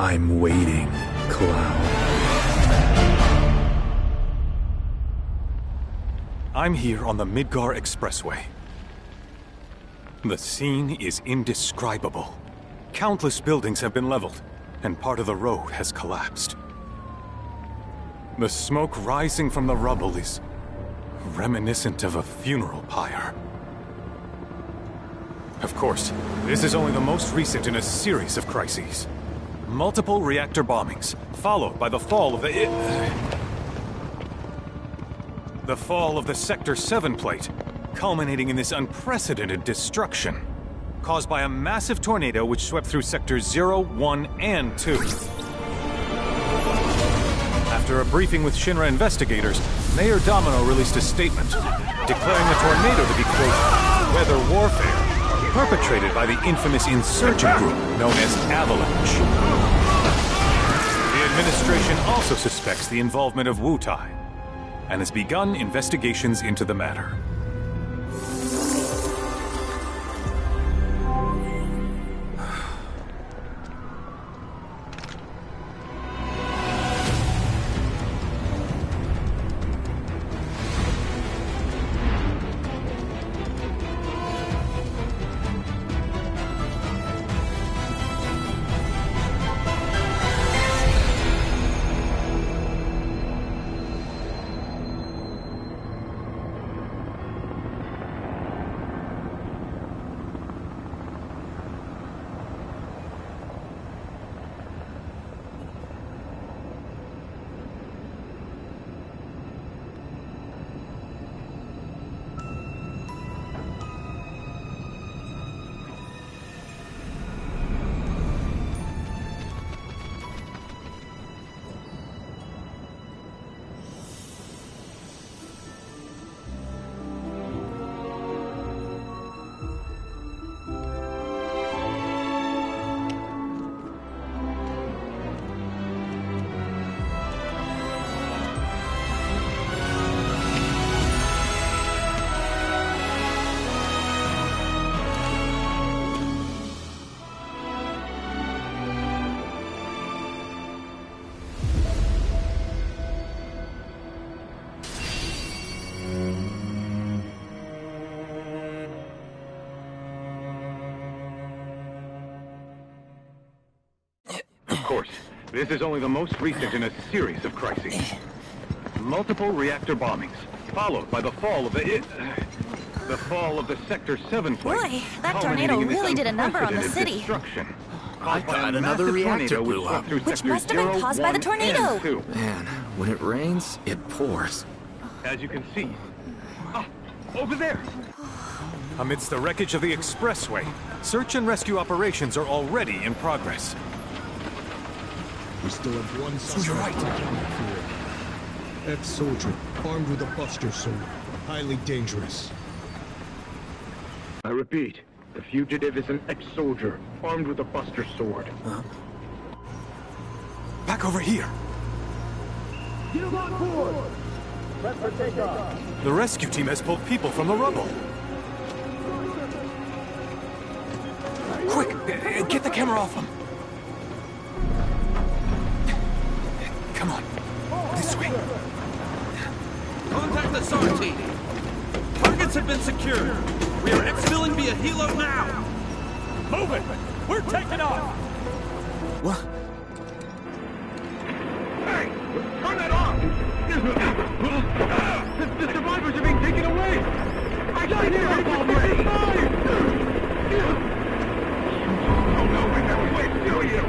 I'm waiting, Cloud. I'm here on the Midgar Expressway. The scene is indescribable. Countless buildings have been leveled, and part of the road has collapsed. The smoke rising from the rubble is reminiscent of a funeral pyre. Of course, this is only the most recent in a series of crises. Multiple reactor bombings, followed by the fall of the Sector 7 plate, culminating in this unprecedented destruction, caused by a massive tornado which swept through Sectors 0, 1, and 2. After a briefing with Shinra investigators, Mayor Domino released a statement, declaring the tornado to be, quote, weather warfare, perpetrated by the infamous insurgent group known as Avalanche. The administration also suspects the involvement of Wutai, and has begun investigations into the matter. This is only the most recent in a series of crises. Multiple reactor bombings, followed by the fall of the Sector 7 plate. Boy, that tornado really did a number on the city. I thought another reactor blew up. Which must have been caused by the tornado. Man, when it rains, it pours. As you can see. Ah, over there! Amidst the wreckage of the expressway, search and rescue operations are already in progress. We still have one suspect. You're right. Ex-soldier, armed with a buster sword. Highly dangerous. I repeat, the fugitive is an ex-soldier, armed with a buster sword. Back over here! Get him on board! Prep for takeoff! The rescue team has pulled people from the rubble. Quick! Get the camera off them! Come on. This way. Contact the SAR team. Targets have been secured. We are exfilling via helo now. Move it. We're taking off. What? Hey! Turn that off! The survivors are being taken away! I got it here! Oh no, I never wait to you!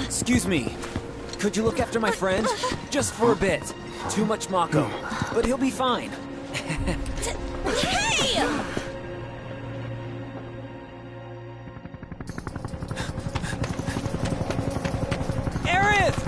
Excuse me. Could you look after my friend? Just for a bit. Too much Mako. But he'll be fine. Hey! Aerith!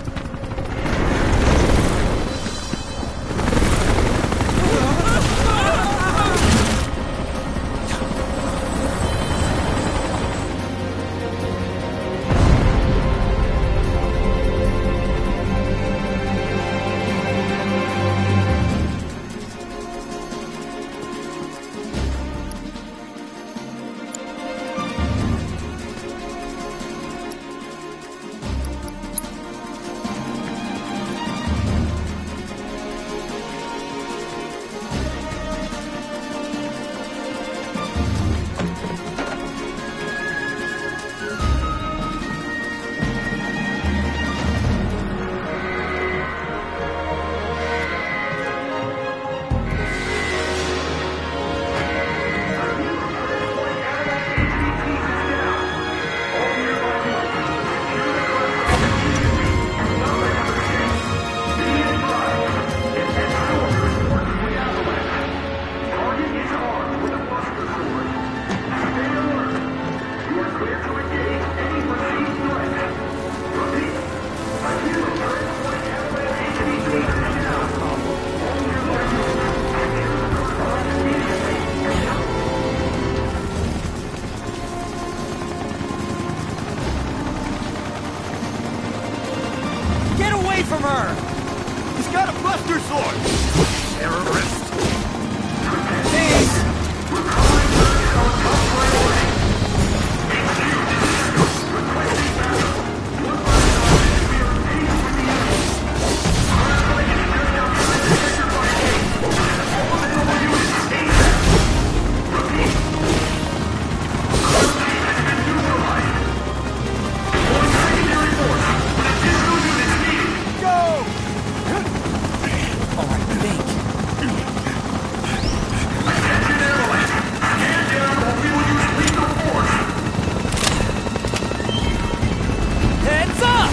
her! He's got a Buster Sword! Terrorist! Please! Heads up!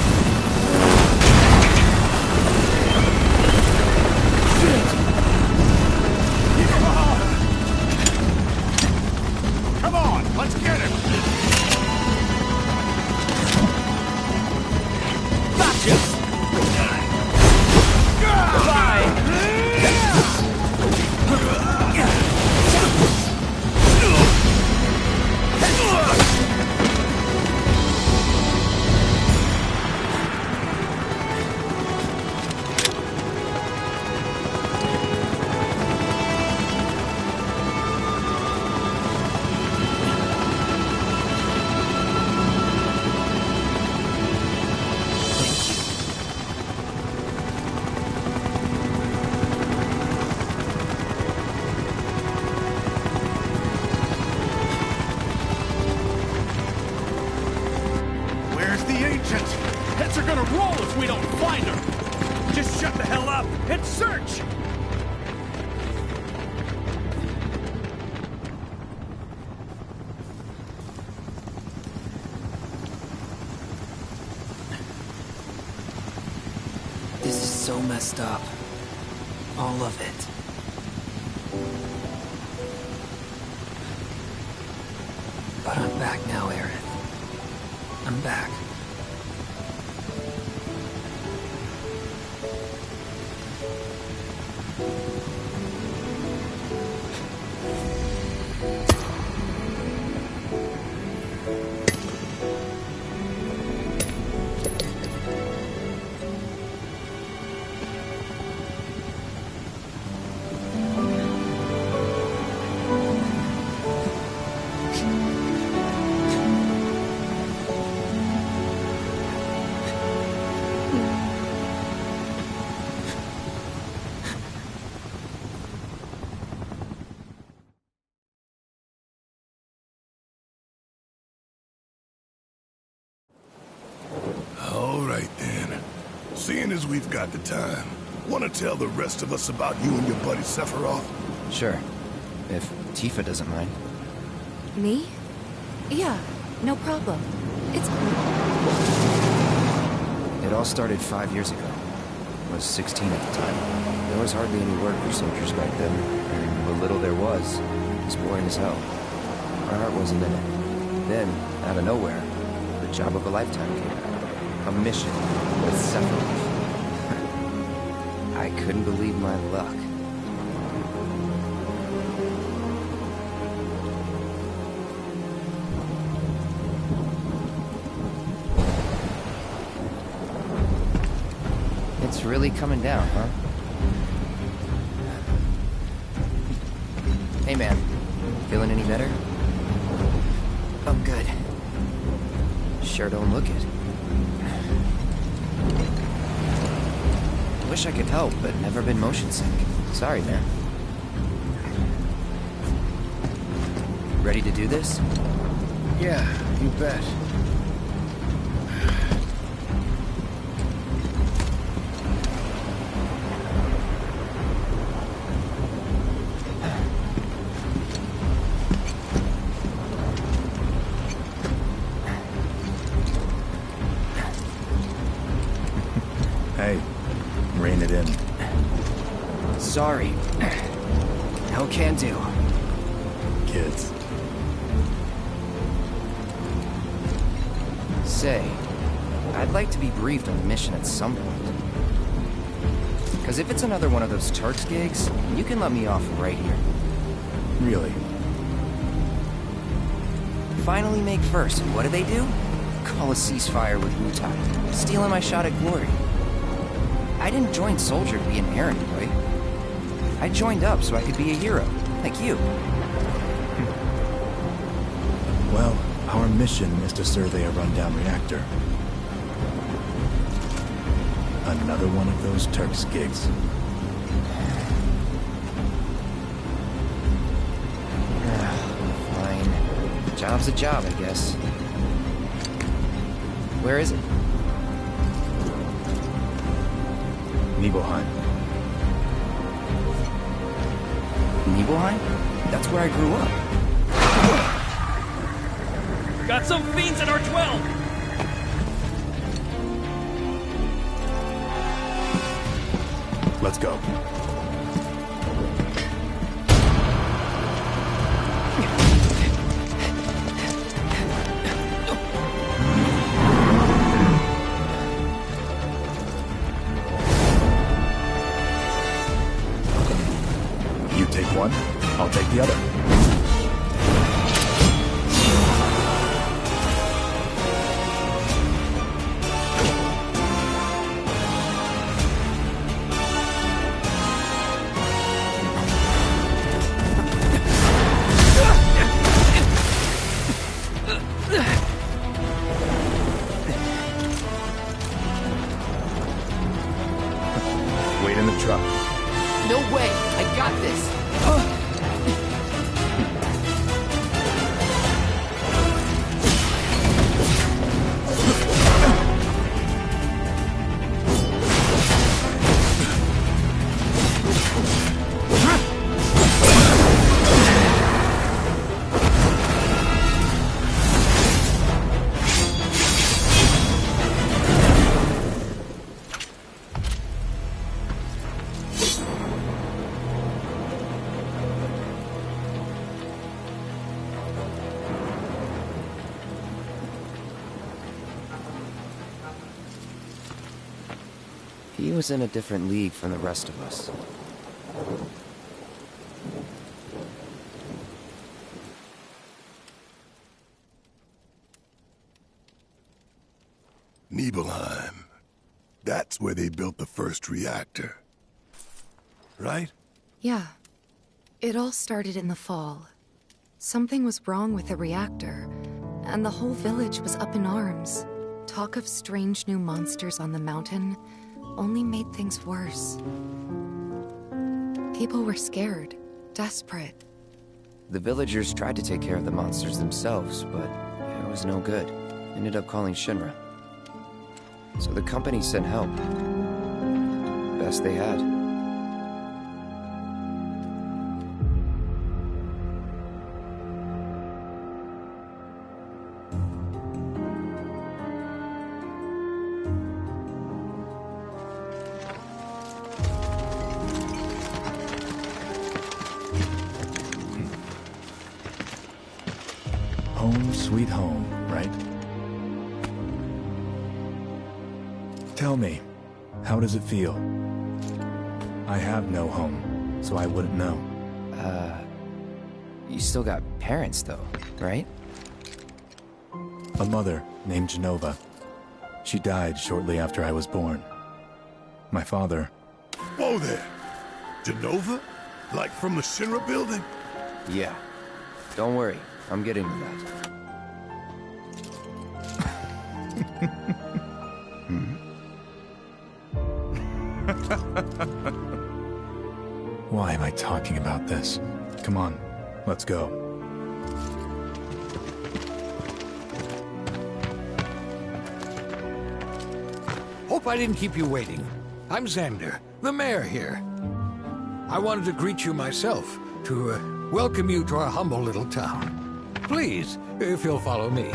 Come on, let's get him! Gotcha! Bye! Where's the agent? Heads are gonna roll if we don't find her! Just shut the hell up and search! This is so messed up. All of it. But I'm back now, Aerith. I'm back. All right, then. Seeing as we've got the time, want to tell the rest of us about you and your buddy Sephiroth? Sure. If Tifa doesn't mind. Me? Yeah, no problem. It's It all started 5 years ago. I was 16 at the time. There was hardly any work for soldiers back then, and what little there was boring as hell. My heart wasn't in it. Then, out of nowhere, the job of a lifetime came out. A mission with Sephiroth. I couldn't believe my luck. It's really coming down, huh? Hey, man. Feeling any better? I'm good. Sure don't look it. Wish I could help, but never been motion sick. Sorry, man. Ready to do this? Yeah, you bet. Hey, rein it in. Sorry. No can do. Kids. Say, I'd like to be briefed on the mission at some point. Because if it's another one of those Turks gigs, you can let me off right here. Really? Finally make first, and what do? Call a ceasefire with Wu-Tai. Stealing my shot at glory. I didn't join Soldier to be an errand boy. I joined up so I could be a hero, like you. Well, our mission is to survey a rundown reactor. Another one of those Turks gigs. Fine. Job's a job, I guess. Where is it? Nibelheim. Nibelheim? That's where I grew up. Got some fiends at R12! Let's go. You take one, I'll take the other. Wait in the truck. No way! I got this! He was in a different league from the rest of us. Nibelheim. That's where they built the first reactor. Right? Yeah. It all started in the fall. Something was wrong with the reactor, and the whole village was up in arms. Talk of strange new monsters on the mountain only made things worse. People were scared, desperate. The villagers tried to take care of the monsters themselves, but it was no good. Ended up calling Shinra. So the company sent help. Best they had. Home sweet home, right? Tell me, how does it feel? I have no home, so I wouldn't know. You still got parents though, right? A mother named Genova. She died shortly after I was born. My father... Whoa there! Genova? Like from the Shinra building? Yeah. Don't worry, I'm getting to that. Why am I talking about this? Come on, let's go. Hope I didn't keep you waiting. I'm Xander, the mayor here. I wanted to greet you myself, to welcome you to our humble little town. Please, if you'll follow me.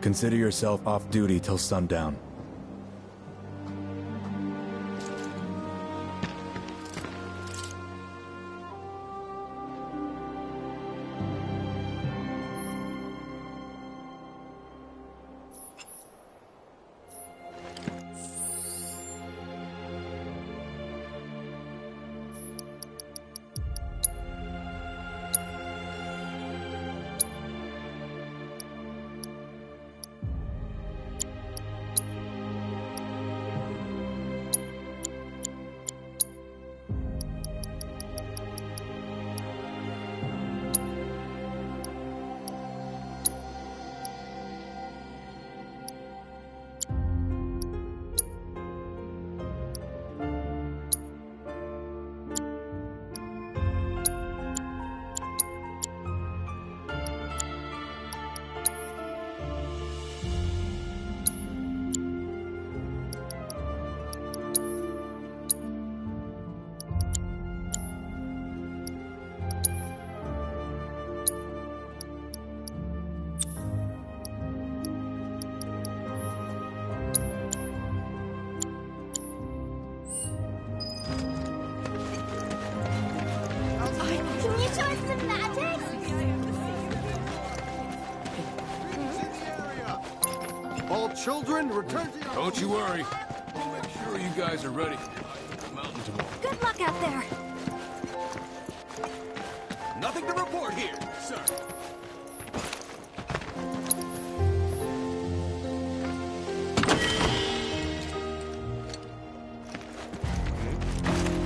Consider yourself off duty till sundown. some magic? All children, return to your... Don't you worry. We'll make sure you guys are ready. Mountain tomorrow. Good luck out there. Nothing to report here, sir.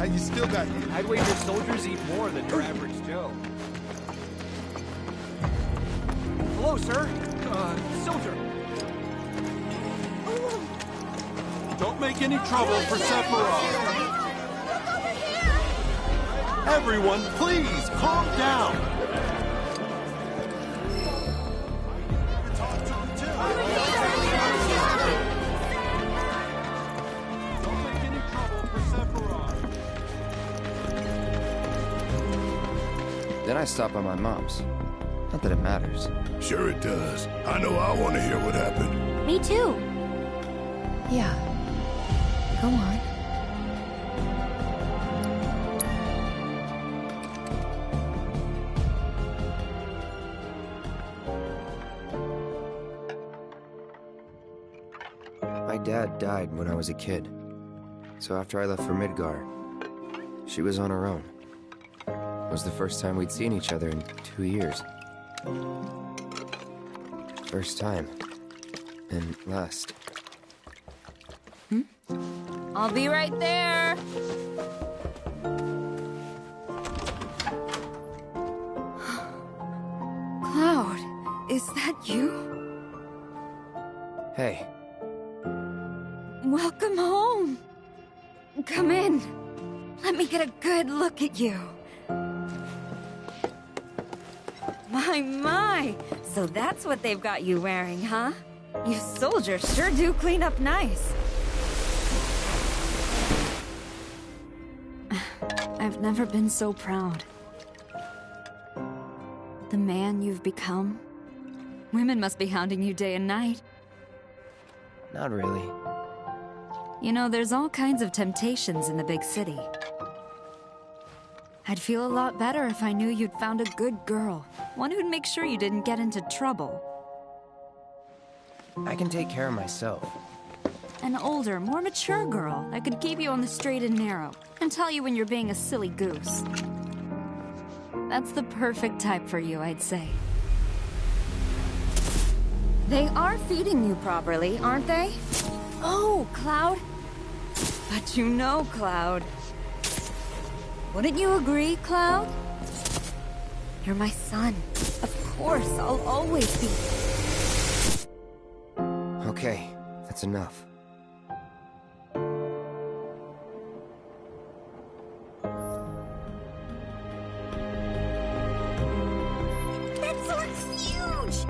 And you still got... I'd wager soldiers eat more than your average Joe. Hello, sir. Soldier. Don't make any trouble for Sephiroth. Everyone, please, calm down. Don't make any trouble for Sephiroth. Then I stop by my mom's. Not that it matters. Sure it does. I know I want to hear what happened. Me too. Yeah. Go on. My dad died when I was a kid. So after I left for Midgar, she was on her own. It was the first time we'd seen each other in 2 years. First time. And last. I'll be right there. Cloud, is that you? Hey. Welcome home. Come in. Let me get a good look at you. My. So that's what they've got you wearing, huh? You soldiers sure do clean up nice. I've never been so proud. The man you've become. Women must be hounding you day and night. Not really. You know, there's all kinds of temptations in the big city. I'd feel a lot better if I knew you'd found a good girl. One who'd make sure you didn't get into trouble. I can take care of myself. An older, more mature girl that could keep you on the straight and narrow and tell you when you're being a silly goose. That's the perfect type for you, I'd say. They are feeding you properly, aren't they? Oh, Cloud. But you know, Cloud. Wouldn't you agree, Cloud? You're my son. Of course, I'll always be. Okay, that's enough. That sword's huge!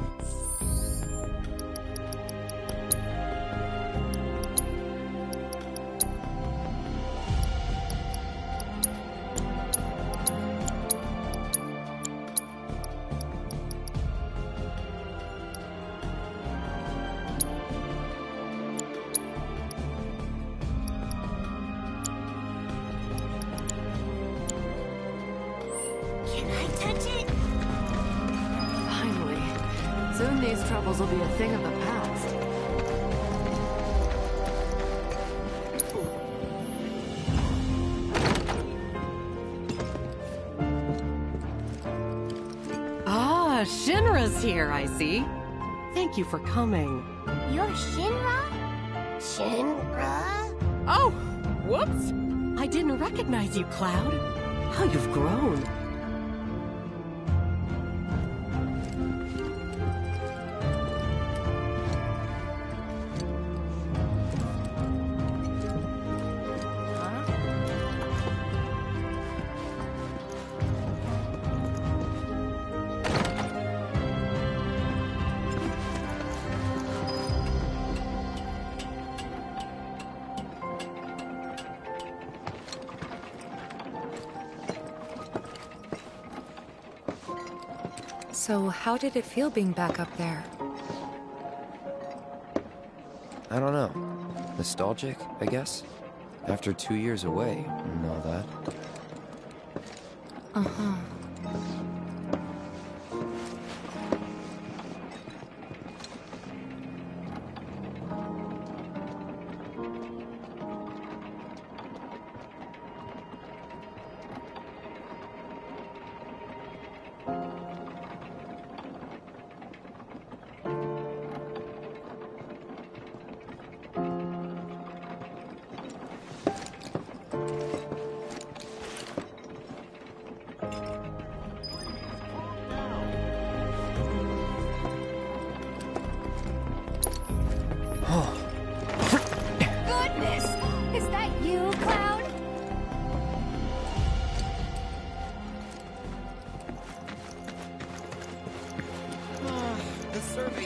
Soon these troubles will be a thing of the past. Ah, Shinra's here, I see. Thank you for coming. You're Shinra? Shinra? Oh, whoops! I didn't recognize you, Cloud. How you've grown. So how did it feel being back up there? I don't know. Nostalgic, I guess? After 2 years away and all that. Uh-huh.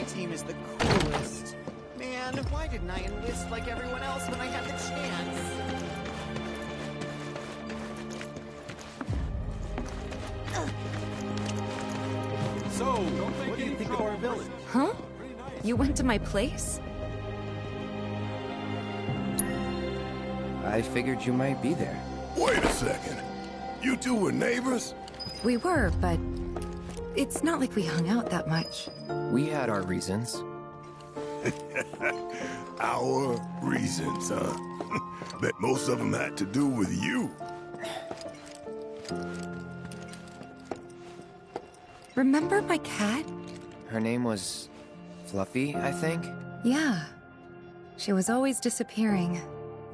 my team is the coolest. Man, why didn't I enlist like everyone else when I had the chance? So, what do you think of our village? Huh? You went to my place? I figured you might be there. Wait a second. You two were neighbors? We were, but it's not like we hung out that much. We had our reasons. Our reasons, huh? Bet most of them had to do with you. Remember my cat? Her name was Fluffy, I think? Yeah. She was always disappearing,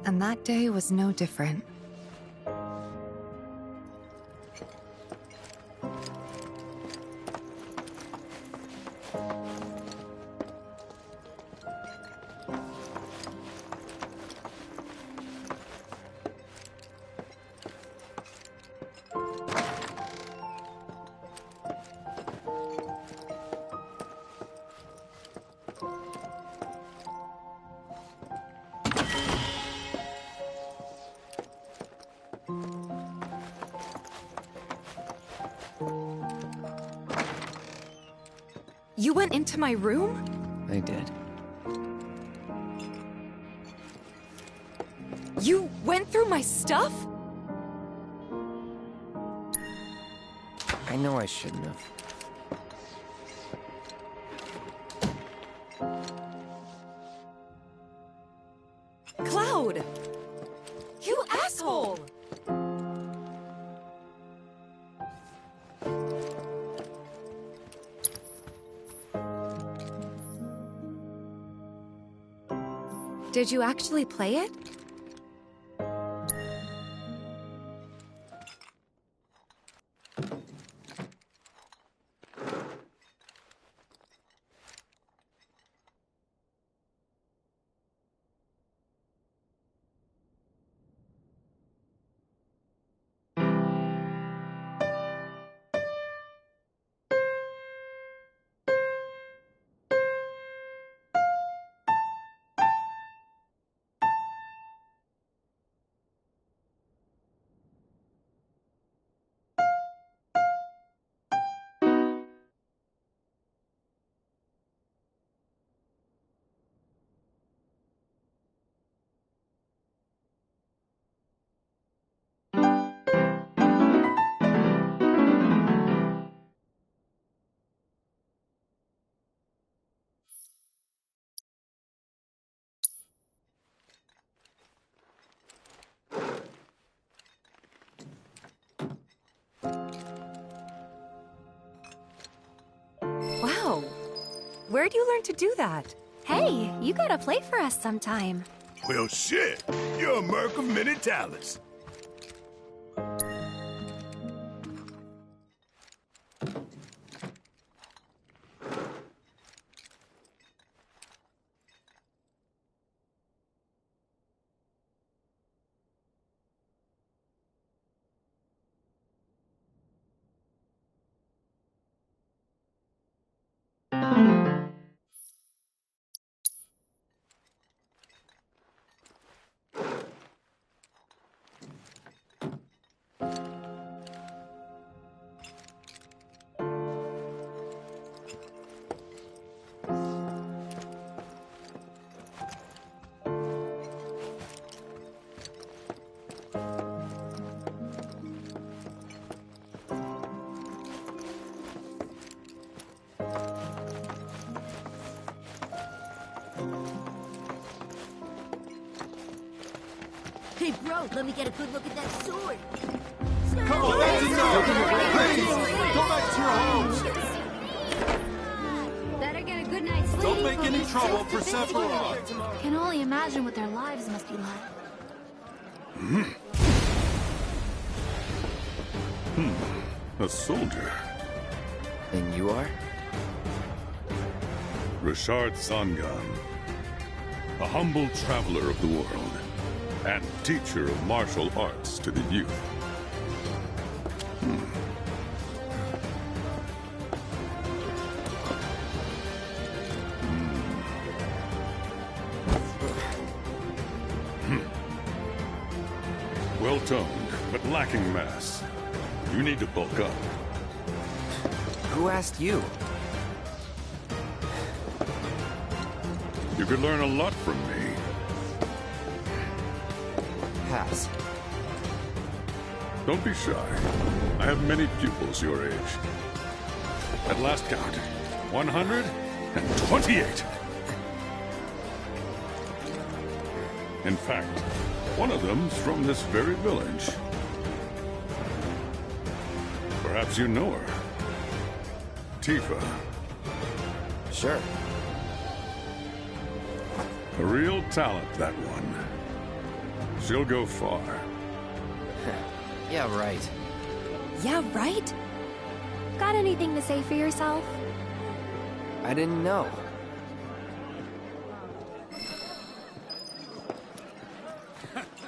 and that day was no different. You went into my room? I did. You went through my stuff? I know I shouldn't have. Cloud! You asshole! Did you actually play it? Wow. Where'd you learn to do that? Hey, you gotta play for us sometime. Well, shit. You're a merc of many talents. Hey, bro, let me get a good look at that sword. Come on, that's enough! Please, go back to your homes! Better get a good night's sleep. Don't make any trouble for Sephiroth. Can only imagine what their lives must be like. A soldier. And you are? Richard Sangan. A humble traveler of the world. And teacher of martial arts to the youth. toned, but lacking mass. You need to bulk up. Who asked you? You could learn a lot from me. Pass. Don't be shy. I have many pupils your age. At last count, 128. In fact, one of them's from this very village. Perhaps you know her. Tifa. Sure. A real talent, that one. She'll go far. Yeah, right. Yeah, right? Got anything to say for yourself? I didn't know.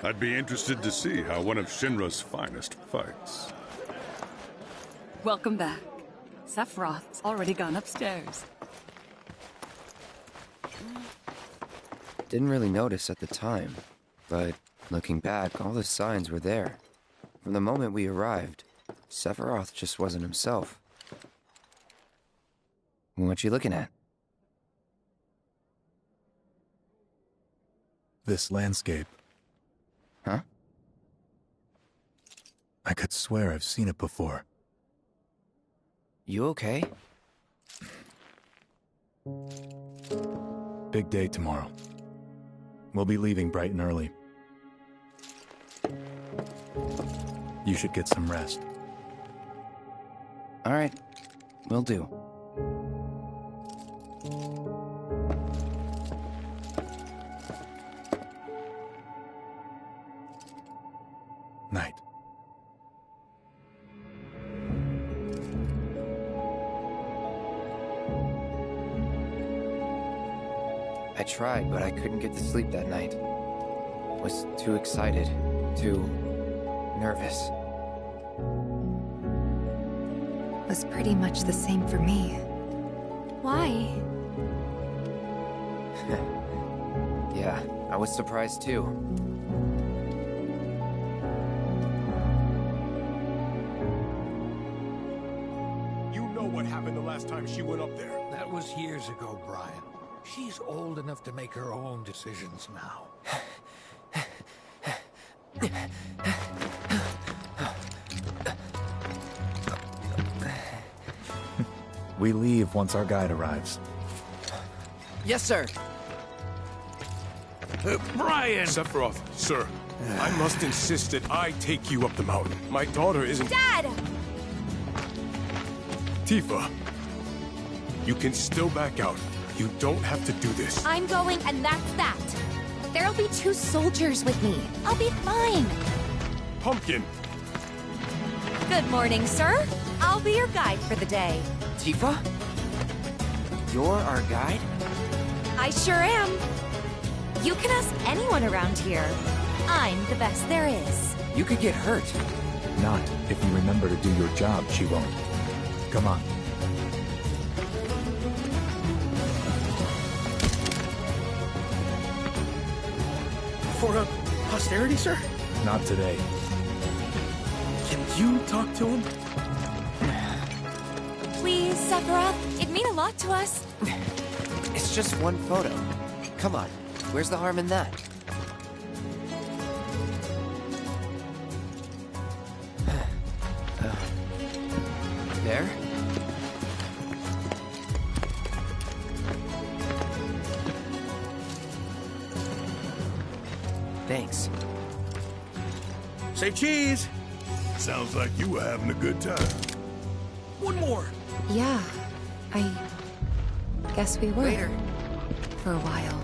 I'd be interested to see how one of Shinra's finest fights. Welcome back. Sephiroth's already gone upstairs. Didn't really notice at the time, but looking back, all the signs were there. From the moment we arrived, Sephiroth just wasn't himself. What you looking at? This landscape. Huh? I could swear I've seen it before. You okay? Big day tomorrow. We'll be leaving bright and early. You should get some rest. All right, will do. Night. I tried, but I couldn't get to sleep that night. Was too excited, too nervous. Was pretty much the same for me. Why? Yeah, I was surprised too. You know what happened the last time she went up there. That was years ago, Brian. She's old enough to make her own decisions now. We leave once our guide arrives. Yes, sir. Brian! Sephiroth, sir. I must insist that I take you up the mountain. My daughter isn't... Dad! Tifa. You can still back out. You don't have to do this. I'm going, and that's that. There'll be 2 soldiers with me. I'll be fine. Pumpkin! Good morning, sir. I'll be your guide for the day. Tifa? You're our guide? I sure am. You can ask anyone around here. I'm the best there is. You could get hurt. Not if you remember to do your job, she won't. Come on. For posterity, sir? Not today. Can you talk to him? Please, Sephiroth. It'd mean a lot to us. It's just one photo. Come on, where's the harm in that? There? Thanks. Say cheese! Sounds like you were having a good time. One more! Yeah, I guess we were. Later. For a while.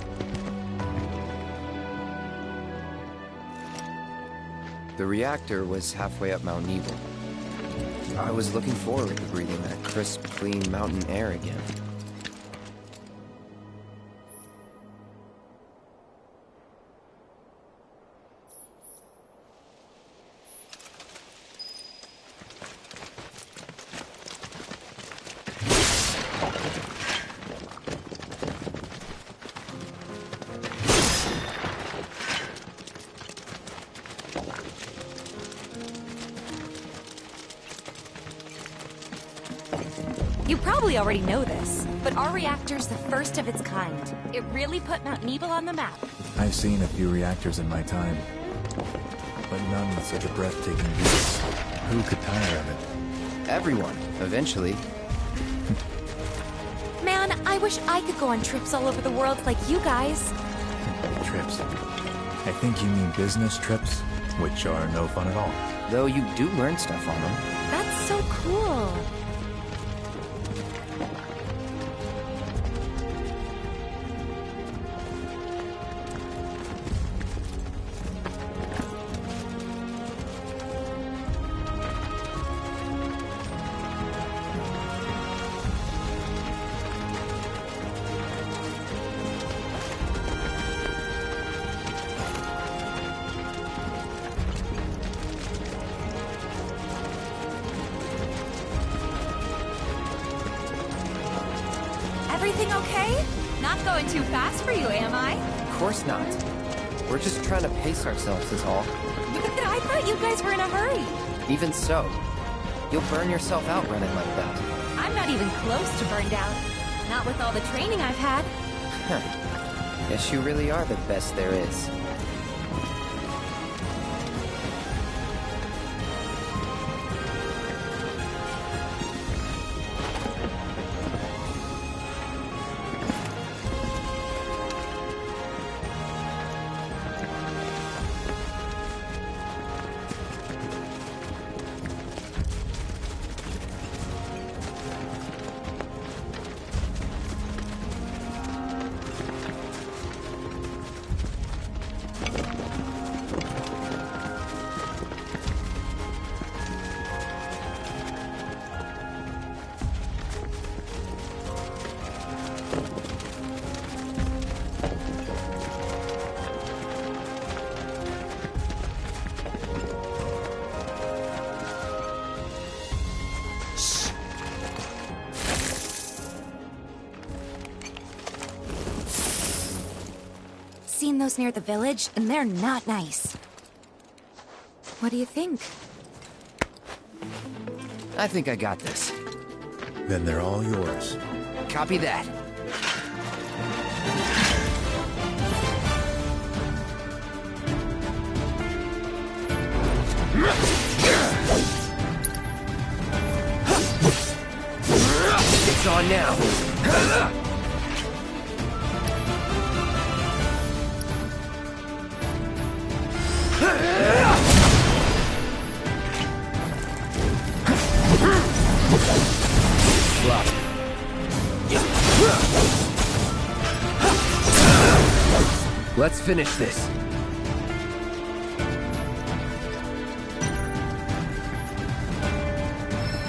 The reactor was halfway up Mount Evil. I was looking forward to breathing that crisp, clean mountain air again. You probably already know this, but our reactor's the first of its kind. It really put Mount Nebel on the map. I've seen a few reactors in my time, but none with such a breathtaking view. Who could tire of it? Everyone, eventually. Man, I wish I could go on trips all over the world like you guys. Trips. I think you mean business trips, which are no fun at all. Though you do learn stuff on them. That's so cool. Everything okay? Not going too fast for you, am I? Of course not. We're just trying to pace ourselves is all. But I thought you guys were in a hurry. Even so, you'll burn yourself out running like that. I'm not even close to burned out. Not with all the training I've had. Huh. Guess you really are the best there is. Seen those near the village, and they're not nice. What do you think? I think I got this. Then they're all yours. Copy that. It's on now. Let's finish this.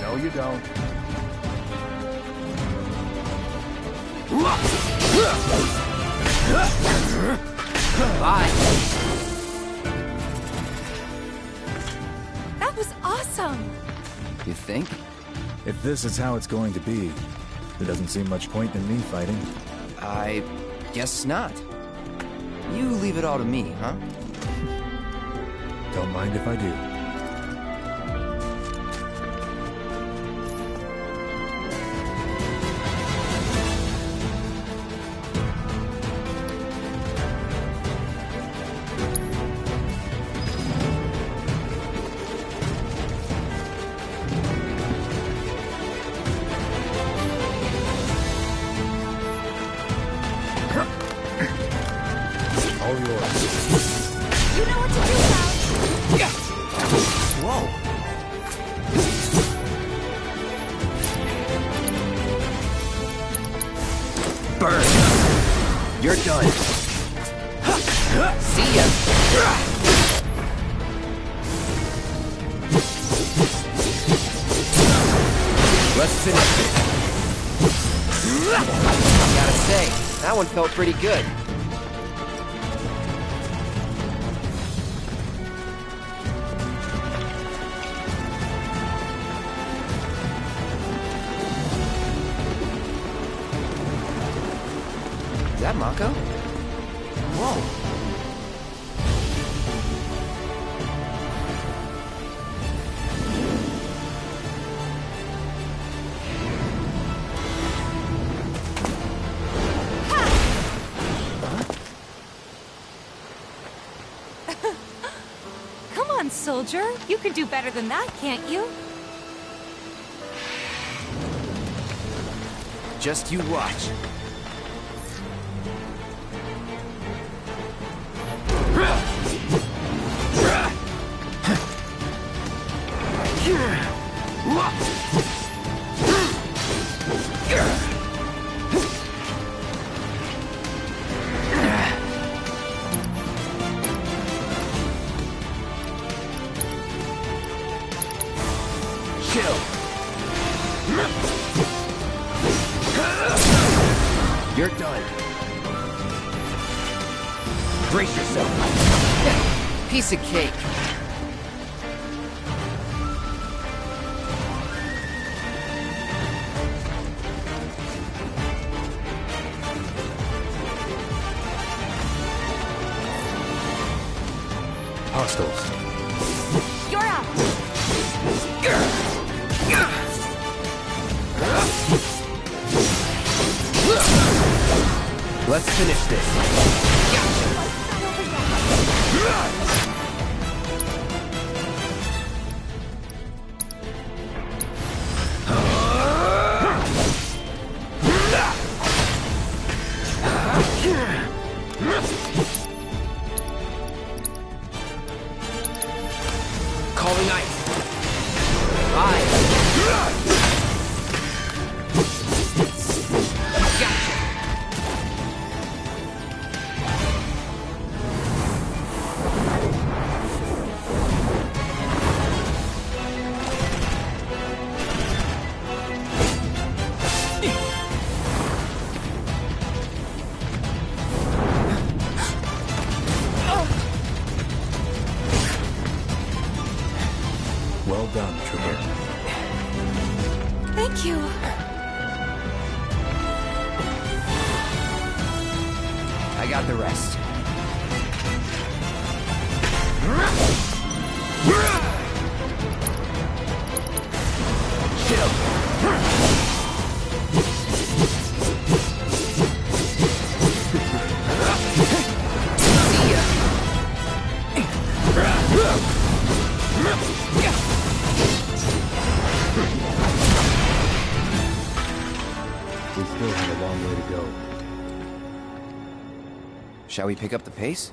No, you don't. Bye. That was awesome! You think? If this is how it's going to be, there doesn't seem much point in me fighting. I guess not. You leave it all to me, huh? Don't mind if I do. All yours. You know what to do now! Yeah. Whoa. Burn. You're done. See ya. Let's finish it. Gotta say, that one felt pretty good. Is that Mako? Whoa. soldier. You can do better than that, can't you? Just you watch. You're done. Brace yourself. Piece of cake. Hostiles. You're out. Let's finish this. Calling ice. Well done, Trooper. Thank you. I got the rest. We still have a long way to go. Shall we pick up the pace?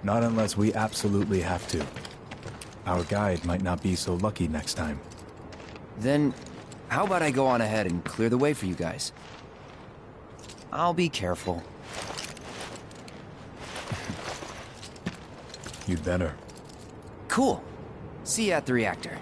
Not unless we absolutely have to. Our guide might not be so lucky next time. Then, how about I go on ahead and clear the way for you guys? I'll be careful. You'd better. Cool. See you at the reactor.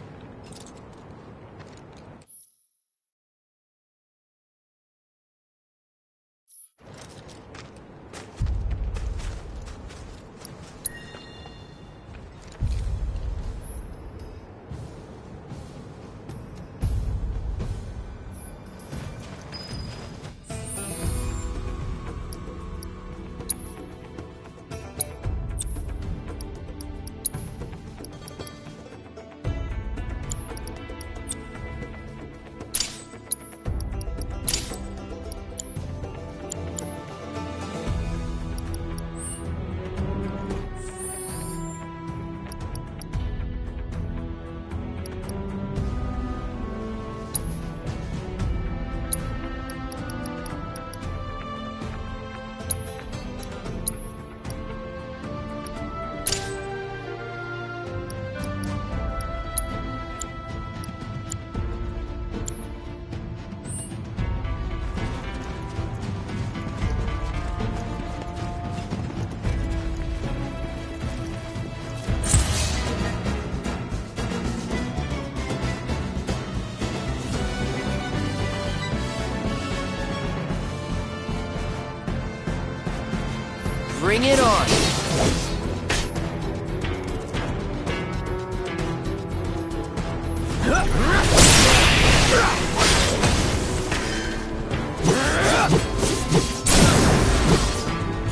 Bring it on!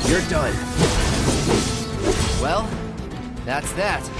You're done. Well, that's that.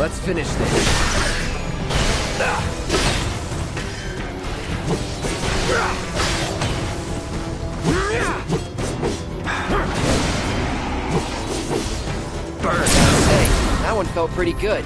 Let's finish this. Burn. Hey, that one felt pretty good.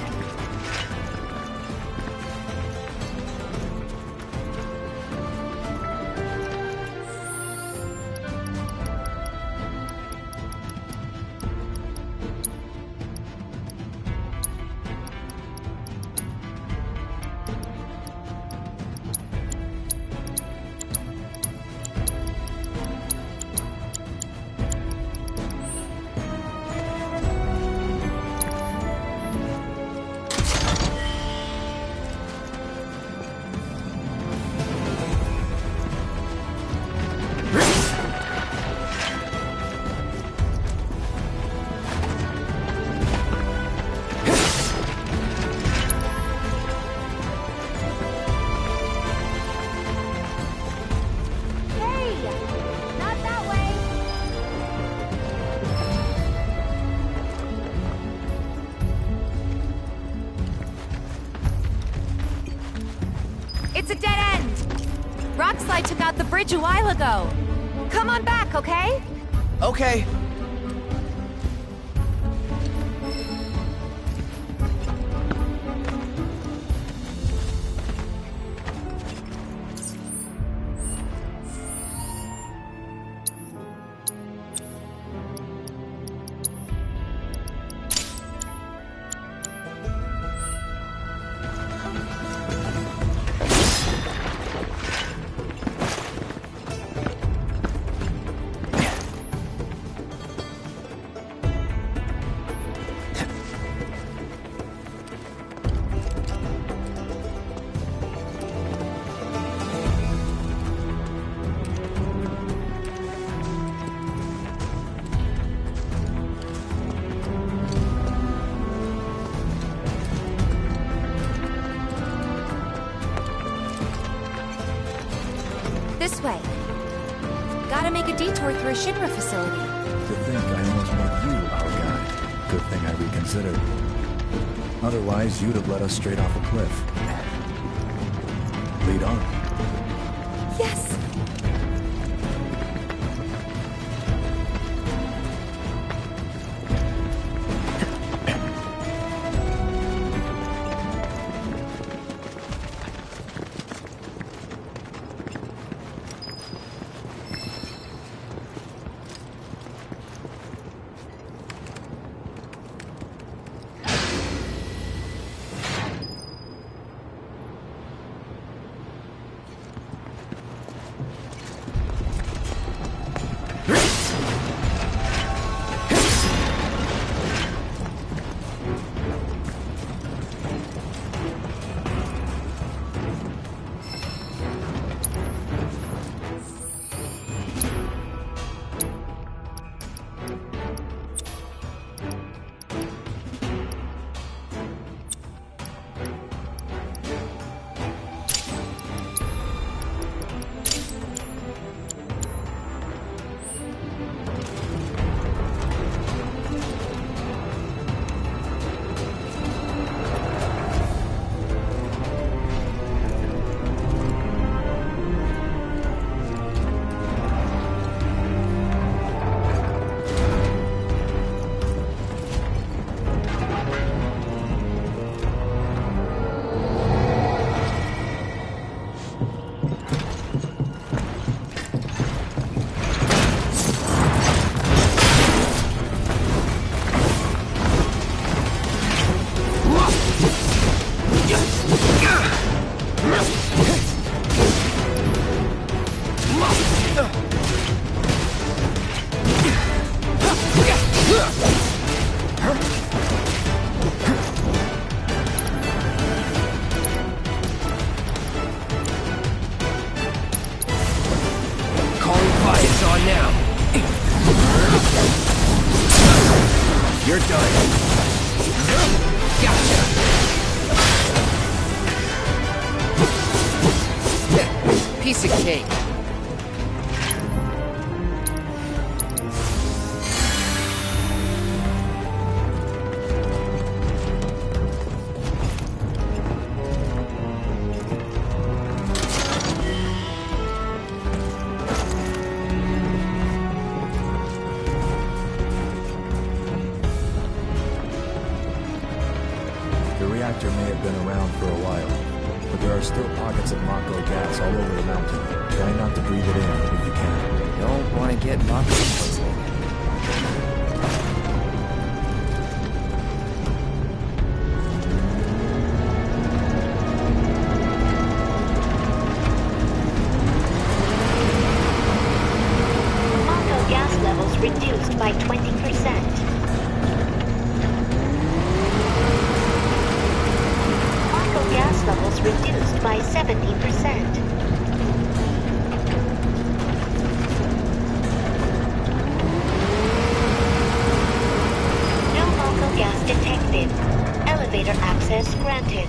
It's a dead end! Rockslide took out the bridge a while ago. Come on back, okay? Okay. This way. Gotta make a detour through a Shinra facility. To think I almost made you our guide. Good thing I reconsidered. Otherwise, you'd have led us straight off a cliff. Lead on. Yes! You're done. Gotcha. Piece of cake. reactor may have been around for a while, but there are still pockets of Mako gas all over the mountain. Try not to breathe it in if you can. Don't want to get Mako poisoning. Mako gas levels reduced by 20%. Gas levels reduced by 70%. No Mako gas detected. Elevator access granted.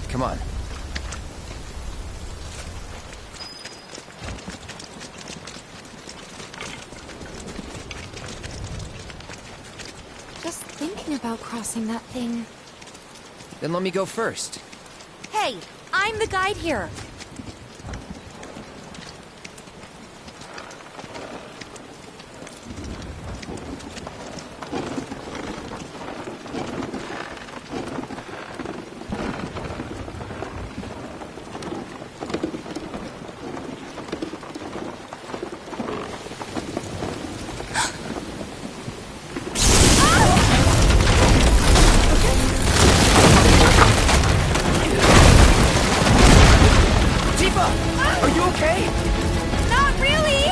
Come on. Just thinking about crossing that thing. Then let me go first. Hey, I'm the guide here. Are you okay? Not really!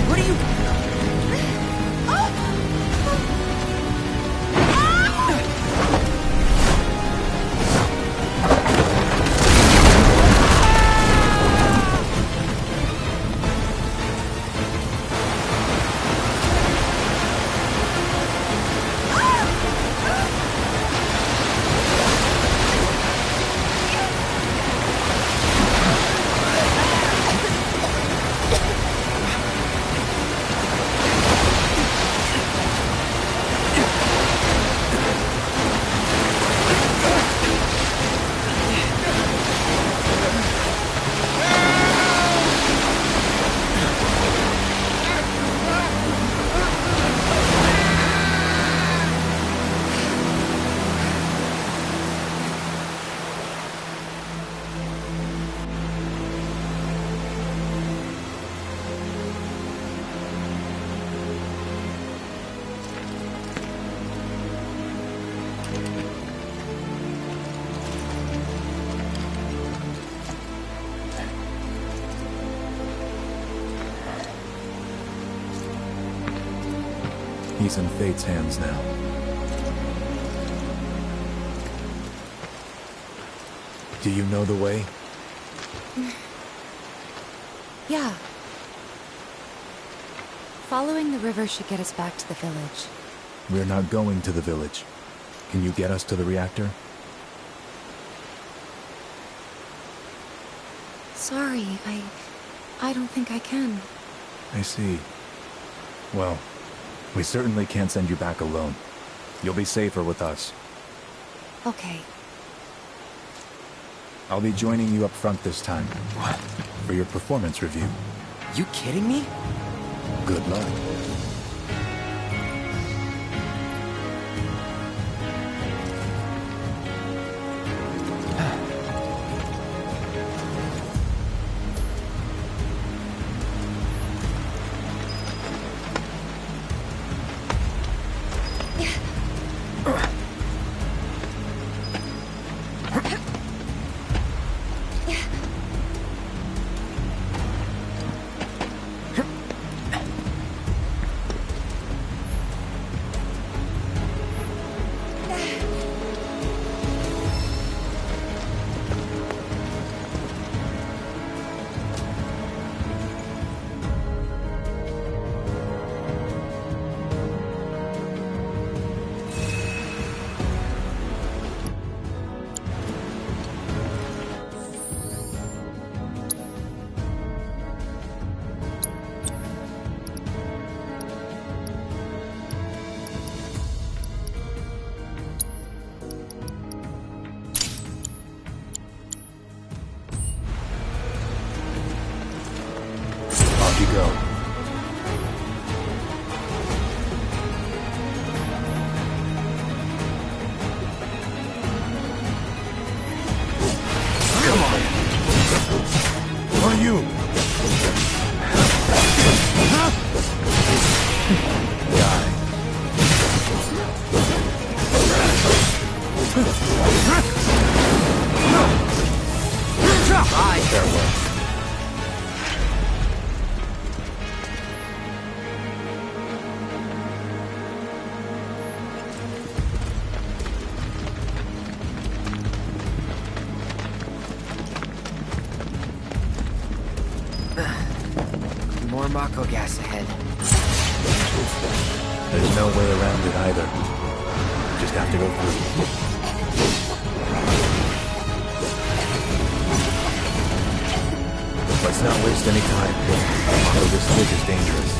What are you... He's in Fate's hands now. Do you know the way? Yeah. Following the river should get us back to the village. We're not going to the village. Can you get us to the reactor? Sorry, I don't think I can. I see. Well, we certainly can't send you back alone. You'll be safer with us. Okay. I'll be joining you up front this time. What? For your performance review. You kidding me? Good luck. Mako gas ahead. There's no way around it either. Just have to go through. Let's not waste any time. Although this switch is dangerous.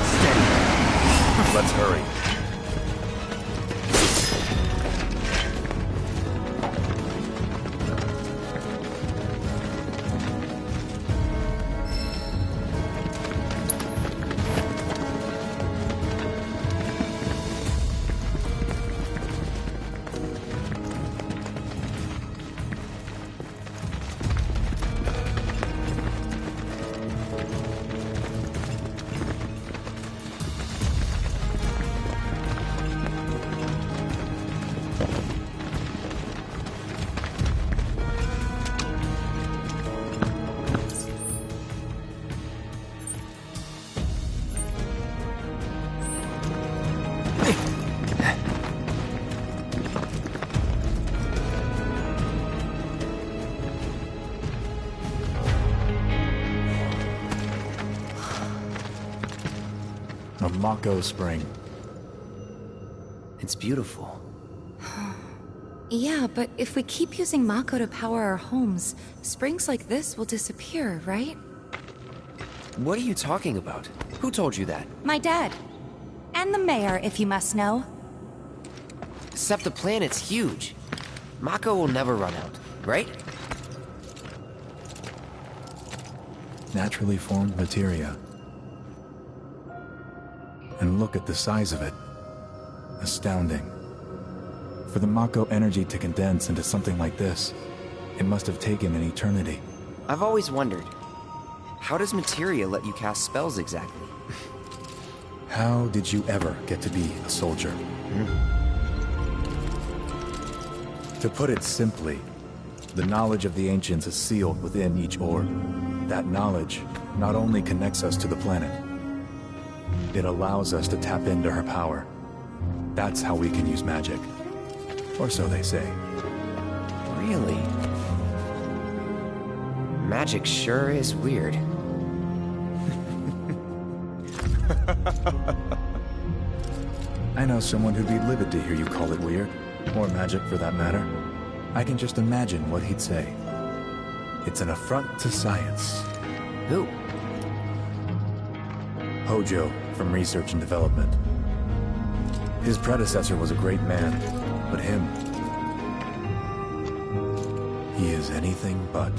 Steady. Let's hurry. A Mako spring. It's beautiful. Yeah, but if we keep using Mako to power our homes, springs like this will disappear, right? What are you talking about? Who told you that? My dad. And the mayor, if you must know. Except the planet's huge. Mako will never run out, right? Naturally formed materia. And look at the size of it. Astounding. For the Mako energy to condense into something like this, it must have taken an eternity. I've always wondered, how does materia let you cast spells exactly? How did you ever get to be a soldier? To put it simply, the knowledge of the ancients is sealed within each orb. That knowledge not only connects us to the planet, it allows us to tap into her power. That's how we can use magic. Or so they say. Really? Magic sure is weird. I know someone who'd be livid to hear you call it weird. Or magic, for that matter. I can just imagine what he'd say. It's an affront to science. Who? Hojo, from Research and Development. His predecessor was a great man, but him... he is anything but.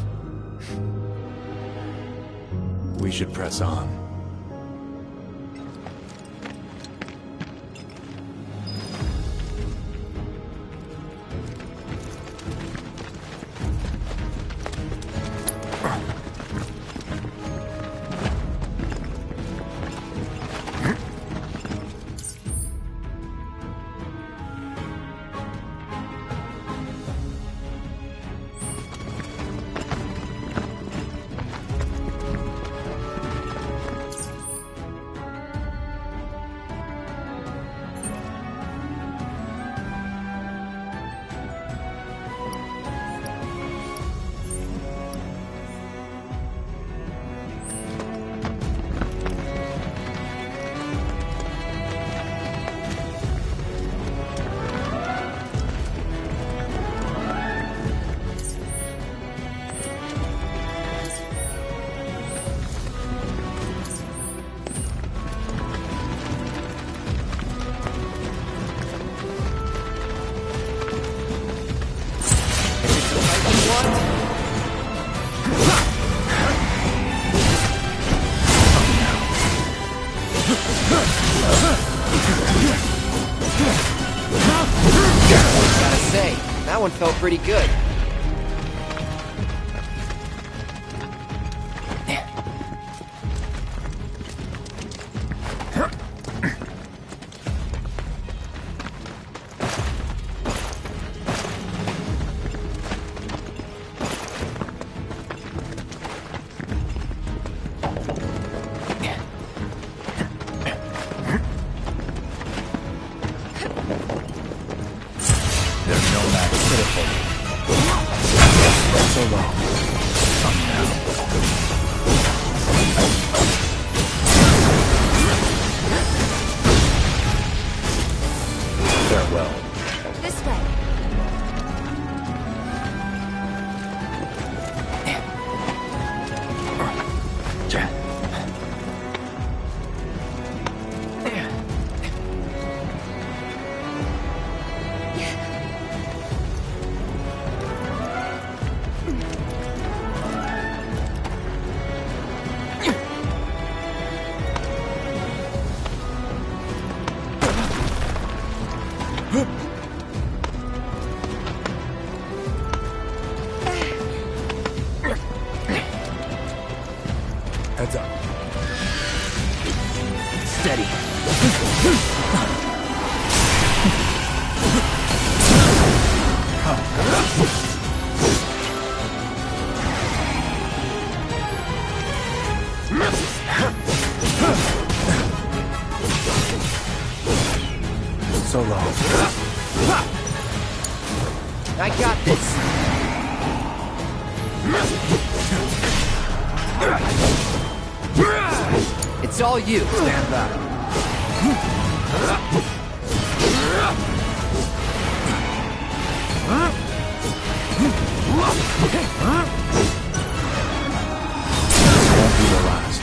We should press on. Gotta say, that one felt pretty good. Heads up. Steady. So long. I got this. It's all you. Stand back. Won't be the last.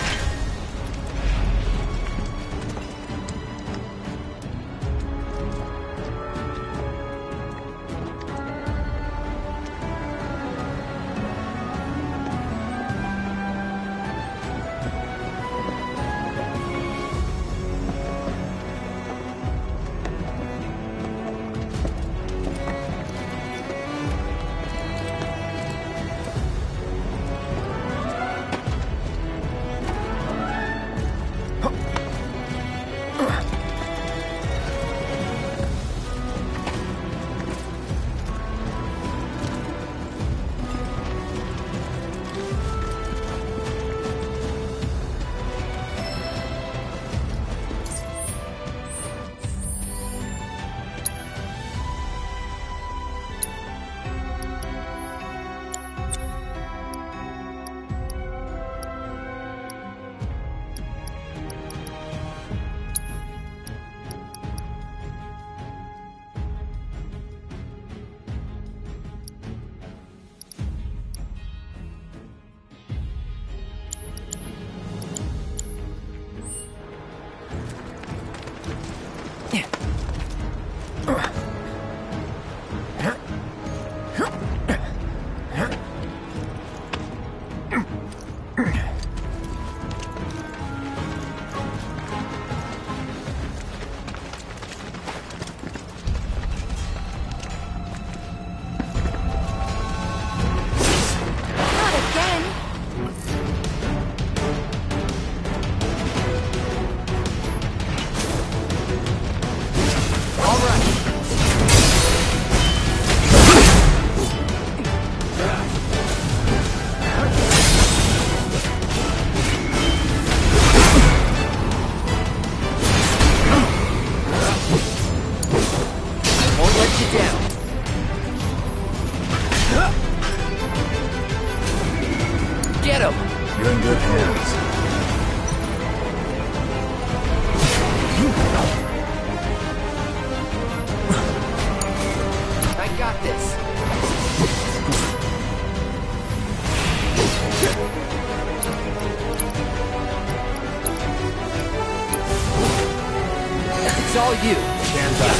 It's all you. Stand back.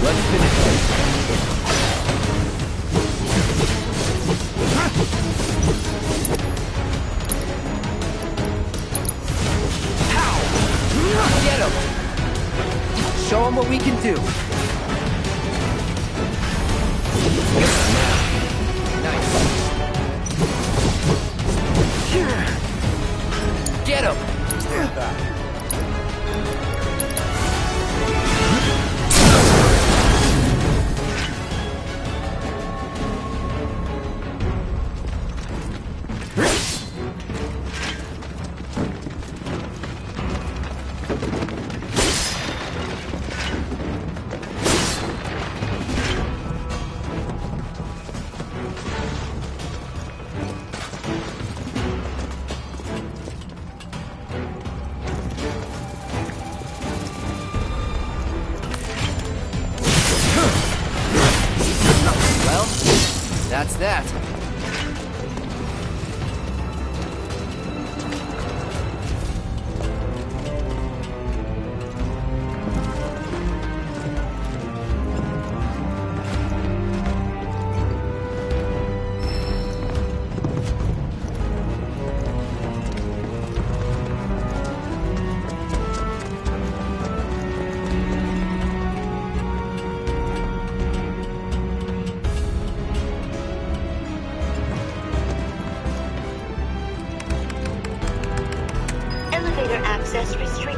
Let's finish this. Get him! Show him what we can do. Nice. Get him! Stand back. That's that.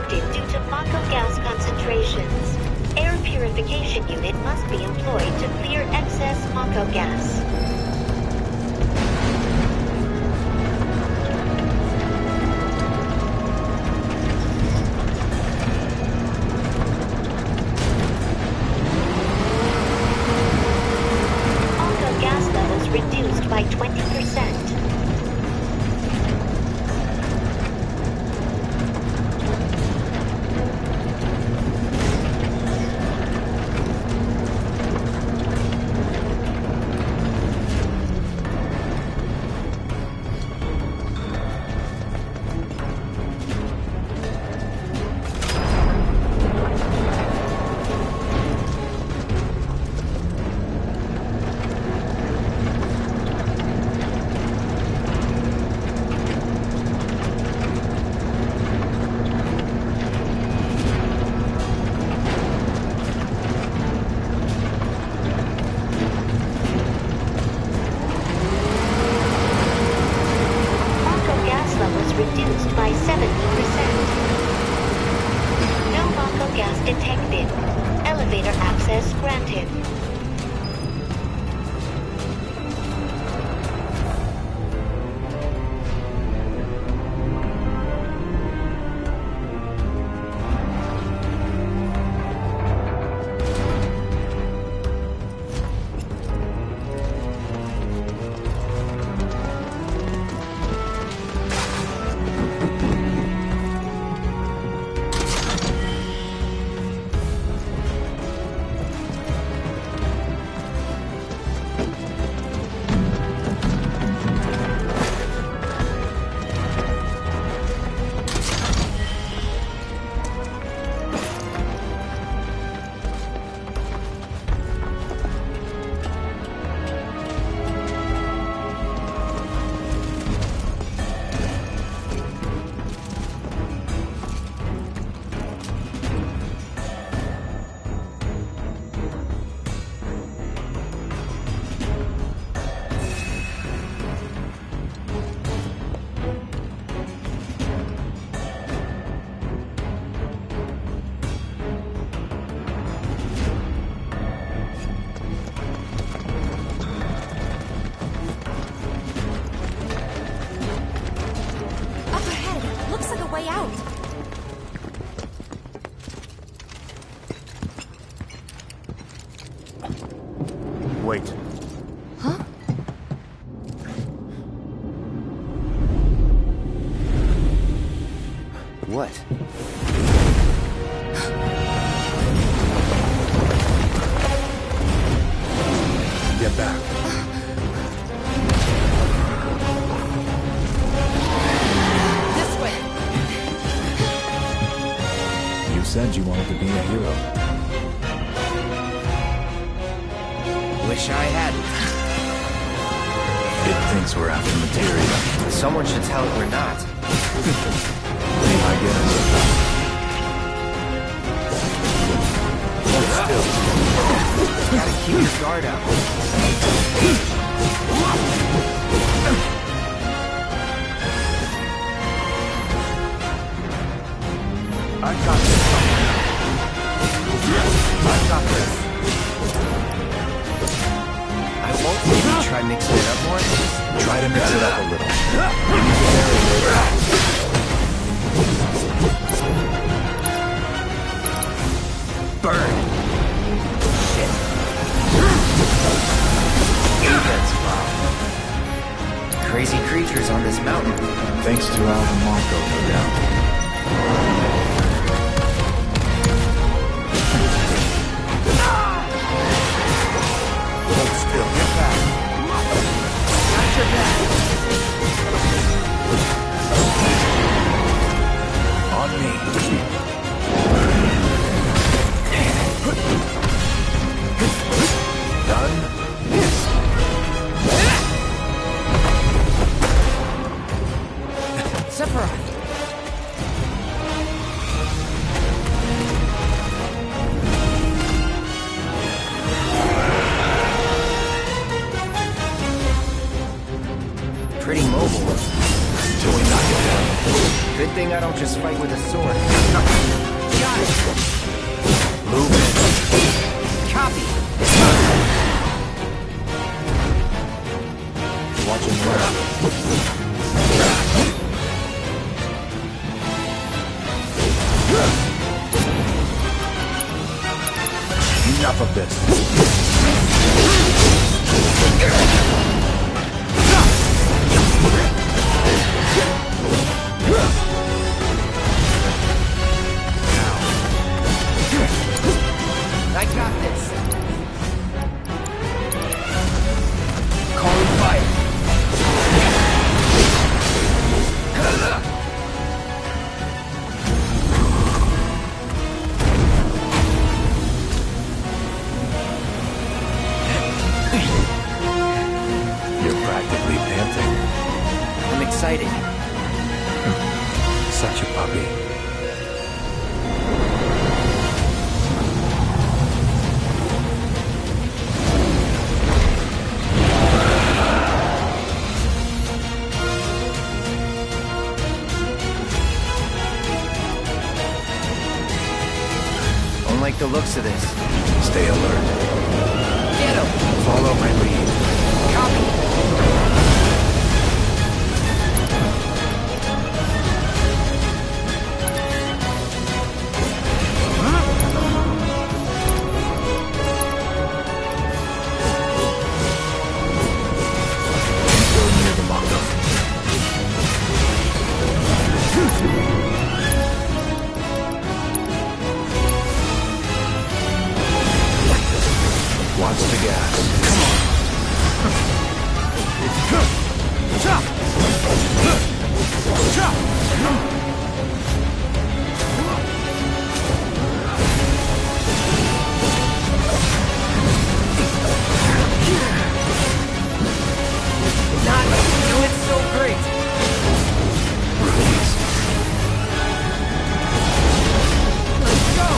detected due to Mako gas concentrations. Air purification unit must be employed to clear excess Mako gas. Mako gas levels reduced by 20%. Reduced by 70%. No Mako gas detected. Elevator access granted. Wait. Huh? What? Get back. This way. You said you wanted to be a hero. Wish I hadn't. It thinks we're after materia. Someone should tell it we're not. I guess. Hold still. Gotta keep your guard up. I've got this. I've got this. I won't maybe try mixing it up more. Try to mix it up a little. Burn. Shit. Defense bomb. Crazy creatures on this mountain. Thanks to all the Mako, no doubt. Hold still. Get back. Got your back. On me. Done. Sephiroth. Pretty mobile. Until we knock it down. Good thing I don't just fight with a sword. Enough of this. I got this. Calling fire. You're practically panting. I'm excited. Such a puppy. Don't like the looks of this. Stay alert. Get him! Follow my lead. Copy! Go near the Mako. Watch the gas. Not doing so great. Let's go.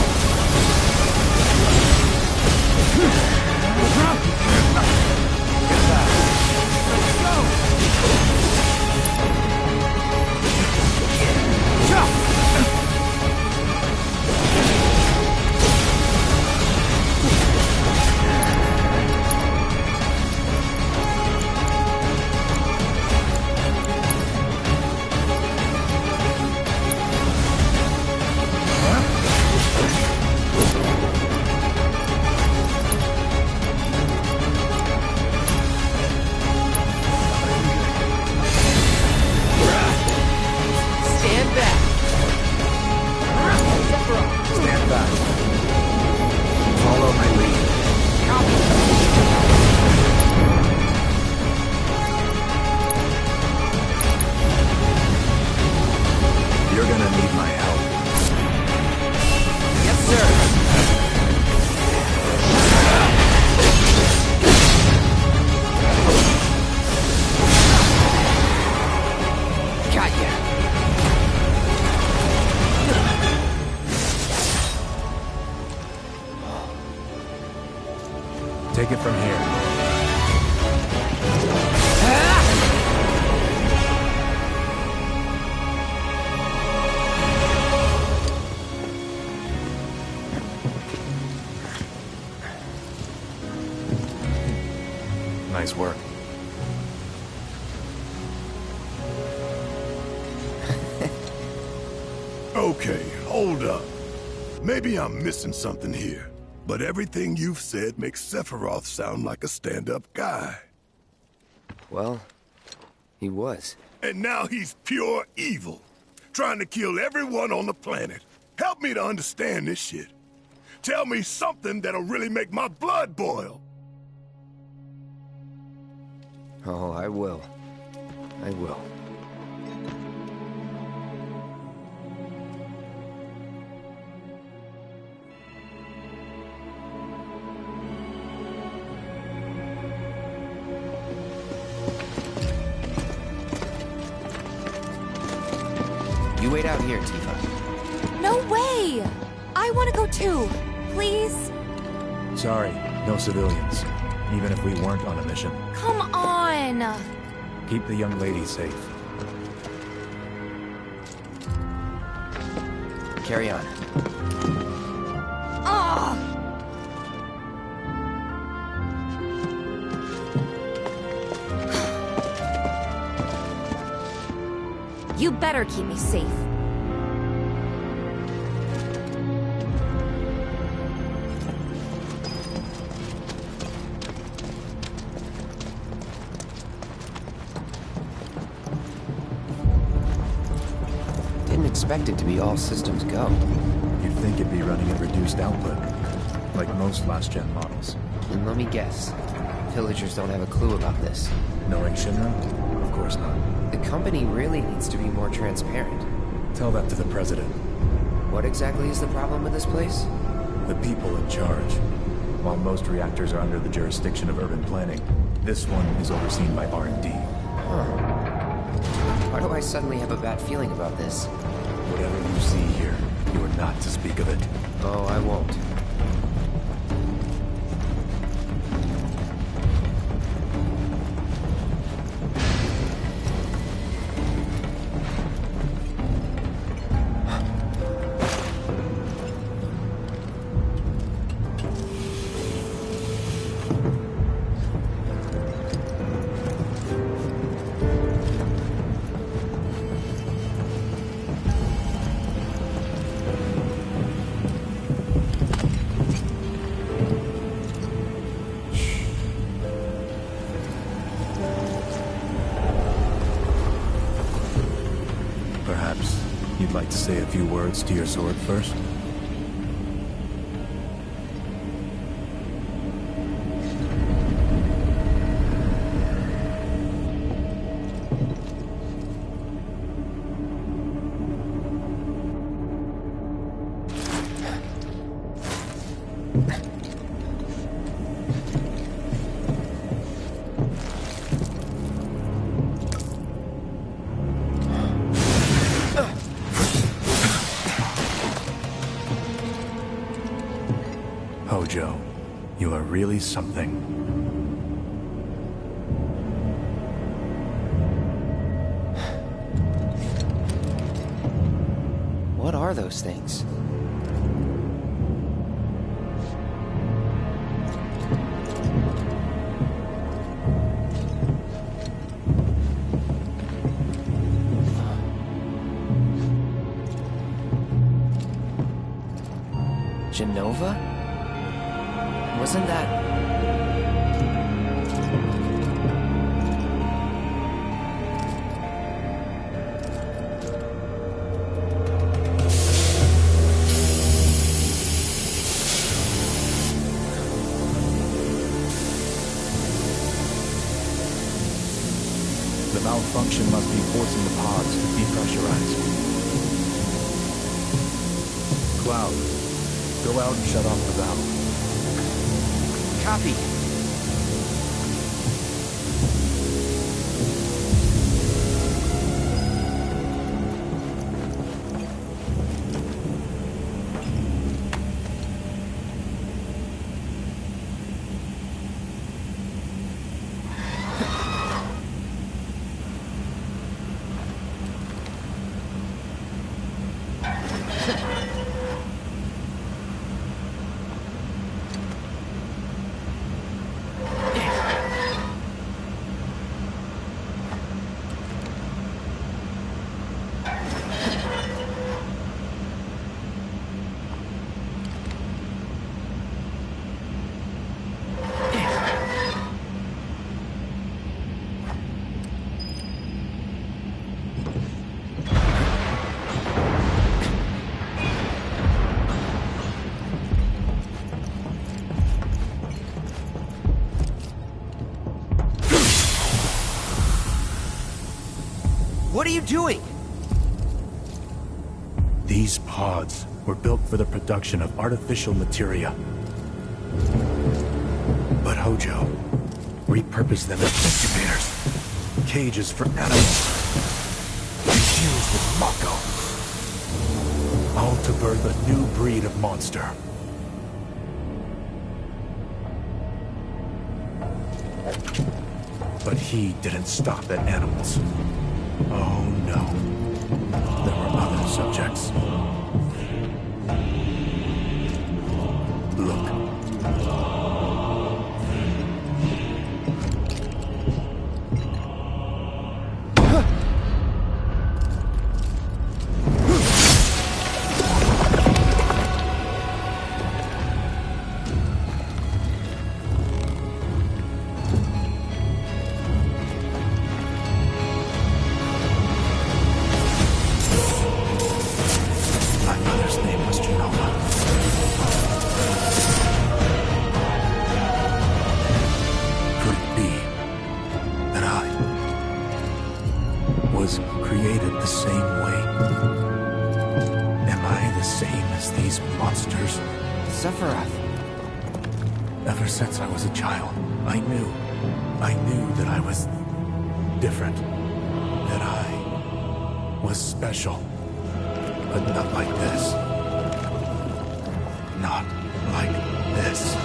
Stand back. Stand back. Follow my lead. You're gonna need my help. Yes, sir. Got ya. Take it from here. Nice work. Okay, hold up. Maybe I'm missing something here, but everything you've said makes Sephiroth sound like a stand-up guy. Well, he was. And now he's pure evil, trying to kill everyone on the planet. Help me to understand this shit. Tell me something that'll really make my blood boil. Oh, I will. I will. You wait out here, Tifa. No way! I want to go too. Please? Sorry, no civilians. Even if we weren't on a mission. Come on! Keep the young lady safe. Carry on. Ugh! You better keep me safe. expect it to be all systems go. You'd think it'd be running at reduced output, like most last-gen models. And let me guess, villagers don't have a clue about this. Knowing Shinra? Of course not. The company really needs to be more transparent. Tell that to the president. What exactly is the problem with this place? The people in charge. While most reactors are under the jurisdiction of urban planning, this one is overseen by R&D. Huh. Why do I suddenly have a bad feeling about this? Whatever you see here, you are not to speak of it. Oh, I won't. You'd like to say a few words to your sword first? Hojo, you are really something. What are those things? Genova? Wasn't that... The malfunction must be forcing the pods to depressurize. Cloud, go out and shut off the valve. Copy. What are you doing? These pods were built for the production of artificial materia. But Hojo repurposed them as incubators, cages for animals, infused with Mako, all to birth a new breed of monster. But he didn't stop at animals. Oh no. There were other subjects. Look. as these monsters? Sephiroth. Ever since I was a child, I knew that I was different. That I was special. But not like this. Not like this.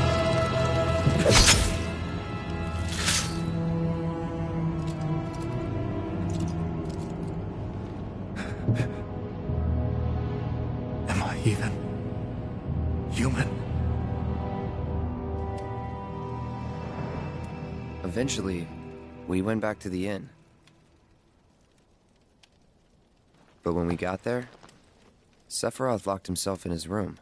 Am I even human? Eventually, we went back to the inn. But when we got there, Sephiroth locked himself in his room.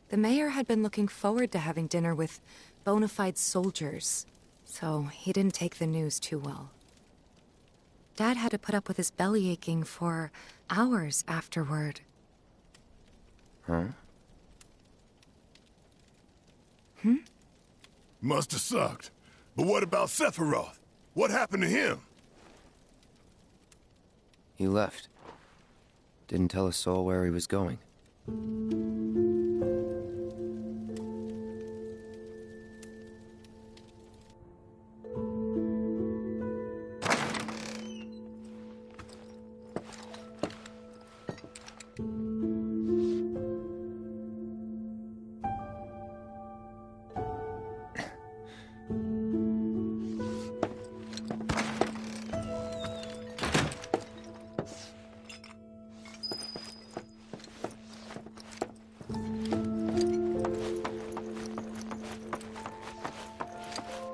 The mayor had been looking forward to having dinner with bona fide soldiers, so he didn't take the news too well. Dad had to put up with his belly aching for hours afterward. Huh? Must have sucked. But what about Sephiroth? What happened to him? He left. Didn't tell a soul where he was going.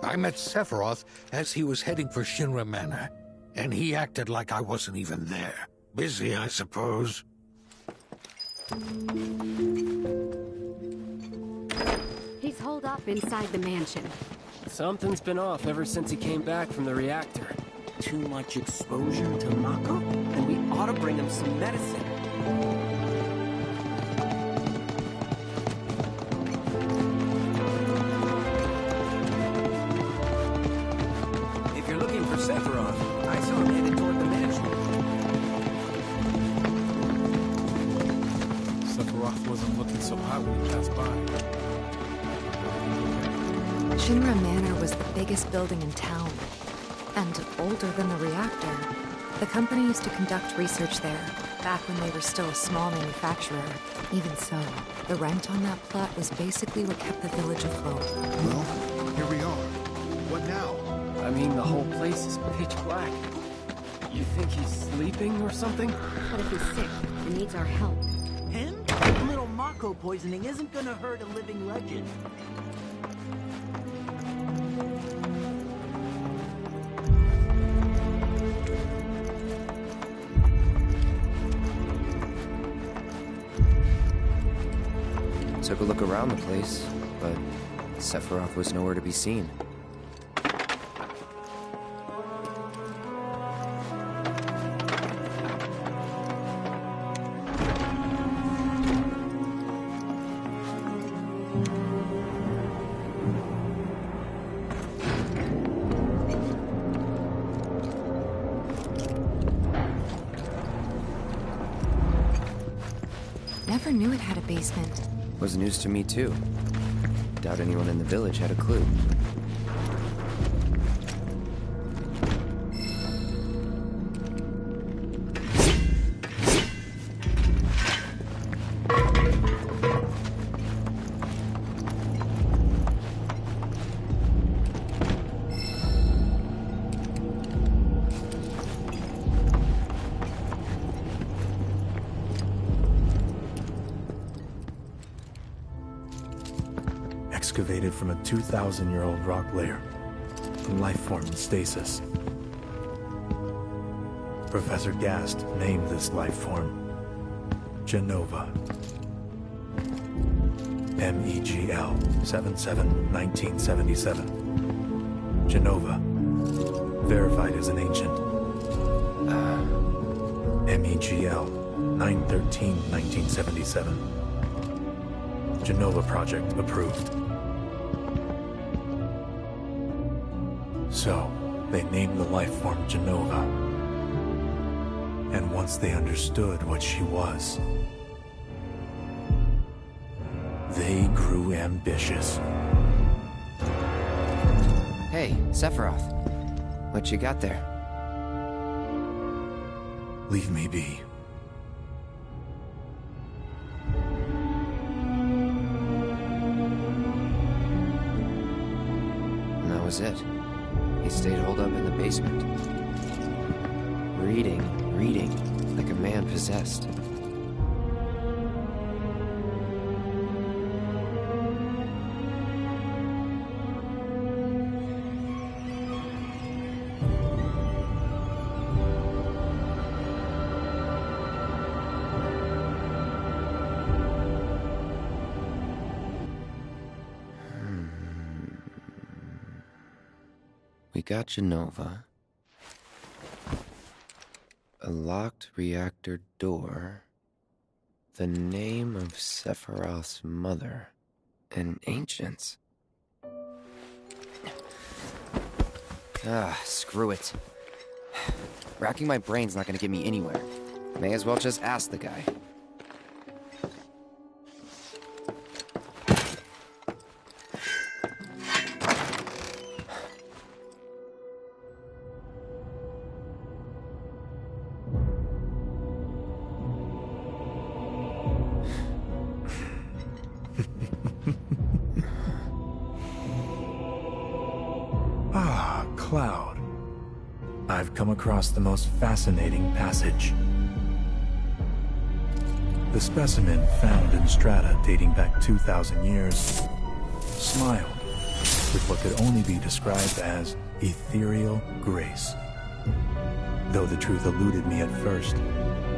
I met Sephiroth as he was heading for Shinra Manor, and he acted like I wasn't even there. Busy, I suppose. He's holed up inside the mansion. Something's been off ever since he came back from the reactor. Too much exposure to Mako? Then we ought to bring him some medicine. If you're looking for Sephiroth, I saw him headed toward the mansion. Sephiroth wasn't looking so hot when he passed by. Shinra Manor was the biggest building in town, and older than the reactor. The company used to conduct research there, back when they were still a small manufacturer. Even so, the rent on that plot was basically what kept the village afloat. Well, here we are. What now? I mean, the whole place is pitch black. You think he's sleeping or something? What if he's sick and needs our help? Him? A little Mako poisoning isn't gonna hurt a living legend. Took a look around the place, but Sephiroth was nowhere to be seen. Never knew it had a basement. Was news to me too. Doubt anyone in the village had a clue. Excavated from a 2,000-year-old rock layer. A life form in stasis. Professor Gast named this life form Genova. MEGL 77-1977. Genova. Verified as an ancient. MEGL 9/13/1977. Genova project approved. So, they named the life form Genova. And once they understood what she was, they grew ambitious. Hey, Sephiroth. What you got there? Leave me be. And that was it. He stayed holed up in the basement. Reading, like a man possessed. We got Jenova. A locked reactor door. The name of Sephiroth's mother. And ancients. Screw it. Racking my brain's not gonna get me anywhere. May as well just ask the guy. Cloud. I've come across the most fascinating passage. The specimen found in strata dating back 2,000 years smiled with what could only be described as ethereal grace. Though the truth eluded me at first,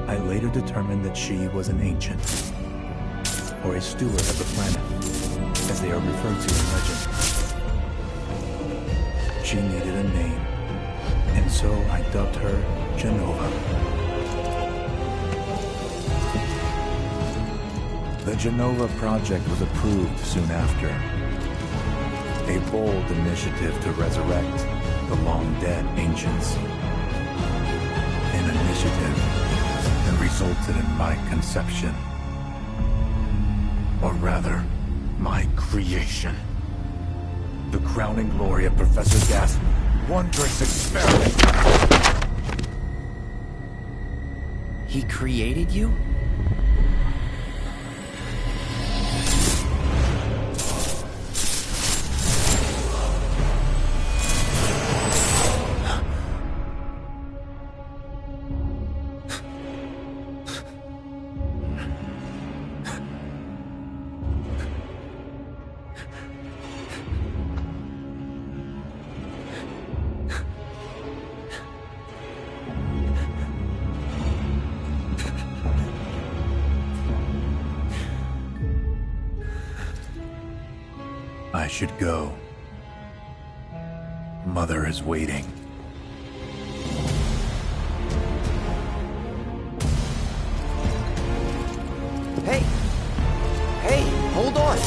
I later determined that she was an ancient, or a steward of the planet, as they are referred to in legend. She needed a name, and so I dubbed her Jenova. The Jenova project was approved soon after. A bold initiative to resurrect the long-dead ancients. An initiative that resulted in my conception. Or rather, my creation. The crowning glory of Professor Gas' wondrous experiment. He created you? I should go. Mother is waiting. Hey! Hey, hold on!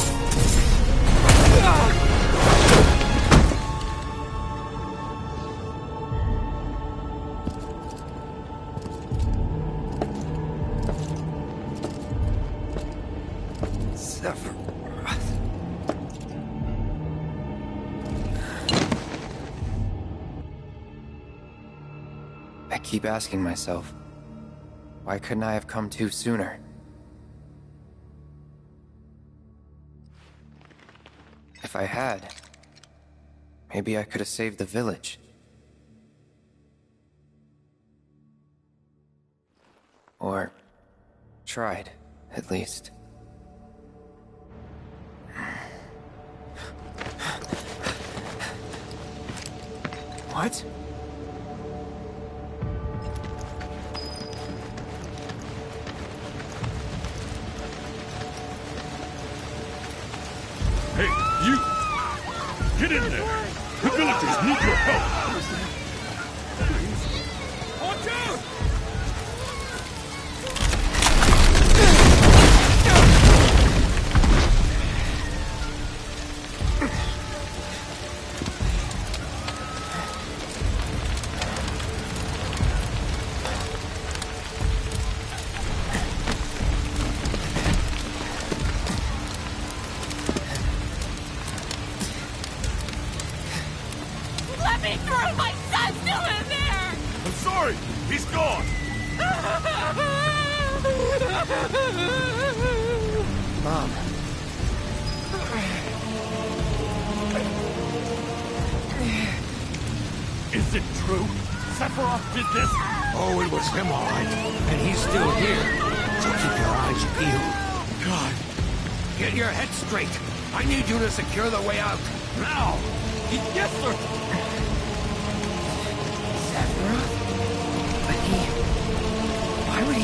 I keep asking myself, why couldn't I have come to sooner? If I had, maybe I could have saved the village. Or tried, at least. What? Hey, you! Get in there! The villagers need your help! Watch out! He's gone! Mom. Is it true? Sephiroth did this? Oh, it was him, all right. And he's still here. So keep your eyes peeled. God. Get your head straight. I need you to secure the way out. Now! Yes, sir! Sephiroth? But why would he...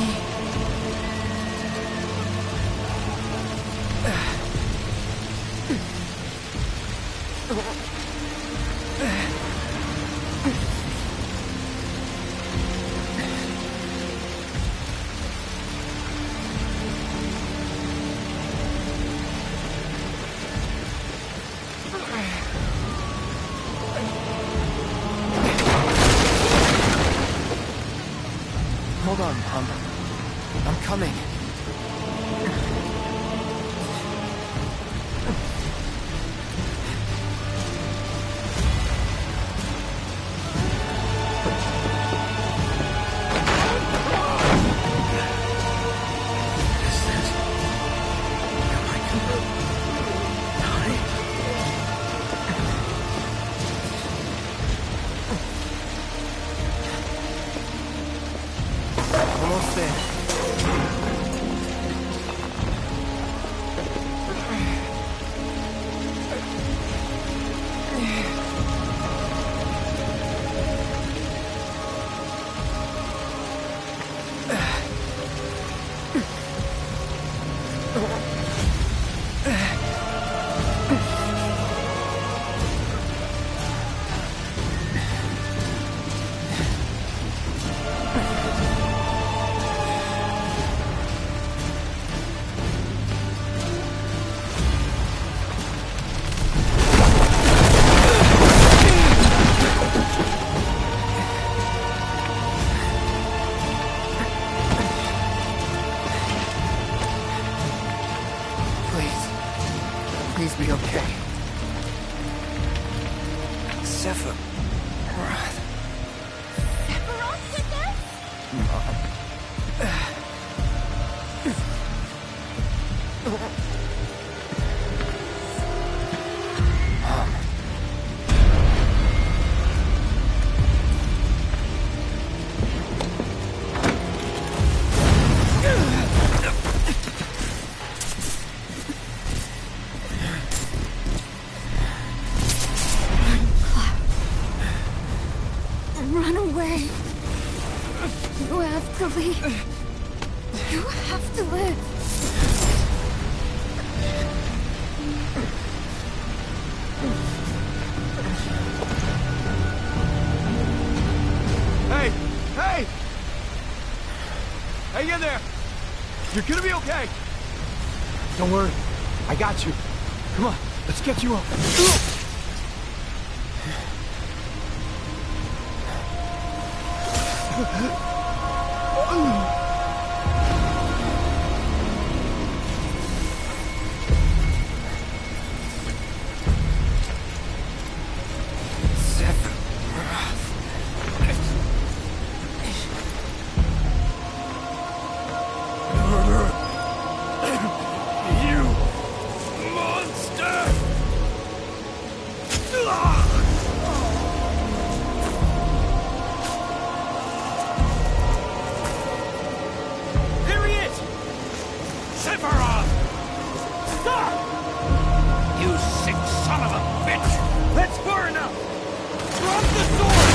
Hold on, Mom. I'm coming. Almost there. Please be okay. Sephiroth. Sephiroth did this? Mom. Mom. Run away. You have to leave. You have to live. Hey! Hey! Hang in there! You're gonna be okay! Don't worry. I got you. Come on, let's get you up. You monster! There he is! Sephiroth! Stop! You sick son of a bitch! That's far enough! Drop the sword!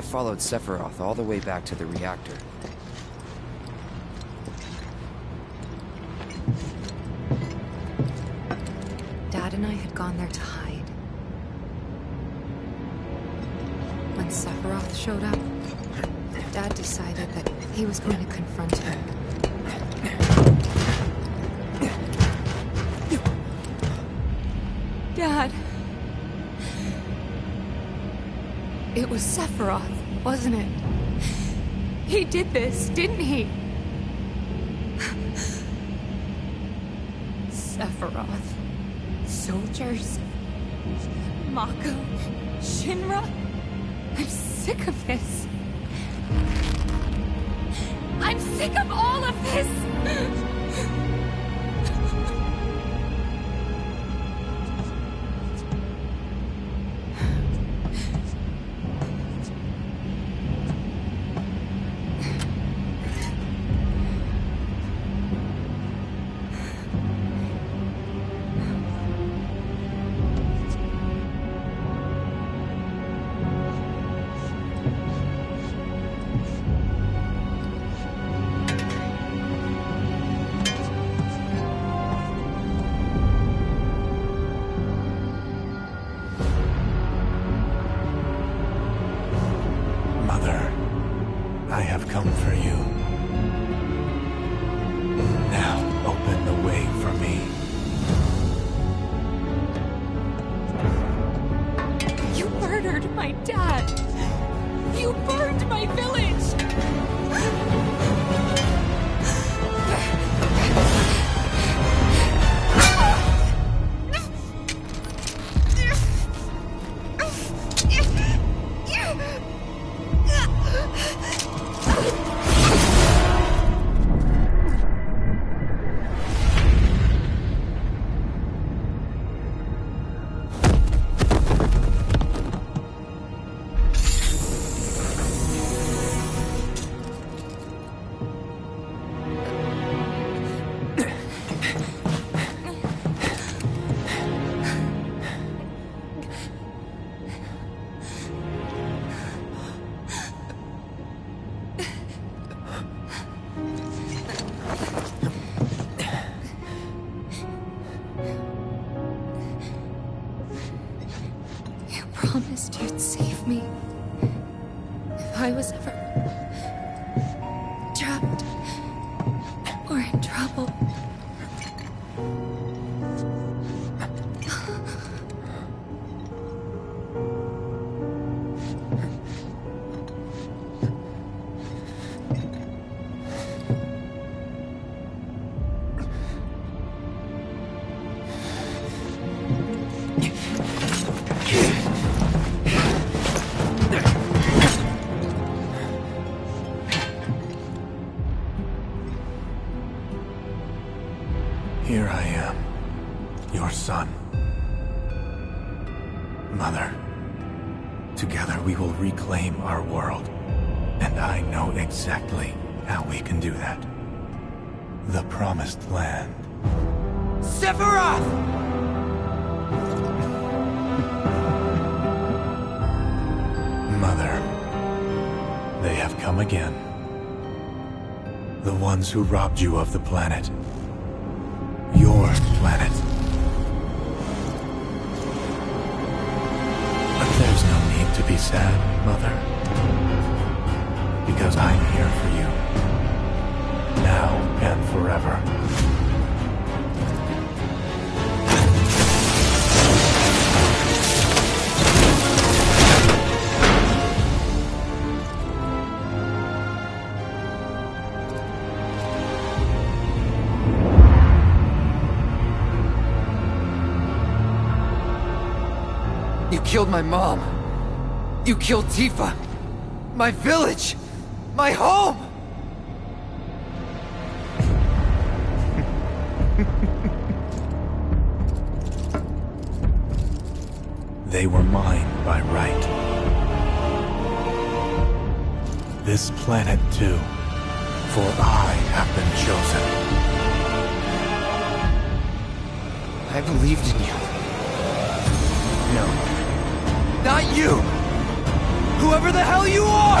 I followed Sephiroth all the way back to the reactor. Dad and I had gone there to hide. When Sephiroth showed up, Dad decided that he was going to confront him. Dad! It was Sephiroth, wasn't it? He did this, didn't he? Sephiroth. Soldiers. Mako. Shinra. I'm sick of this. I'm sick of all of this! I have come for you. Now, open the way for me. You murdered my dad! You burned my village! Promised you'd save me if I was ever trapped or in trouble. Here I am, your son. Mother, together we will reclaim our world, and I know exactly how we can do that. The Promised Land. Sephiroth! Mother, they have come again. The ones who robbed you of the planet. Your planet. But there's no need to be sad, Mother. Because I'm here for you. Now and forever. You killed my mom. You killed Tifa. My village. My home. They were mine by right. This planet too, for I have been chosen. I believed in you. No. Not you! Whoever the hell you are!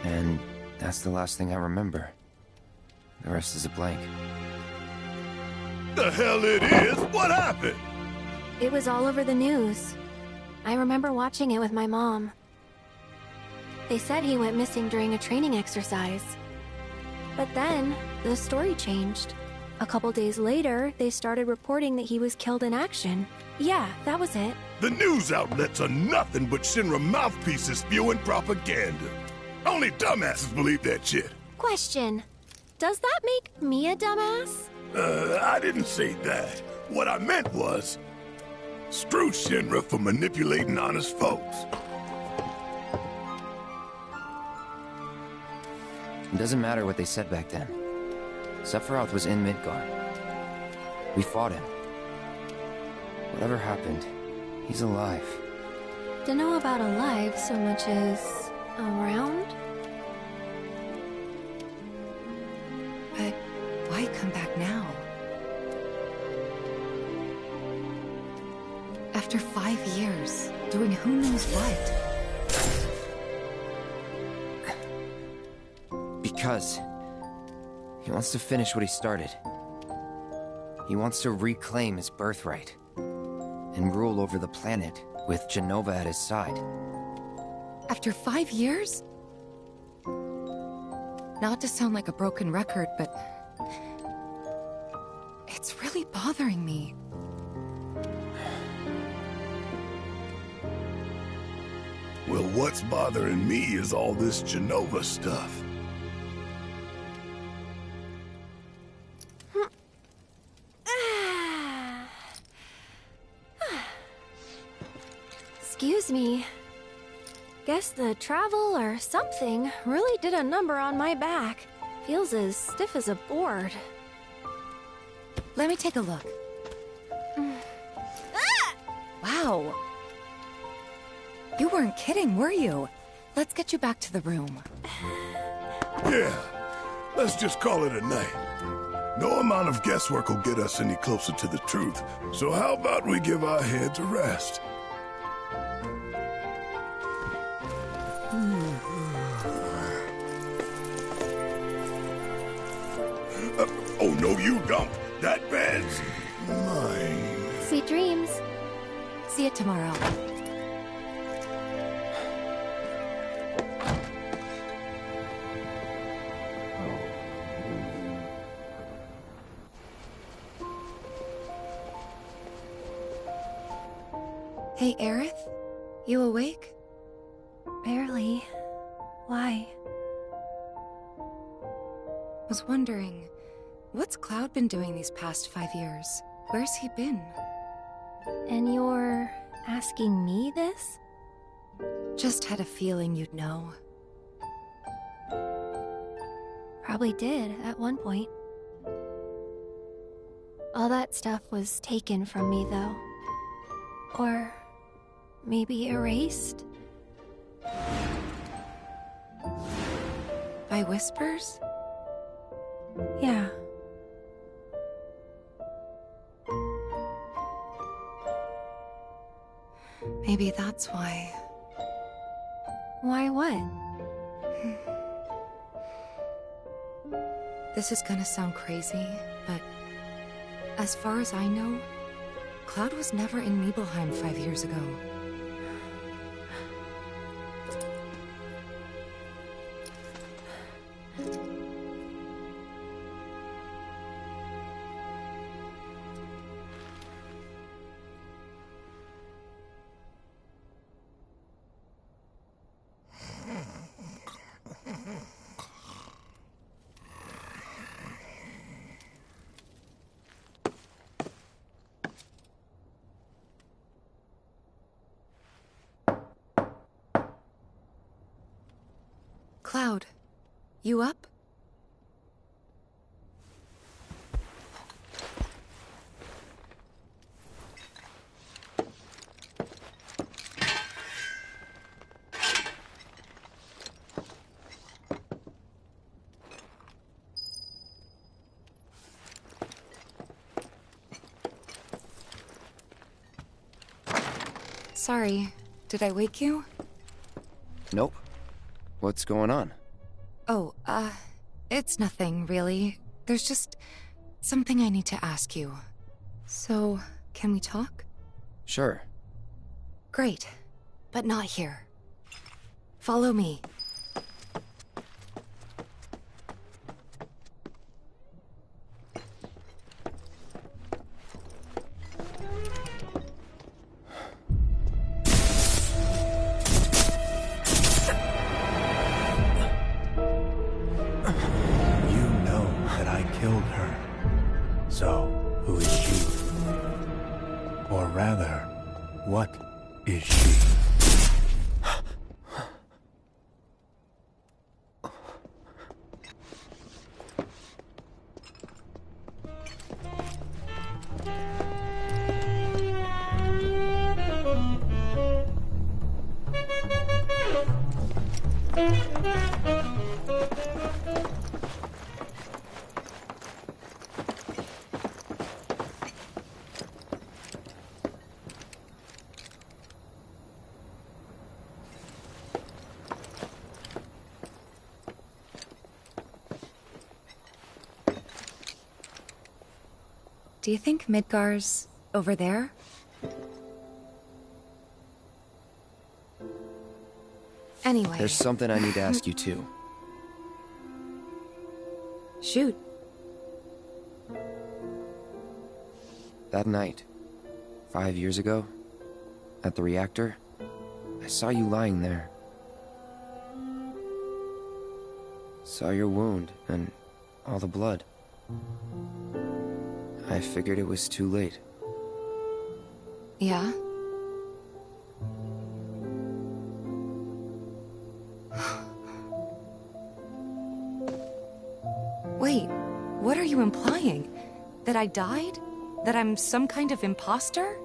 And that's the last thing I remember. The rest is a blank. The hell it is? What happened? It was all over the news. I remember watching it with my mom. They said he went missing during a training exercise. But then, the story changed. A couple days later, they started reporting that he was killed in action. Yeah, that was it. The news outlets are nothing but Shinra mouthpieces spewing propaganda. Only dumbasses believe that shit. Question. Does that make me a dumbass? I didn't say that. What I meant was, screw Shinra for manipulating honest folks. It doesn't matter what they said back then. Sephiroth was in Midgar. We fought him. Whatever happened, he's alive. Don't know about alive so much as around? But why come back now? After 5 years, doing who knows what? Because he wants to finish what he started. He wants to reclaim his birthright and rule over the planet with Jenova at his side. After 5 years? Not to sound like a broken record, but it's really bothering me. Well, what's bothering me is all this Jenova stuff. Excuse me. Guess the travel or something really did a number on my back. Feels as stiff as a board. Let me take a look. Wow. You weren't kidding, were you? Let's get you back to the room. Yeah, let's just call it a night. No amount of guesswork will get us any closer to the truth, so how about we give our heads a rest? Oh, no, you don't. That bed's mine. Sweet dreams. See you tomorrow. Hey, Aerith? You awake? Barely. Why? Was wondering, what's Cloud been doing these past 5 years? Where's he been? And you're asking me this? Just had a feeling you'd know. Probably did, at one point. All that stuff was taken from me, though. Or maybe erased? By whispers? Yeah. Maybe that's why. Why what? This is gonna sound crazy, but as far as I know, Cloud was never in Nibelheim 5 years ago. Cloud, you up? Sorry, did I wake you? Nope. What's going on? Oh, it's nothing, really. There's just something I need to ask you. So, can we talk? Sure. Great, but not here. Follow me. Killed her. So, who is she? Or rather, what is she? Do you think Midgar's over there? Anyway... There's something I need to ask you too. Shoot. That night, 5 years ago, at the reactor, I saw you lying there. Saw your wound and all the blood. I figured it was too late. Yeah? Wait, what are you implying? That I died? That I'm some kind of imposter?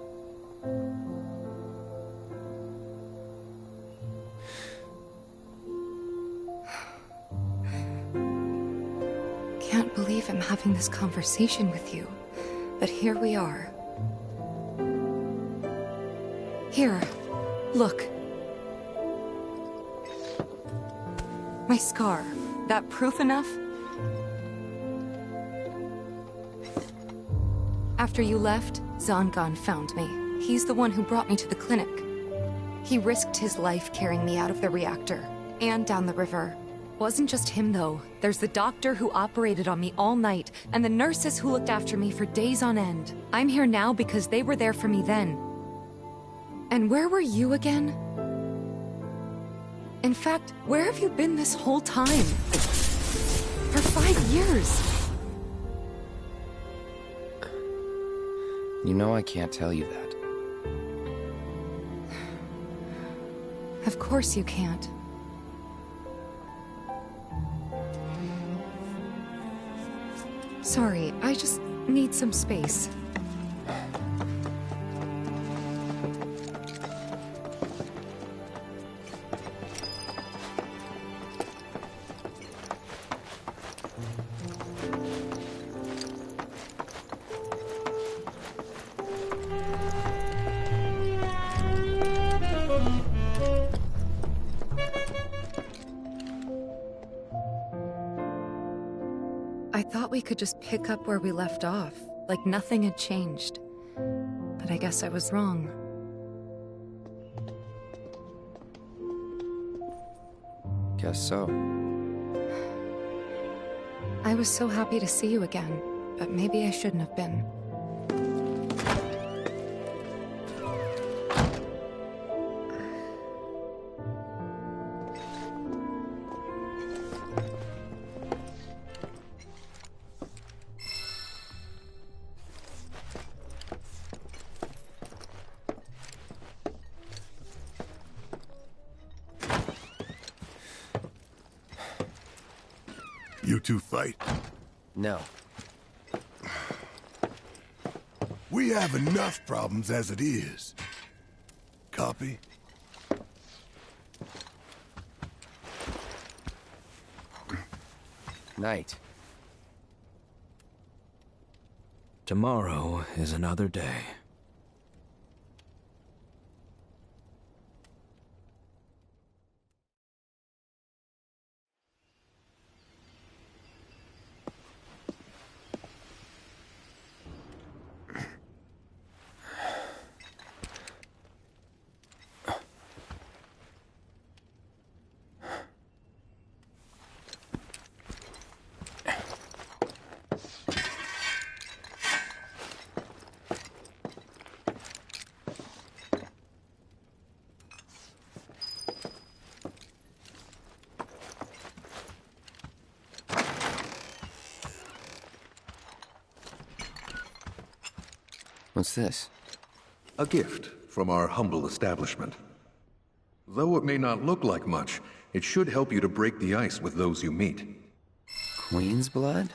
Can't believe I'm having this conversation with you. But here we are. Here, look. My scar. That proof enough? After you left, Zangan found me. He's the one who brought me to the clinic. He risked his life carrying me out of the reactor, and down the river. Wasn't just him, though. There's the doctor who operated on me all night, and the nurses who looked after me for days on end. I'm here now because they were there for me then. And where were you again? In fact, where have you been this whole time? For 5 years. You know I can't tell you that. Of course you can't. Sorry, I just need some space. I thought we could just pick up where we left off, like nothing had changed. But I guess I was wrong. Guess so. I was so happy to see you again, but maybe I shouldn't have been. You two fight? No. We have enough problems as it is. Copy? Night. Tomorrow is another day. What's this? A gift from our humble establishment. Though it may not look like much, it should help you to break the ice with those you meet. Queen's blood?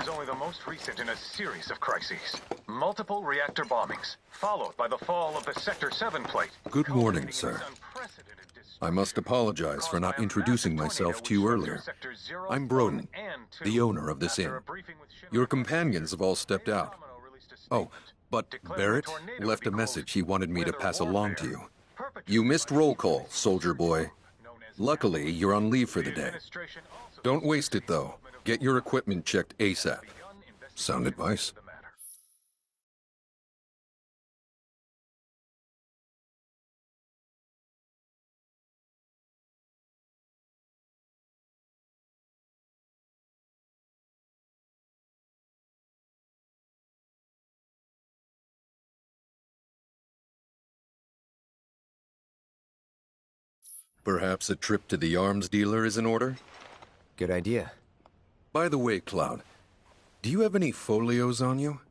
is only the most recent in a series of crises. Multiple reactor bombings, followed by the fall of the Sector 7 plate. Good morning, sir. I must apologize for not introducing myself to you earlier. I'm Broden, the owner of this inn. Your companions have all stepped out. Oh, but Barrett left a message he wanted me to pass along to you. You missed roll call, soldier boy. Luckily, you're on leave for the day. Don't waste it, though. Get your equipment checked ASAP. Sound advice? Perhaps a trip to the arms dealer is in order? Good idea. By the way, Cloud, do you have any folios on you?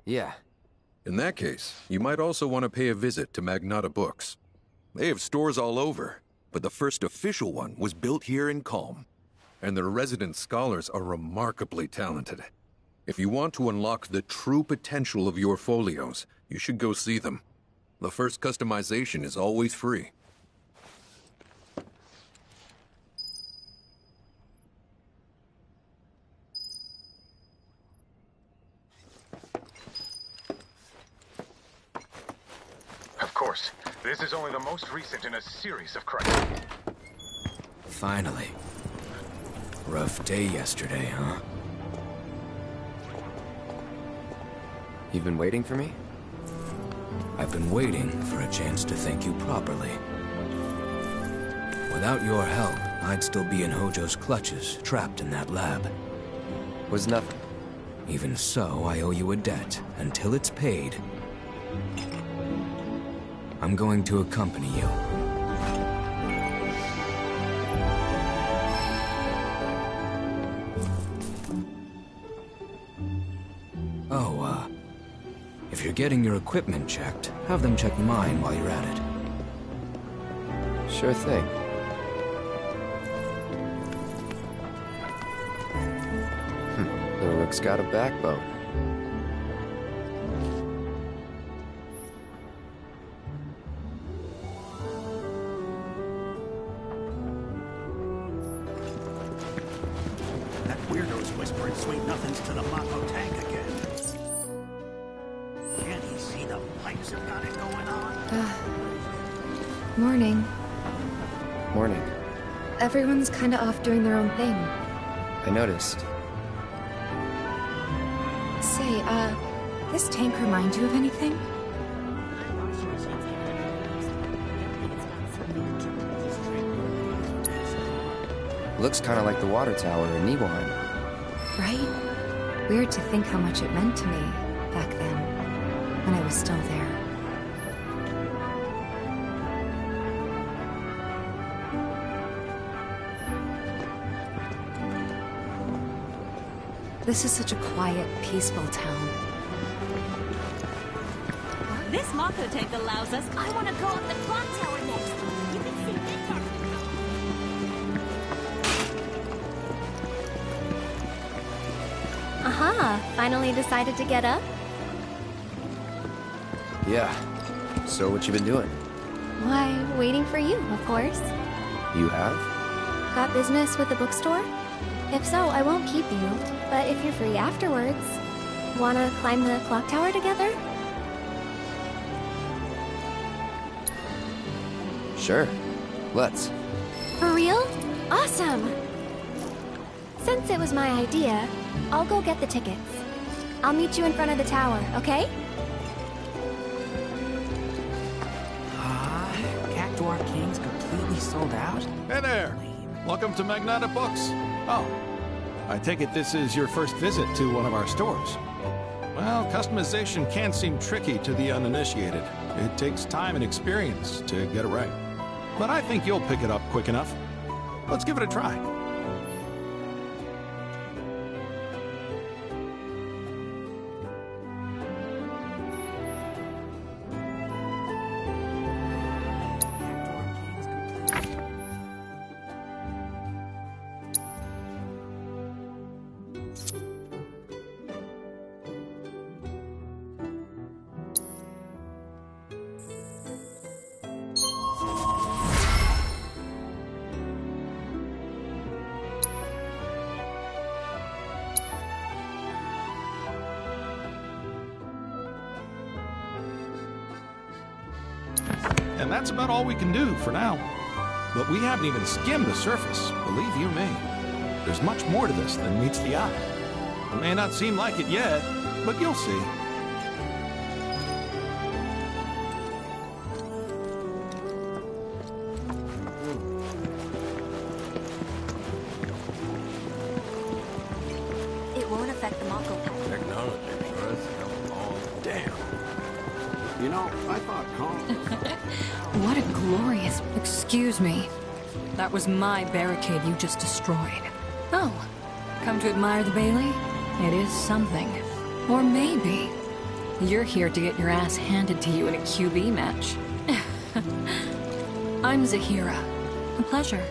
Yeah. In that case, you might also want to pay a visit to Magnata Books. They have stores all over, but the first official one was built here in Calm. And their resident scholars are remarkably talented. If you want to unlock the true potential of your folios, you should go see them. The first customization is always free. Of course, this is only the most recent in a series of crises. Finally. Rough day yesterday, huh? You've been waiting for me? I've been waiting for a chance to thank you properly. Without your help, I'd still be in Hojo's clutches, trapped in that lab. Was nothing. Even so, I owe you a debt. Until it's paid, I'm going to accompany you. Oh, if you're getting your equipment checked, have them check mine while you're at it. Sure thing. The rook's got a backbone. Weirdo's whispering sweet nothings to the Mako tank again. Can't he see the pipes have got it going on? Morning. Morning. Everyone's kinda off doing their own thing. I noticed. Say, this tank remind you of anything? Looks kind of like the water tower in Nibelheim. Right? Weird to think how much it meant to me back then, when I was still there. This is such a quiet, peaceful town. This Mako tank allows us. I want to go up the clock tower next. You can see me. Aha! Finally decided to get up? Yeah. So what you been doing? Why, waiting for you, of course. You have? Got business with the bookstore? If so, I won't keep you. But if you're free afterwards, wanna climb the clock tower together? Sure. Let's. For real? Awesome! Since it was my idea, I'll go get the tickets. I'll meet you in front of the tower, okay? Cactuar King's completely sold out? Hey there! Welcome to Magnata Books. Oh, I take it this is your first visit to one of our stores. Well, customization can seem tricky to the uninitiated. It takes time and experience to get it right. But I think you'll pick it up quick enough. Let's give it a try. and that's about all we can do for now. But we haven't even skimmed the surface, believe you me. There's much more to this than meets the eye. It may not seem like it yet, but you'll see. It won't affect the Mako pack. Technology, Earth, all damn. You know, I thought What a glorious... Excuse me. That was my barricade you just destroyed. Oh, come to admire the Bailey? It is something. Or maybe you're here to get your ass handed to you in a QB match. I'm Zahira. A pleasure.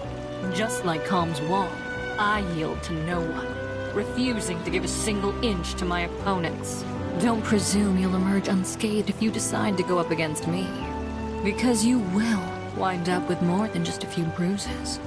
Just like Calm's wall, I yield to no one, refusing to give a single inch to my opponents. Don't presume you'll emerge unscathed if you decide to go up against me. Because you will wind up with more than just a few bruises.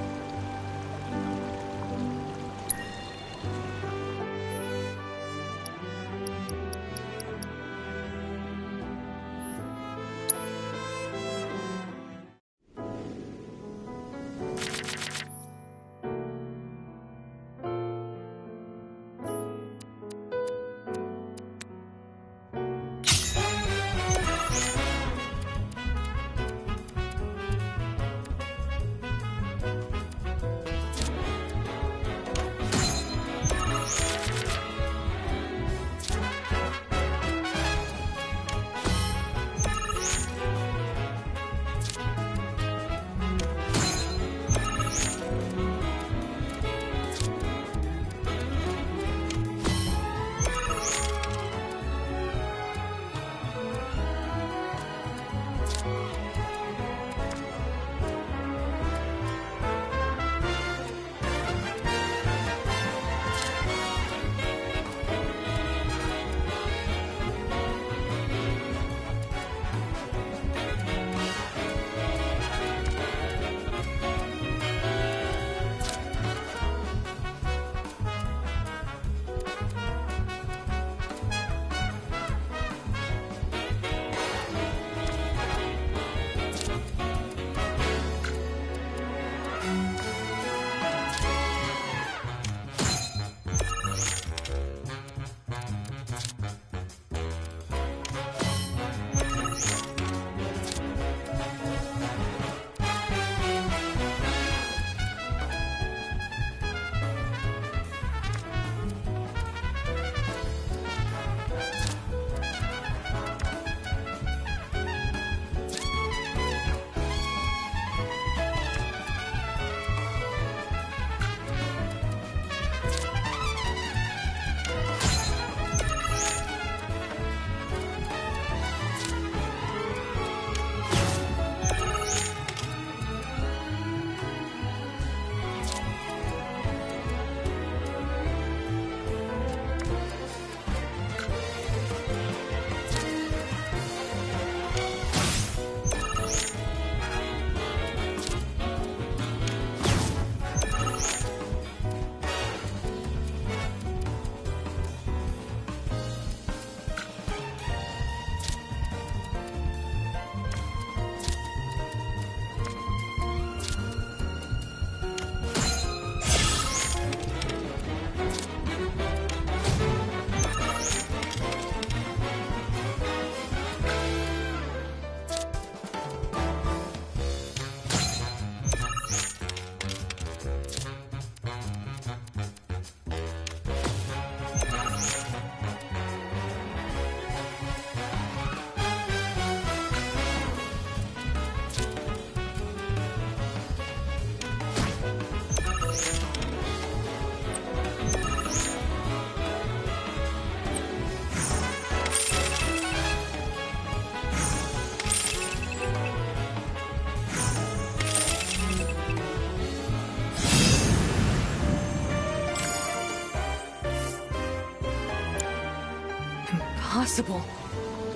Impossible.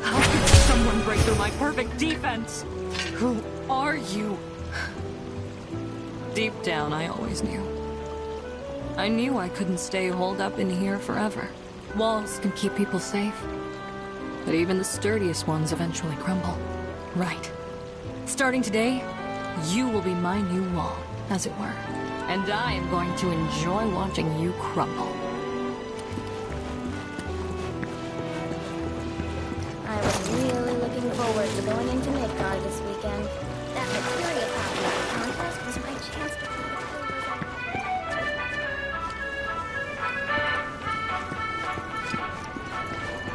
How could someone break through my perfect defense? Who are you? Deep down, I always knew. I knew I couldn't stay holed up in here forever. Walls can keep people safe, but even the sturdiest ones eventually crumble. Right. Starting today, you will be my new wall, as it were. And I am going to enjoy watching you crumble. I was really looking forward to going into Midgard this weekend. That materia copy contest was my chance to...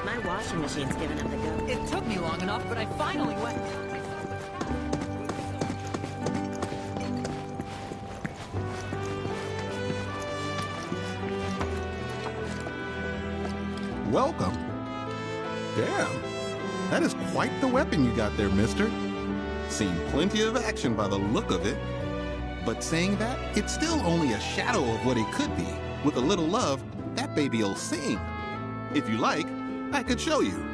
My washing machine's giving up the go. It took me long enough, but I finally went... Welcome. Damn. That is quite the weapon you got there, mister. Seen plenty of action by the look of it. But saying that, it's still only a shadow of what it could be. With a little love, that baby'll sing. If you like, I could show you.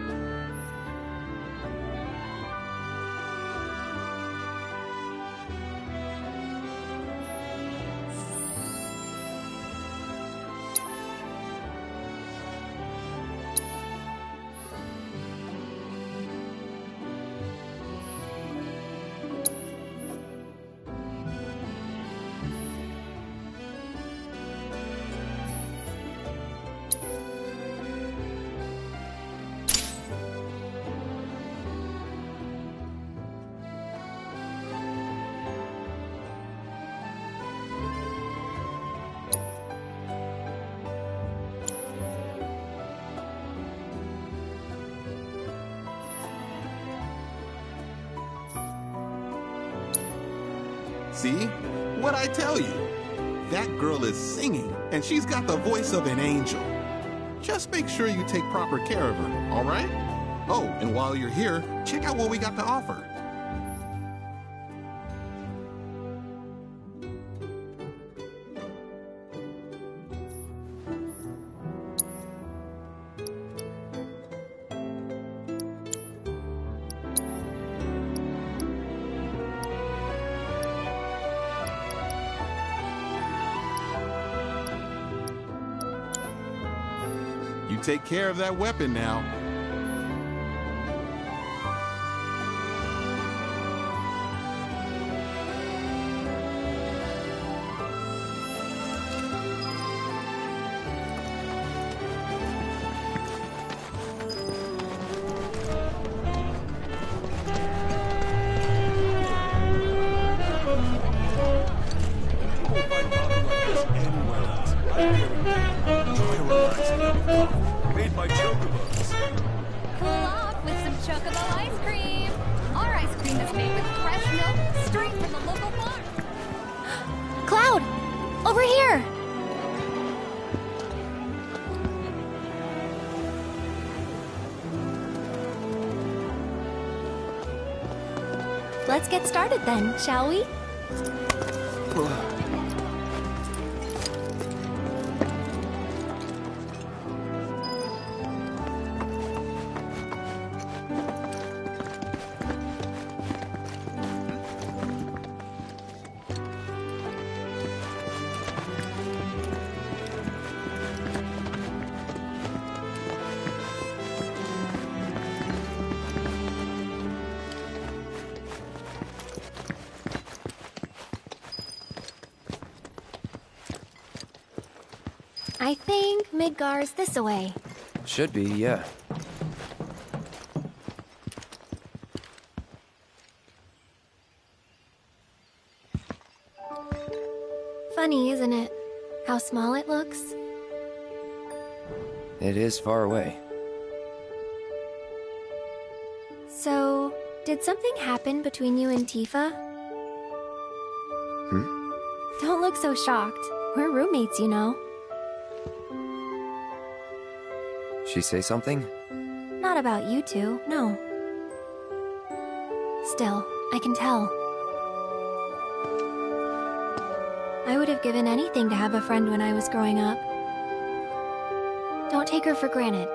See? What'd I tell you? That girl is singing, and she's got the voice of an angel. Just make sure you take proper care of her, all right? Oh, and while you're here, check out what we got to offer. You take care of that weapon now. Made by chocobos. Cool off with some chocobo ice cream. Our ice cream is made with fresh milk straight from the local farm. Cloud! Over here! Let's get started then, shall we? I think Midgar's this away. Should be, yeah. Funny, isn't it? How small it looks. It is far away. So, did something happen between you and Tifa? Don't look so shocked. We're roommates, you know. She say something? Not about you two, no. Still, I can tell. I would have given anything to have a friend when I was growing up. Don't take her for granted.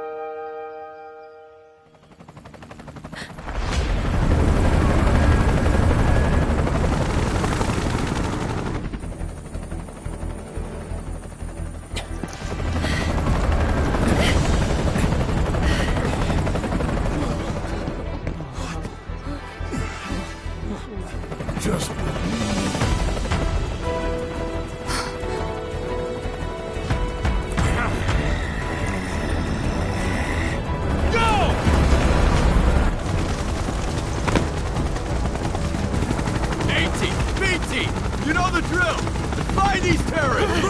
just... You know the drill! Find these terrorists!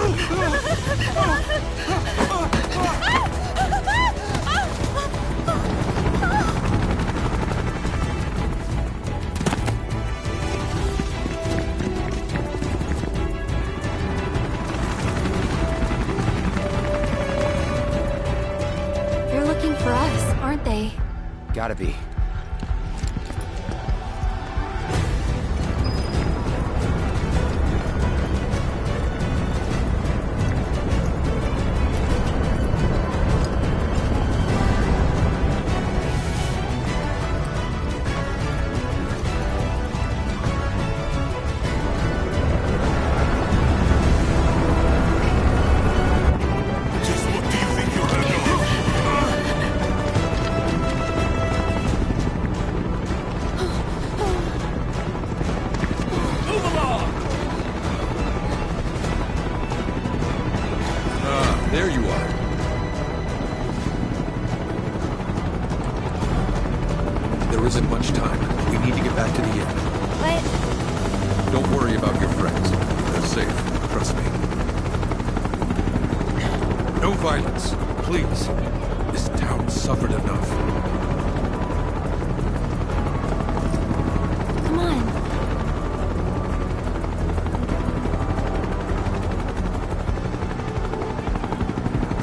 They're looking for us, aren't they? Gotta be. There you are. There isn't much time. We need to get back to the inn. But... Don't worry about your friends. They're safe. Trust me. No violence. Please. This town suffered enough. Come on.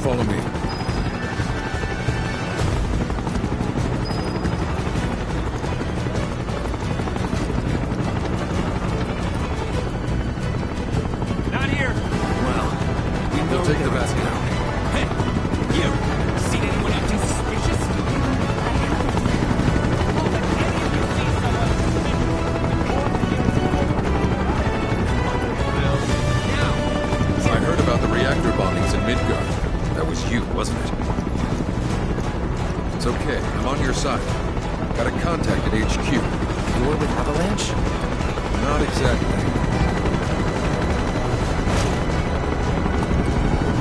Follow me. Not here! Well, We'll take the best now. Hey, you! Seen anyone acting suspicious? I heard about the reactor bombings in Midgard. That was you, wasn't it? It's okay. I'm on your side. Got a contact at HQ. You're with Avalanche? Not exactly.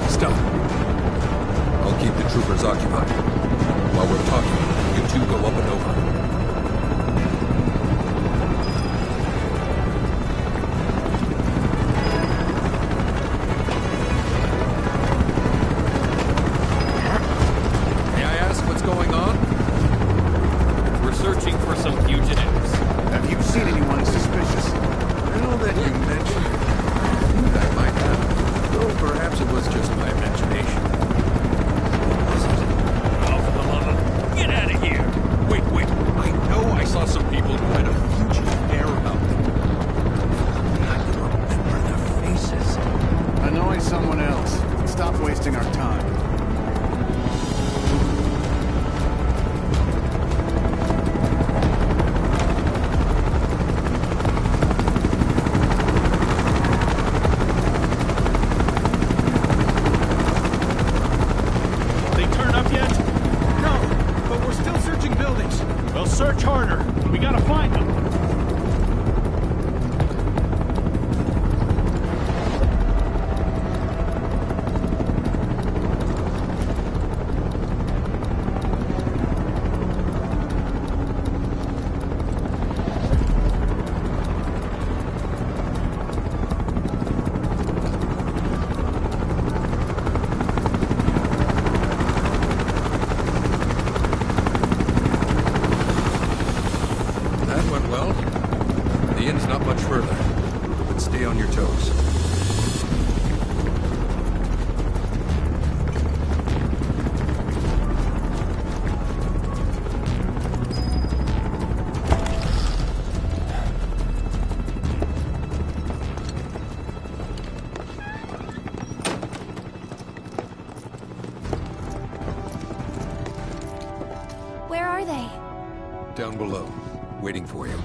Stop. I'll keep the troopers occupied. While we're talking, you two go up and over. May I ask what's going on? We're searching for some fugitives. Have you seen anyone suspicious? Now that you mention it, I might have. Though perhaps it was just my imagination. Was it? Oh, for the love of... Get out of here! Wait. I know I saw some people who had a fugitive air about them. I can remember their faces. Annoy someone else. Stop wasting our time. They turn up yet? No, but we're still searching buildings. We'll search harder. We gotta find them. That went well. The inn's not much further, but stay on your toes. Where are they? Down below, waiting for you.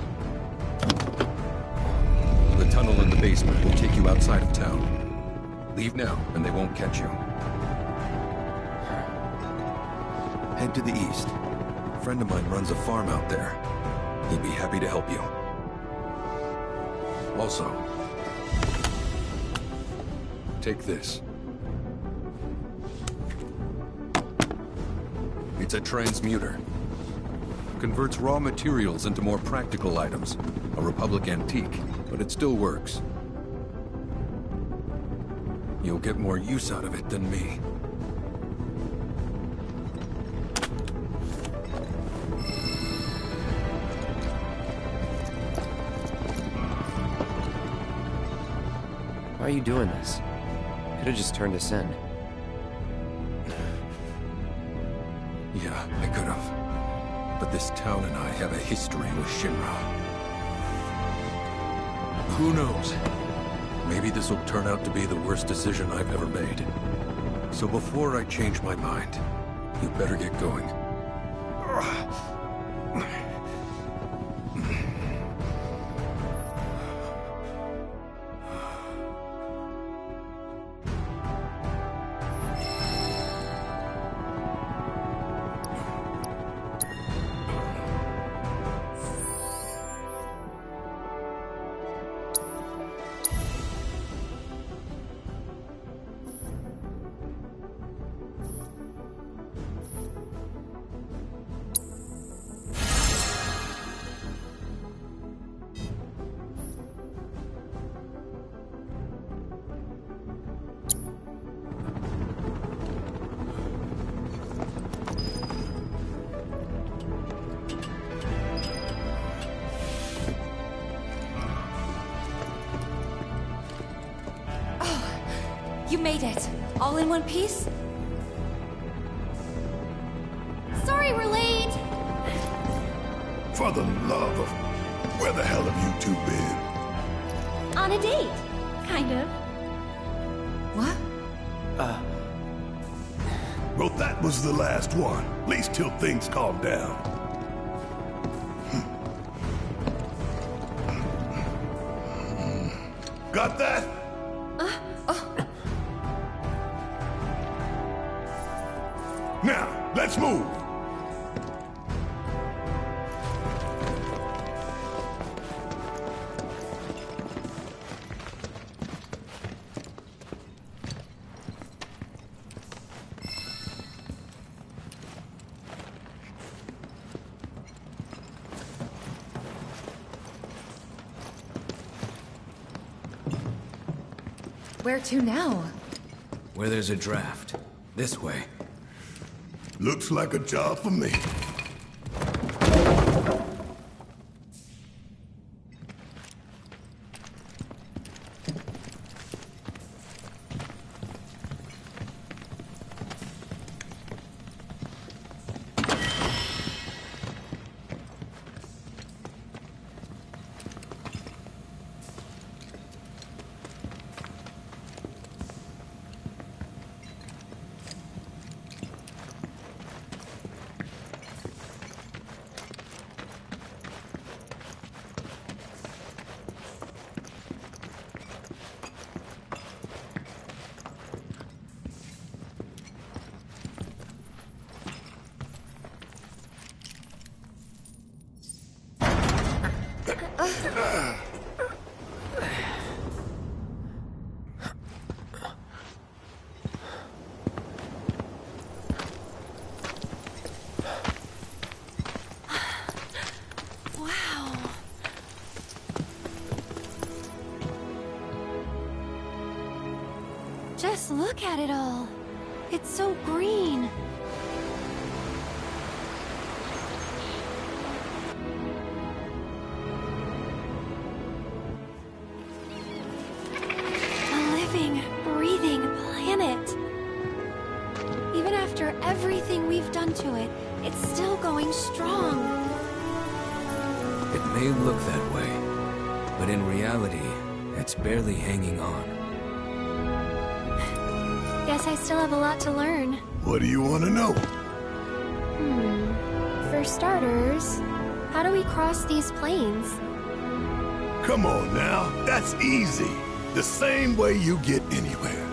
The tunnel in the basement will take you outside of town. Leave now, and they won't catch you. Head to the east. A friend of mine runs a farm out there. He'd be happy to help you. Also, take this. It's a transmuter. Converts raw materials into more practical items. A Republic antique, but it still works. You'll get more use out of it than me. Why are you doing this? Could have just turned us in. Yeah, I could have. But this town and I have a history with Shinra. Who knows? Maybe this will turn out to be the worst decision I've ever made. So before I change my mind, you better get going. You made it! All in one piece? Sorry we're late! For the love of... Where the hell have you two been? On a date. Kind of. What? Well, that was the last one. At least till things calm down. Got that? Now, let's move! Where to now? Where there's a draft. This way. Looks like a job for me. Just look at it all. It's so green. A living, breathing planet. Even after everything we've done to it, it's still going strong. It may look that way, but in reality, it's barely hanging on. Guess I still have a lot to learn. What do you want to know? For starters, how do we cross these plains? Come on now, that's easy. The same way you get anywhere.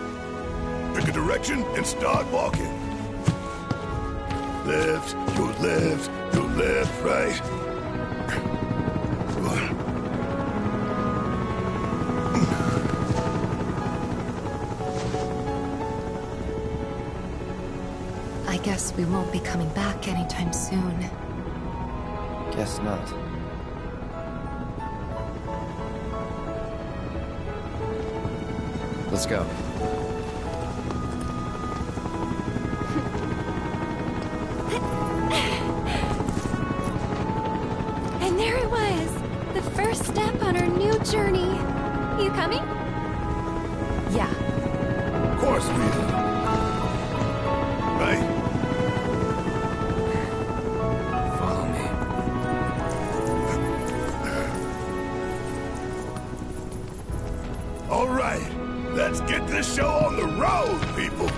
Pick a direction and start walking. Left, go left, right. Guess we won't be coming back anytime soon. Guess not. Let's go. And there it was! The first step on our new journey. You coming? Yeah. Of course we do. Right? Follow me. All right. Let's get this show on the road, people.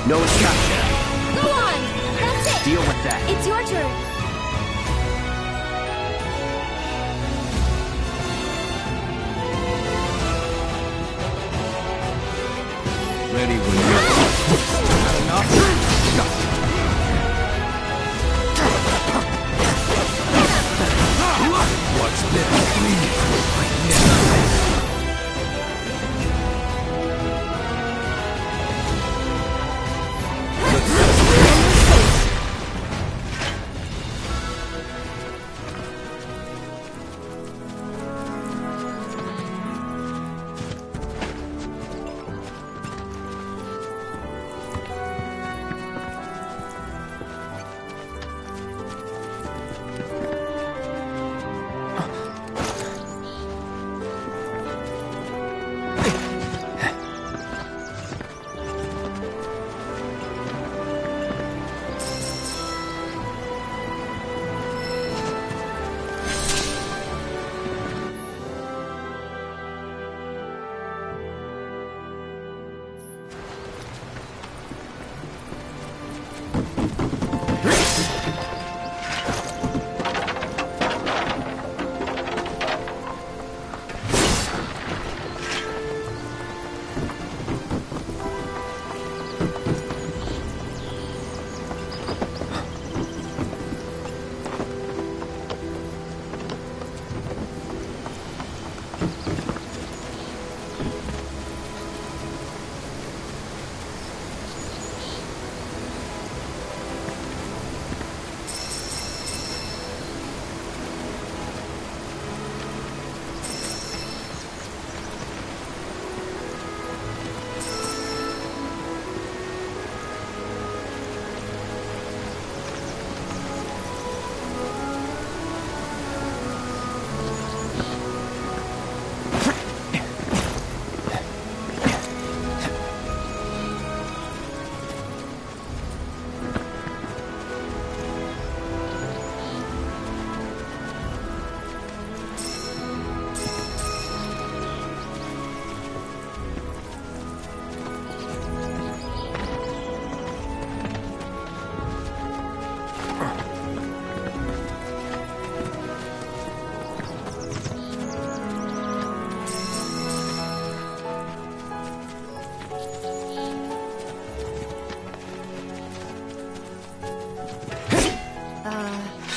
No gotcha. Go on! That's it! Deal with that. It's your turn. Ready when you're... Not enough? What's this? Please.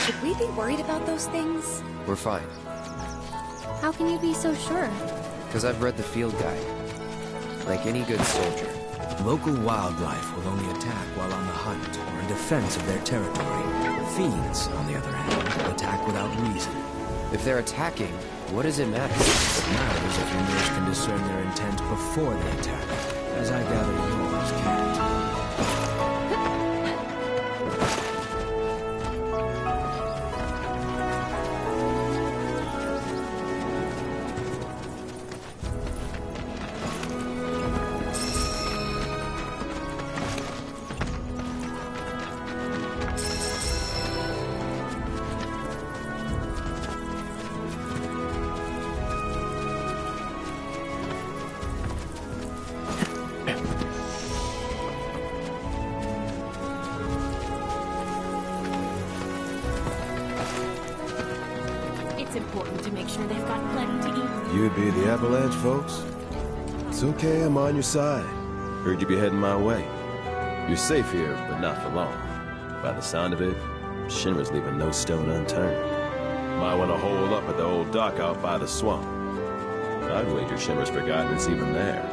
Should we be worried about those things? We're fine. How can you be so sure? Because I've read the field guide. Like any good soldier. Local wildlife will only attack while on the hunt or in defense of their territory. Fiends, on the other hand, will attack without reason. If they're attacking, what does it matter? It matters if your nurse can discern their intent before they attack, as I gather yours can't. It's important to make sure they've got plenty to eat. You'd be the Avalanche, folks? It's okay, I'm on your side. Heard you'd be heading my way. You're safe here, but not for long. By the sound of it, Shinra's leaving no stone unturned. Might want to hole up at the old dock out by the swamp. I'd wager Shinra's forgotten it's even there.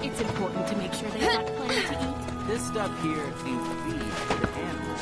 It's important to make sure they've got plenty to eat. This stuff here ain't feed for animals.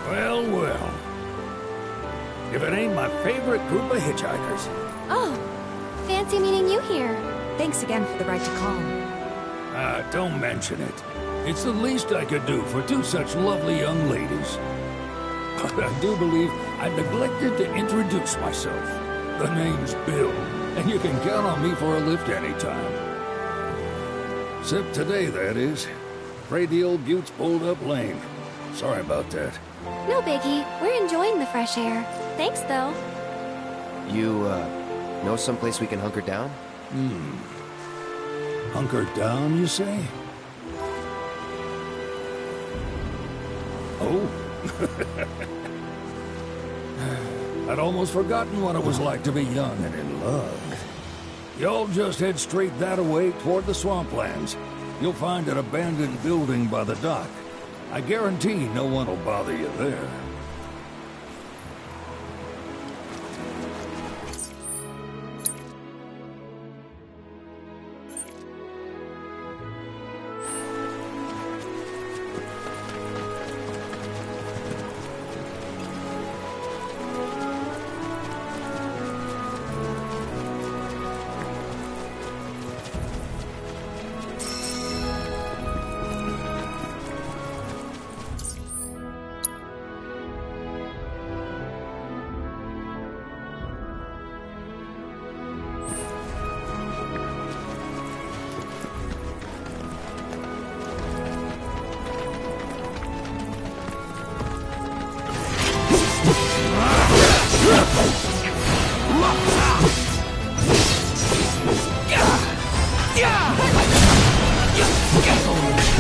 Well, well. If it ain't my favorite group of hitchhikers. Oh, fancy meeting you here. Thanks again for the right to call. Don't mention it. It's the least I could do for two such lovely young ladies. But I do believe I neglected to introduce myself. The name's Bill, and you can count on me for a lift anytime. Except today, that is. Afraid the old bute's pulled up lame. Sorry about that. No biggie. We're enjoying the fresh air. Thanks, though. You, know someplace we can hunker down? Hunker down, you say? Oh. I'd almost forgotten what it was like to be young and in love. Y'all just head straight that way toward the swamplands. You'll find an abandoned building by the dock. I guarantee no one will bother you there.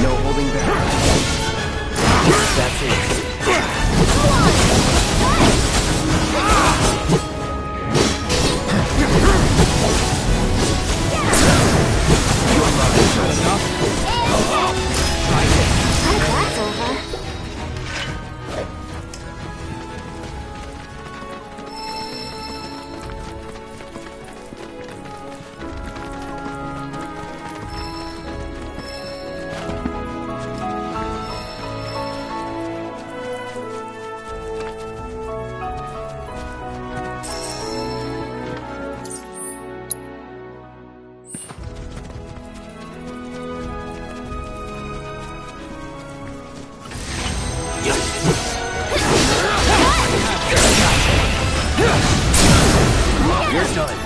No holding back. That's it. That's over. You're done.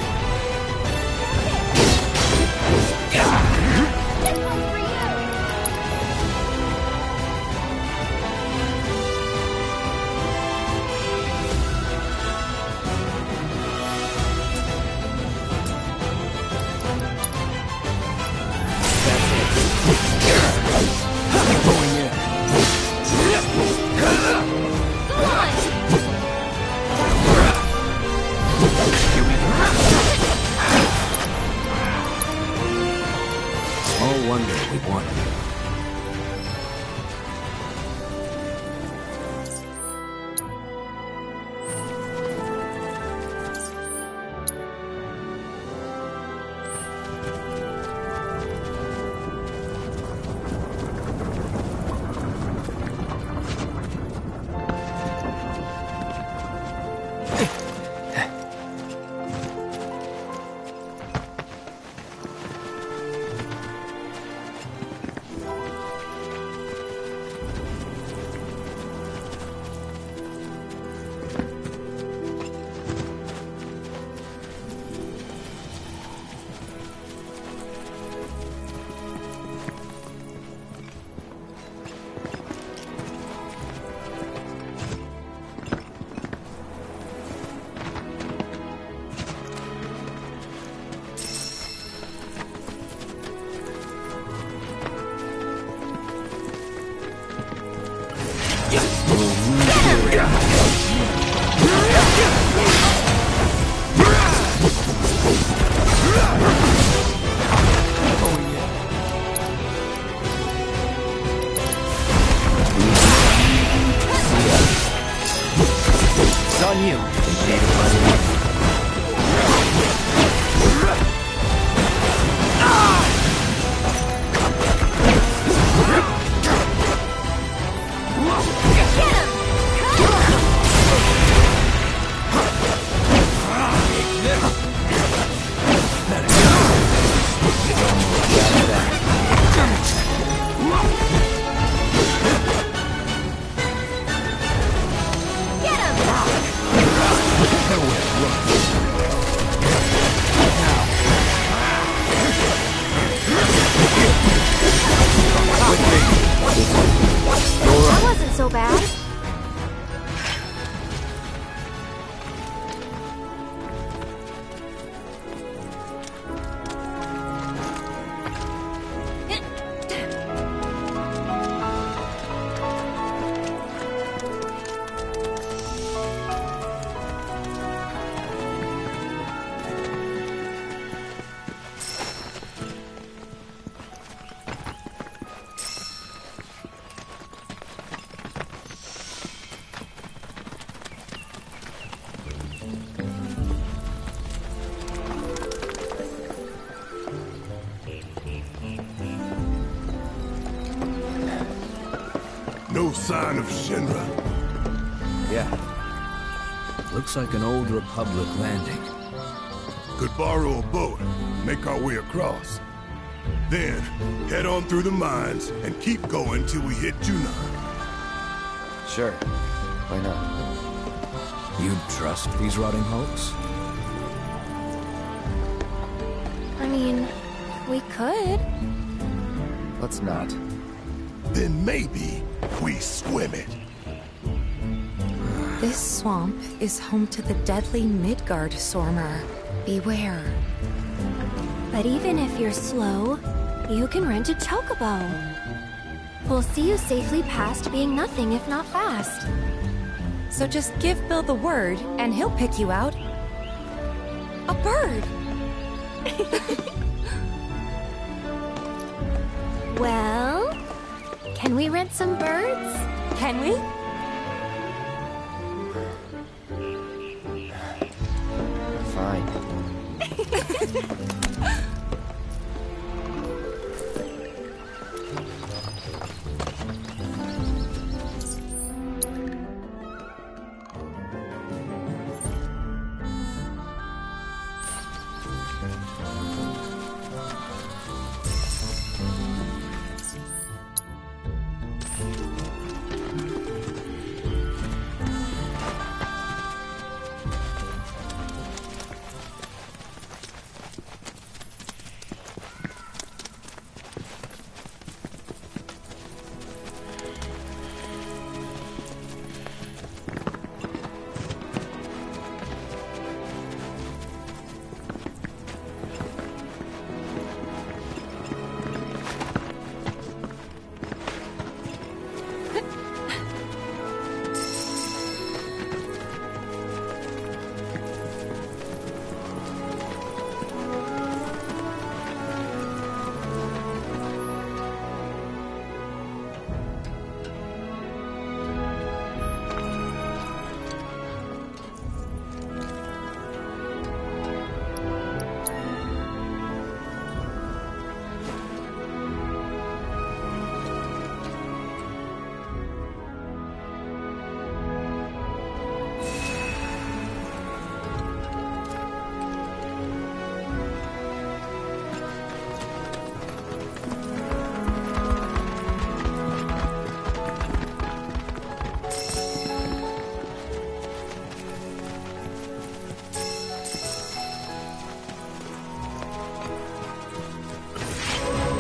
Small wonder we won. It's on you, David Buzzard. No sign of Shinra. Yeah. Looks like an old Republic landing. Could borrow a boat, make our way across. Then, head on through the mines and keep going till we hit Junon. Sure. Why not? You'd trust these rotting hulks? I mean, we could. Let's not. Then maybe we swim it. This swamp is home to the deadly Midgard Sormer. Beware. But even if you're slow, you can rent a chocobo. We'll see you safely past being nothing if not fast. So just give Bill the word, and he'll pick you out. A bird! Well, can we rent some birds? Can we? Fine.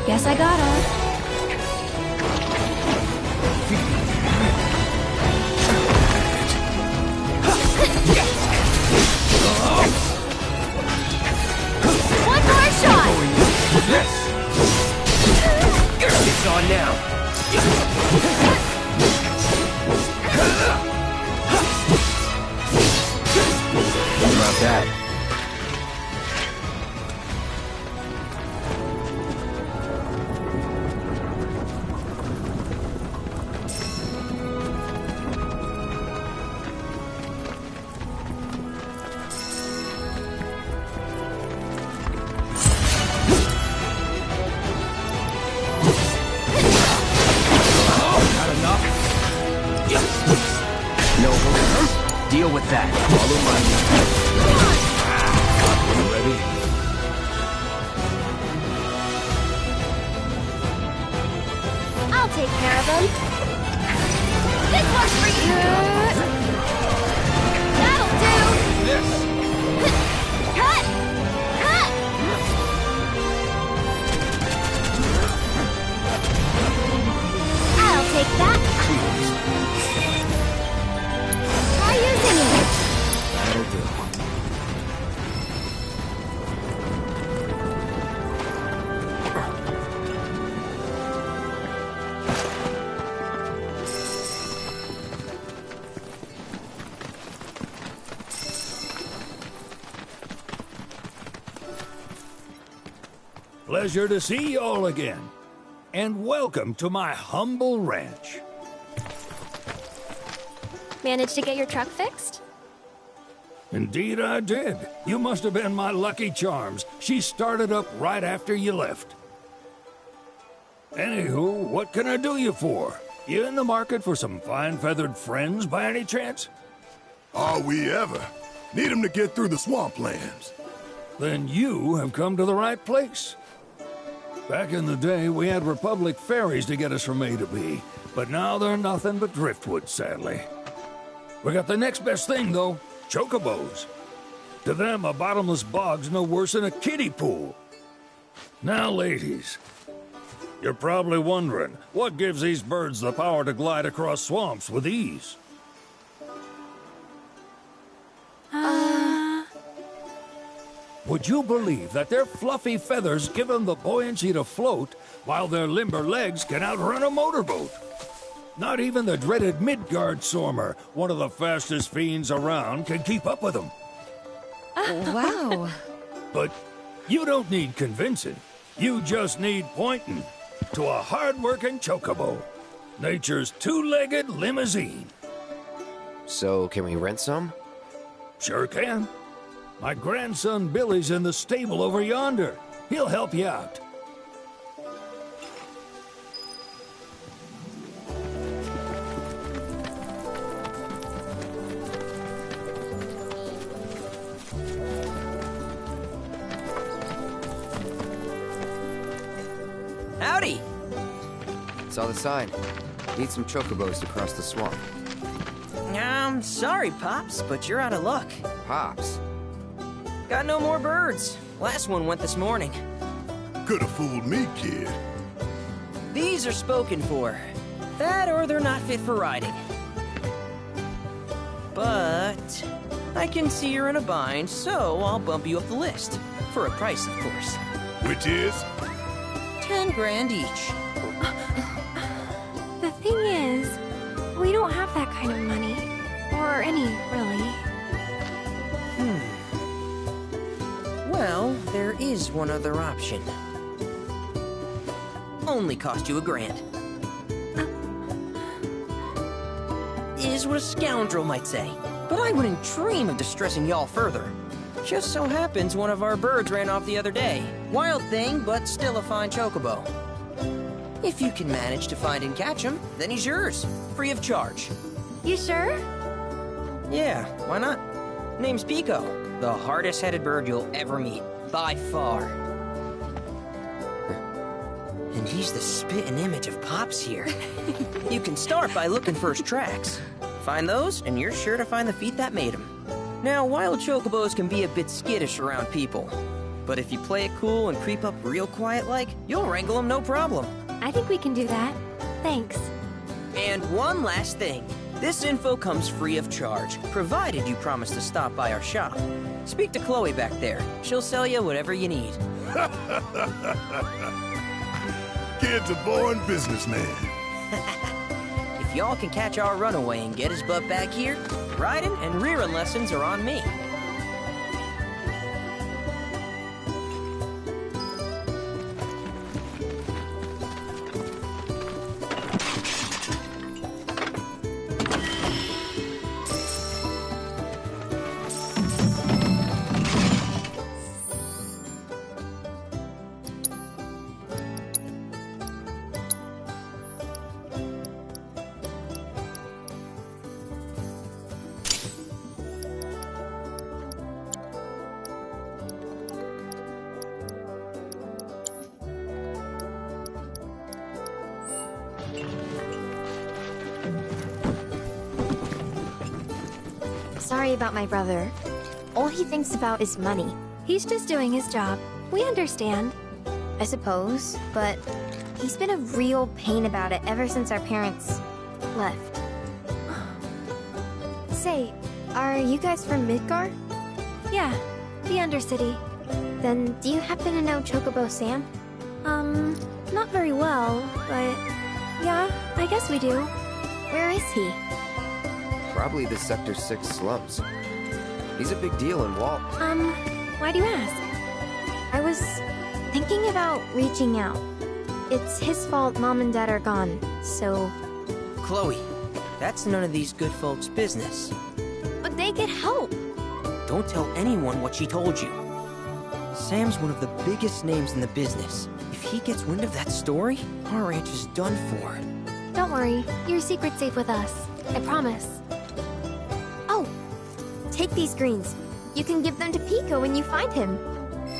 Guess I gotta. One more shot! Yes! It's on now! What about that? Deal with that. Follow my lead. Ready? I'll take care of him. This one's for you! That'll do! Yes! Cut! Cut! I'll take that. Try using it. That'll do. Pleasure to see y'all again. And welcome to my humble ranch. Managed to get your truck fixed? Indeed I did. You must have been my lucky charms. She started up right after you left. Anywho, what can I do you for? You in the market for some fine-feathered friends by any chance? Are we ever? Need them to get through the swamplands. Then you have come to the right place. Back in the day, we had Republic ferries to get us from A to B, but now they're nothing but driftwood, sadly. We got the next best thing, though, chocobos. To them, a bottomless bog's no worse than a kiddie pool. Now, ladies, you're probably wondering, what gives these birds the power to glide across swamps with ease? Would you believe that their fluffy feathers give them the buoyancy to float, while their limber legs can outrun a motorboat? Not even the dreaded Midgard Stormer, one of the fastest fiends around, can keep up with them. Wow. But you don't need convincing. You just need pointing to a hard-working chocobo. Nature's two-legged limousine. So, can we rent some? Sure can. My grandson Billy's in the stable over yonder. He'll help you out. Howdy! Saw the sign. Need some chocobos to cross the swamp. I'm sorry, Pops, but you're out of luck. Pops? Got no more birds. Last one went this morning. Could've fooled me, kid. These are spoken for. That or they're not fit for riding. But I can see you're in a bind, so I'll bump you up the list. For a price, of course. Which is? 10 grand each. The thing is, we don't have that kind of money. Or any, really. Well, there is one other option. Only cost you $1,000. Is what a scoundrel might say. But I wouldn't dream of distressing y'all further. Just so happens one of our birds ran off the other day. Wild thing, but still a fine chocobo. If you can manage to find and catch him, then he's yours. Free of charge. You sure? Yeah, why not? Name's Pico. The hardest-headed bird you'll ever meet. By far. And he's the spitting image of Pops here. You can start by looking for his tracks. Find those, and you're sure to find the feet that made him. Now, wild chocobos can be a bit skittish around people. But if you play it cool and creep up real quiet-like, you'll wrangle them no problem. I think we can do that. Thanks. And one last thing. This info comes free of charge, provided you promise to stop by our shop. Speak to Chloe back there. She'll sell you whatever you need. Kid's a born businessman. If y'all can catch our runaway and get his butt back here, riding and rearing lessons are on me. Sorry about my brother. All he thinks about is money. He's just doing his job. We understand. I suppose, but he's been a real pain about it ever since our parents left. Say, are you guys from Midgard? Yeah, the Undercity. Then do you happen to know Chocobo Sam? Not very well, but yeah, I guess we do. Where is he? Probably the Sector 6 slums. He's a big deal in Walt. Why do you ask? I was thinking about reaching out. It's his fault Mom and Dad are gone, so... Chloe, that's none of these good folks' business. But they could help. Don't tell anyone what she told you. Sam's one of the biggest names in the business. If he gets wind of that story, our ranch is done for. Don't worry, your secret's safe with us. I promise. Oh! Take these greens. You can give them to Pico when you find him.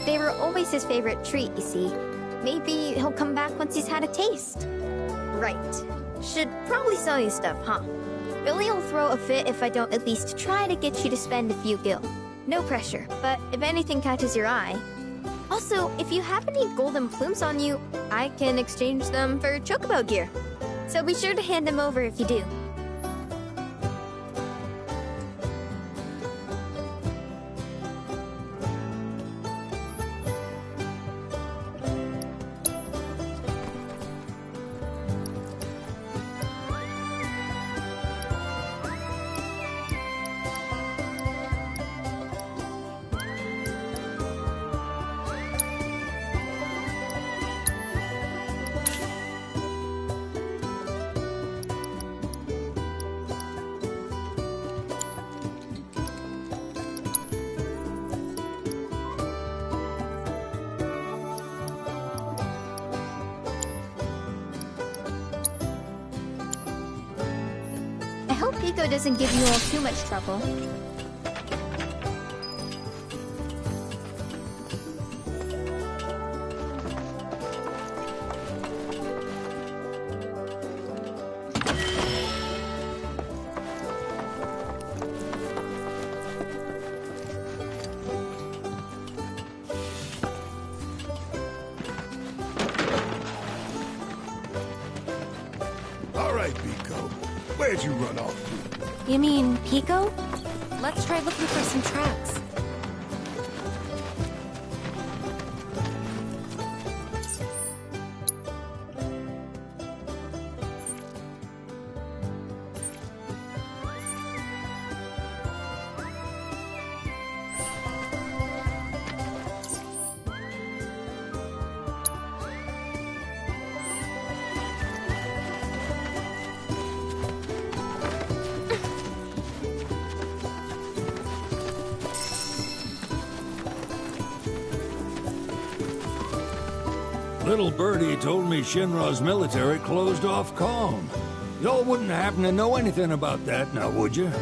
They were always his favorite treat, you see. Maybe he'll come back once he's had a taste. Right. Should probably sell you stuff, huh? Billy'll throw a fit if I don't at least try to get you to spend a few gil. No pressure, but if anything catches your eye... Also, if you have any golden plumes on you, I can exchange them for chocobo gear. So be sure to hand them over if you do. I hope Pico doesn't give you all too much trouble. All right, Pico. Where'd you run off to? You mean Pico? Let's try looking for some tracks. Little birdie told me Shinra's military closed off Calm. Y'all wouldn't happen to know anything about that, now would you?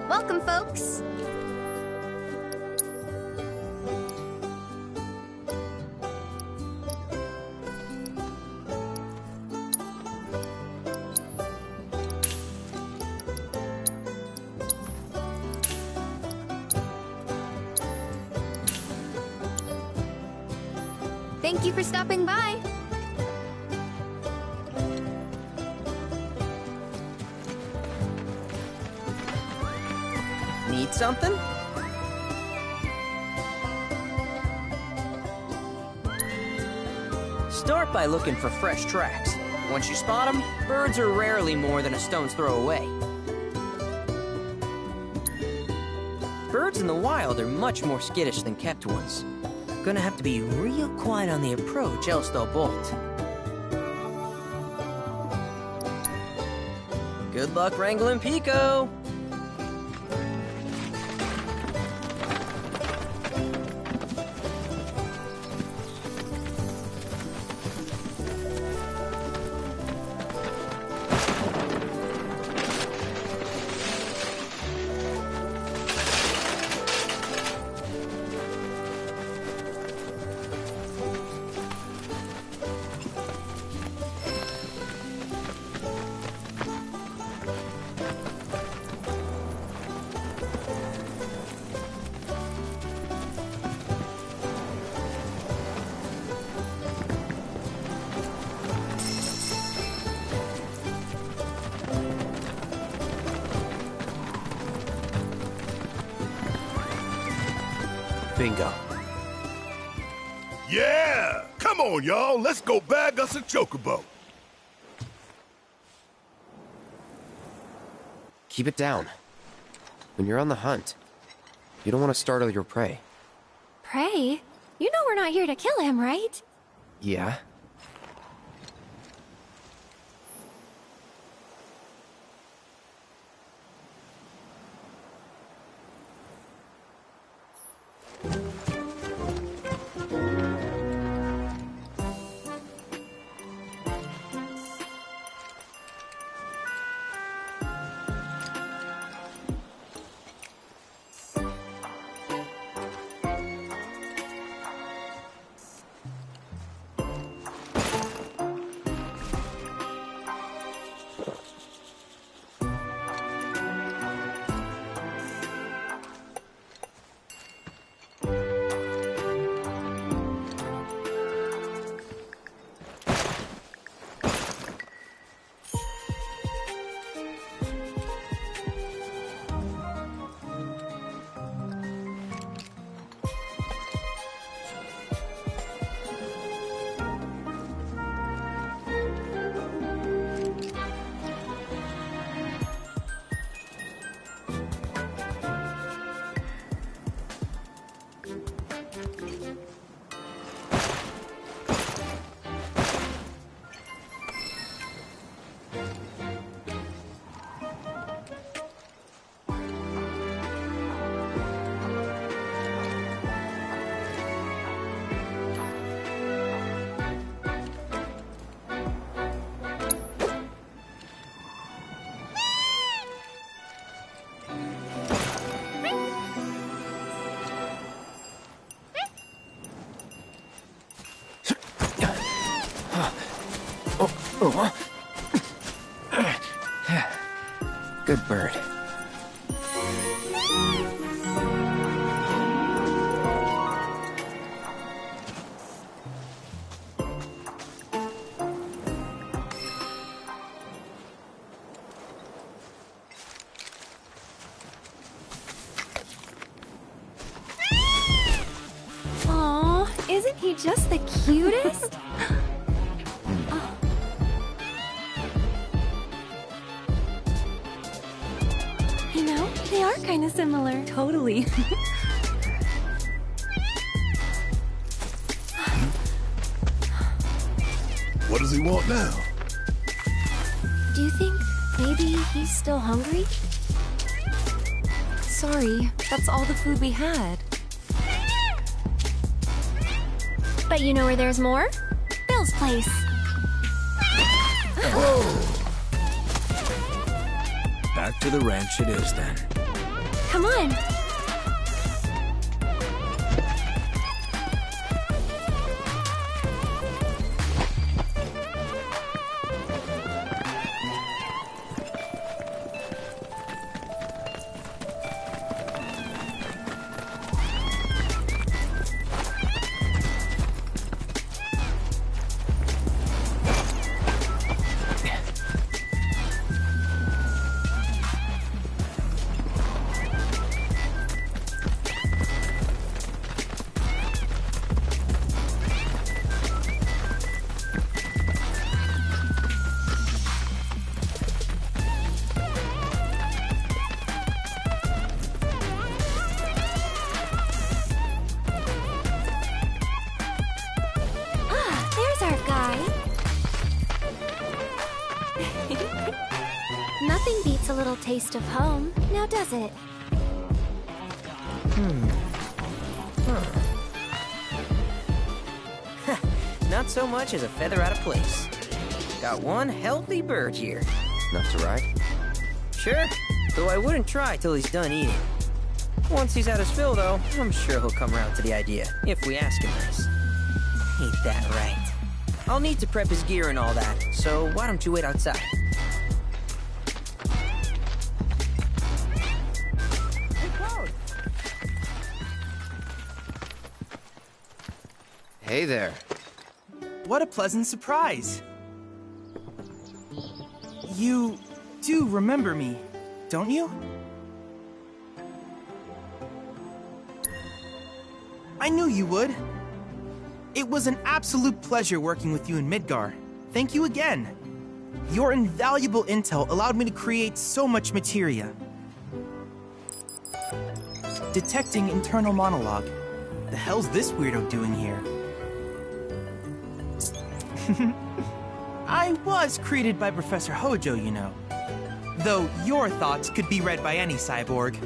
Welcome, folks! Thank you for stopping by. Need something? Start by looking for fresh tracks. Once you spot them, birds are rarely more than a stone's throw away. Birds in the wild are much more skittish than kept ones. Gonna have to be real quiet on the approach, else they'll bolt. Good luck wrangling Pico! Bingo. Yeah! Come on, y'all. Let's go bag us a chocobo. Keep it down. When you're on the hunt, you don't want to startle your prey. Prey? You know we're not here to kill him, right? Yeah? Good bird. Aw, isn't he just the cutest? You know, they are kind of similar. Totally. What does he want now? Do you think maybe he's still hungry? Sorry, that's all the food we had. But you know where there's more? Bill's place. Back to the ranch it is then. Come on. a little taste of home, now does it? Not so much as a feather out of place. Got one healthy bird here. Enough to ride? Sure, though I wouldn't try till he's done eating. Once he's had his fill, though, I'm sure he'll come around to the idea, if we ask him nice. Ain't that right? I'll need to prep his gear and all that, so why don't you wait outside? Hey, Cloud! Hey there. What a pleasant surprise! You do remember me, don't you? I knew you would. It was an absolute pleasure working with you in Midgar. Thank you again. Your invaluable intel allowed me to create so much materia. Detecting internal monologue. The hell's this weirdo doing here? I was created by Professor Hojo, you know. Though your thoughts could be read by any cyborg.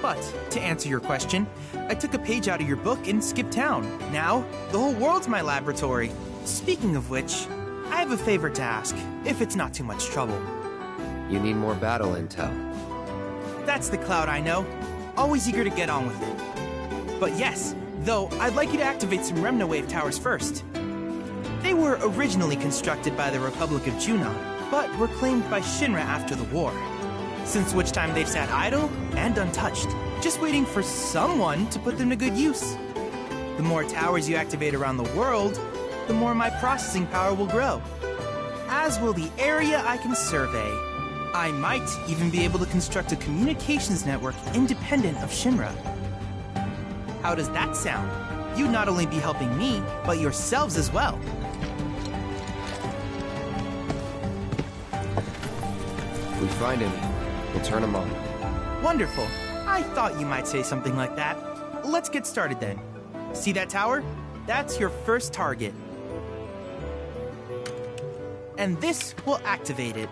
But, to answer your question, I took a page out of your book and skipped town. Now, the whole world's my laboratory. Speaking of which, I have a favor to ask, if it's not too much trouble. You need more battle intel. That's the Cloud I know. Always eager to get on with it. But yes, though, I'd like you to activate some Remna Wave towers first. They were originally constructed by the Republic of Junon, but were claimed by Shinra after the war. Since which time they've sat idle and untouched, just waiting for someone to put them to good use. The more towers you activate around the world, the more my processing power will grow. As will the area I can survey. I might even be able to construct a communications network independent of Shinra. How does that sound? You'd not only be helping me, but yourselves as well. If we find him, we'll turn him on. Wonderful. I thought you might say something like that. Let's get started then. See that tower? That's your first target. And this will activate it.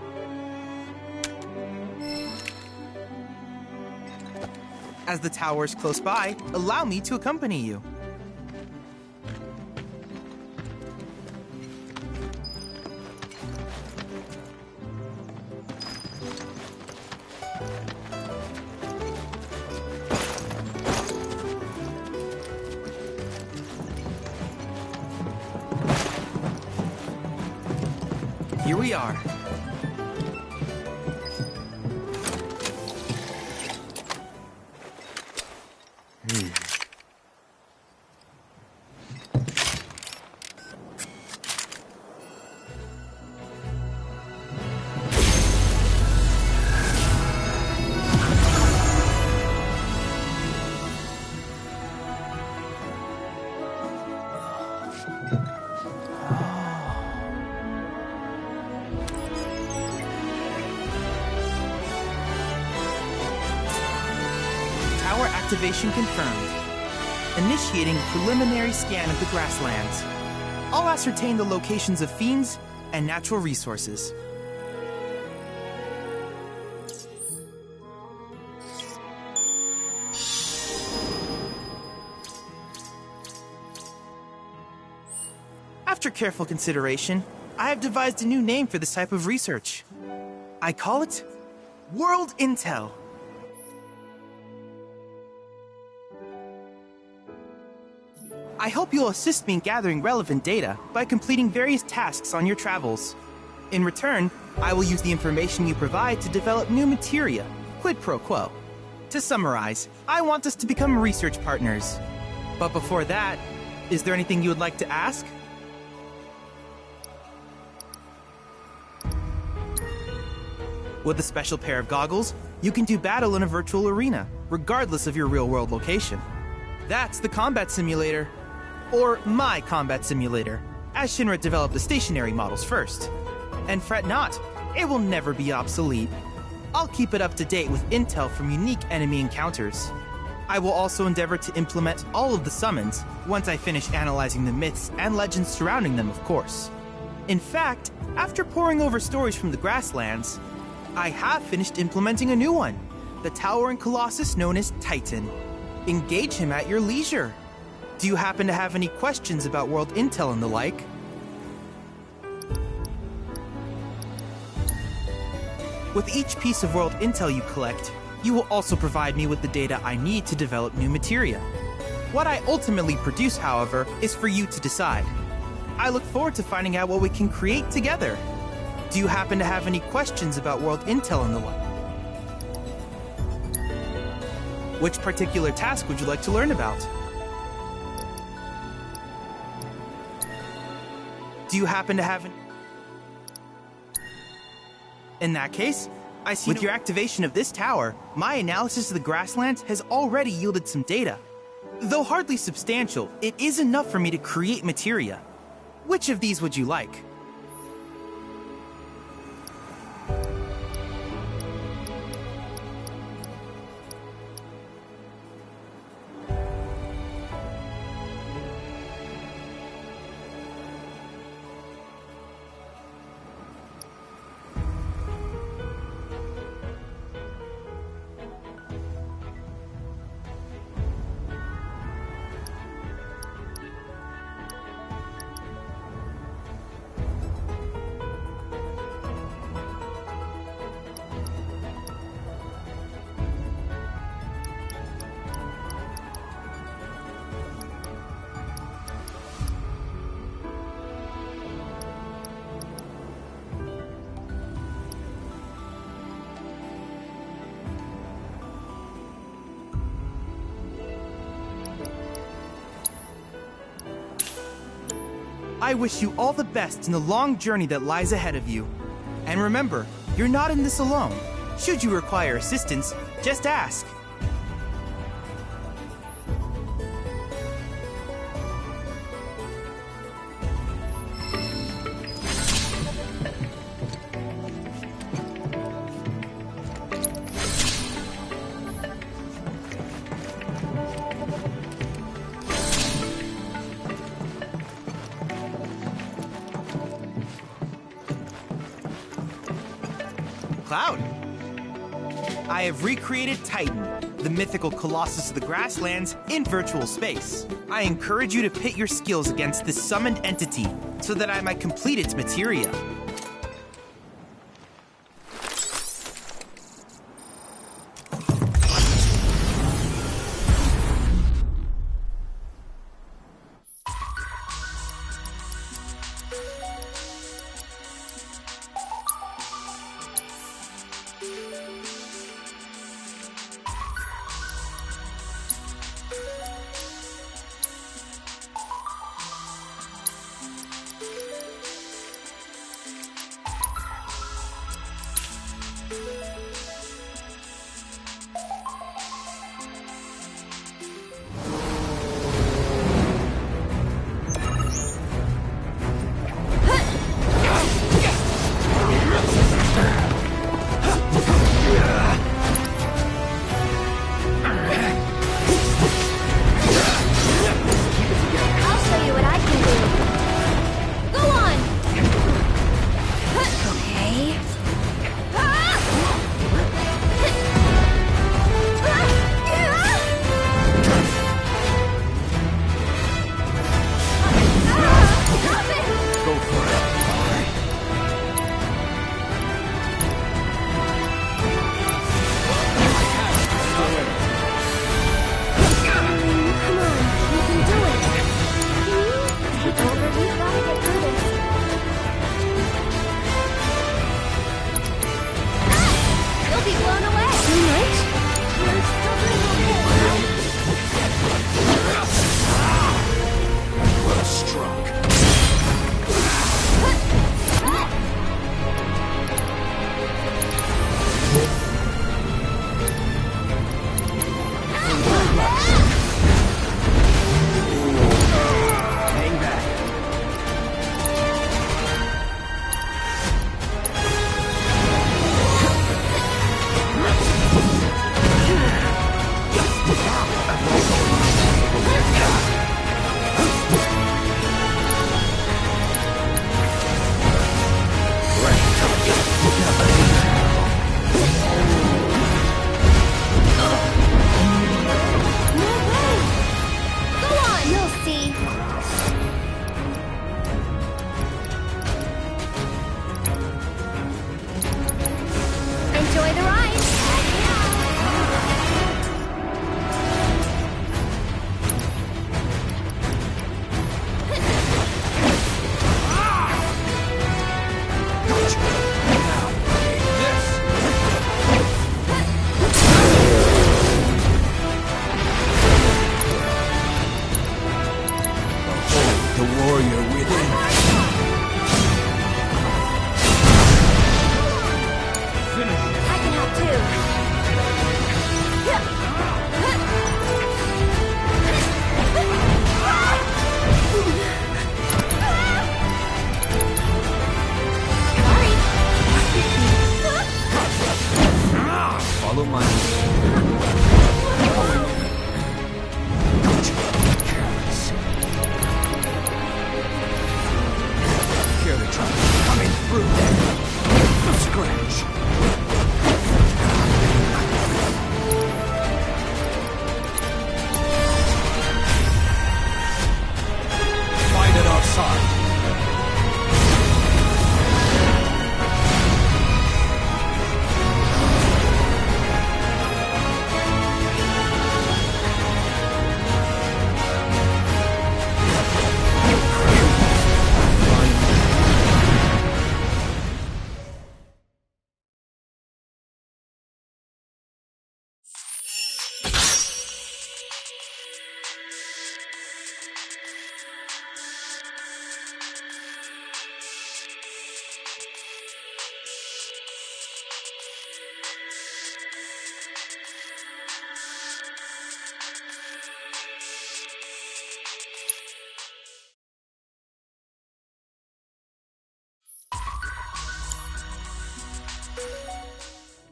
As the tower is close by, allow me to accompany you. Here we are. Activation confirmed. Initiating preliminary scan of the grasslands. I'll ascertain the locations of fiends and natural resources. After careful consideration, I have devised a new name for this type of research. I call it World Intel. I hope you'll assist me in gathering relevant data by completing various tasks on your travels. In return, I will use the information you provide to develop new materia, quid pro quo. To summarize, I want us to become research partners. But before that, is there anything you would like to ask? With a special pair of goggles, you can do battle in a virtual arena, regardless of your real-world location. That's the combat simulator. Or my combat simulator, as Shinra developed the stationary models first. And fret not, it will never be obsolete. I'll keep it up to date with intel from unique enemy encounters. I will also endeavor to implement all of the summons, once I finish analyzing the myths and legends surrounding them, of course. In fact, after poring over stories from the grasslands, I have finished implementing a new one, the towering colossus known as Titan. Engage him at your leisure. Do you happen to have any questions about world intel and the like? With each piece of world intel you collect, you will also provide me with the data I need to develop new materia. What I ultimately produce, however, is for you to decide. I look forward to finding out what we can create together. Do you happen to have any questions about world intel and the like? Which particular task would you like to learn about? Do you happen to have any... In that case, I see with your activation of this tower, my analysis of the grasslands has already yielded some data. Though hardly substantial, it is enough for me to create materia. Which of these would you like? I wish you all the best in the long journey that lies ahead of you. And remember, you're not in this alone. Should you require assistance, just ask. Cloud. I have recreated Titan, the mythical colossus of the grasslands, in virtual space. I encourage you to pit your skills against this summoned entity so that I might complete its materia. Follow my lead. Don't you be careless. Hear the truck coming through there. A scratch. Fight at our side.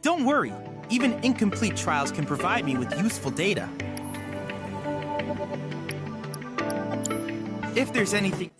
Don't worry, even incomplete trials can provide me with useful data. If there's anything...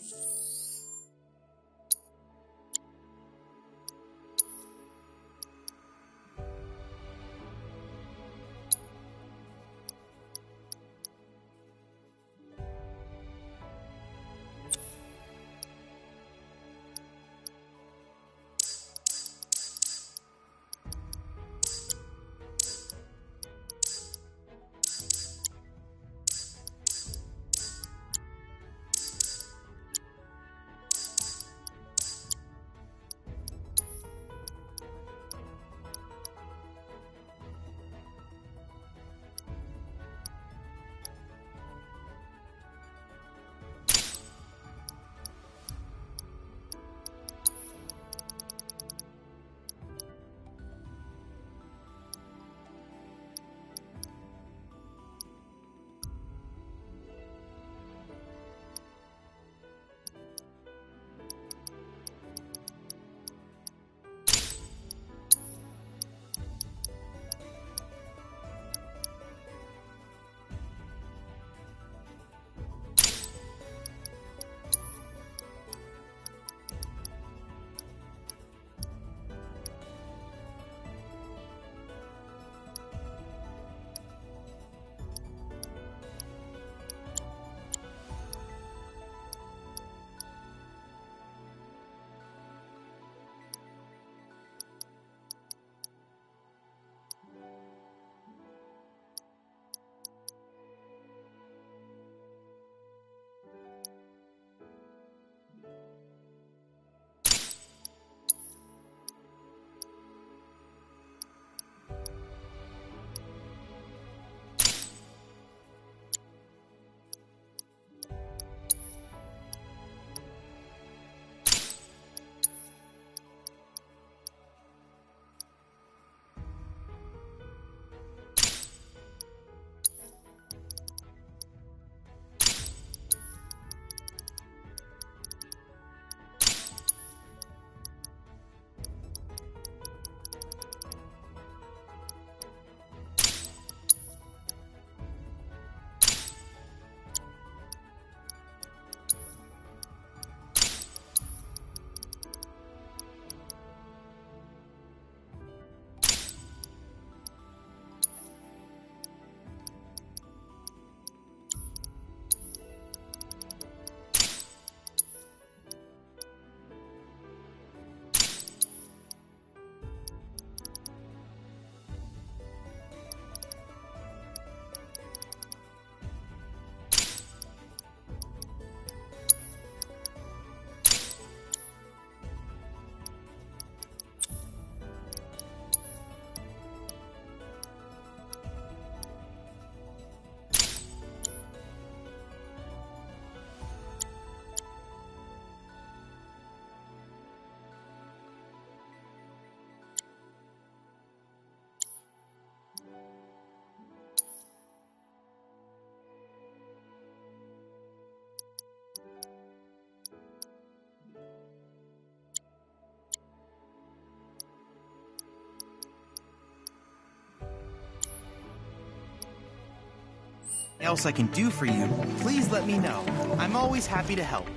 else I can do for you, please let me know. I'm always happy to help.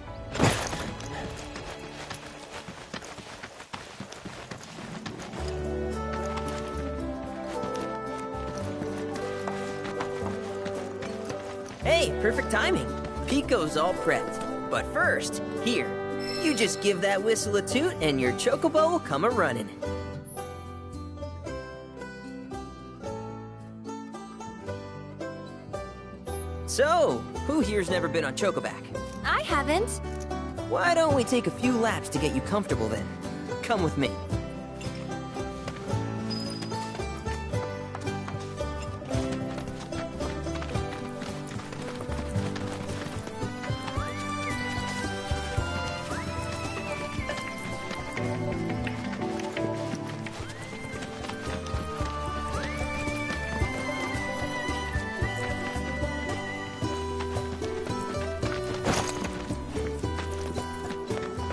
Hey, perfect timing. Pico's all prepped. But first, here, you just give that whistle a toot and your chocobo will come a-running. So, who here's never been on Chocoback? I haven't. Why don't we take a few laps to get you comfortable then? Come with me.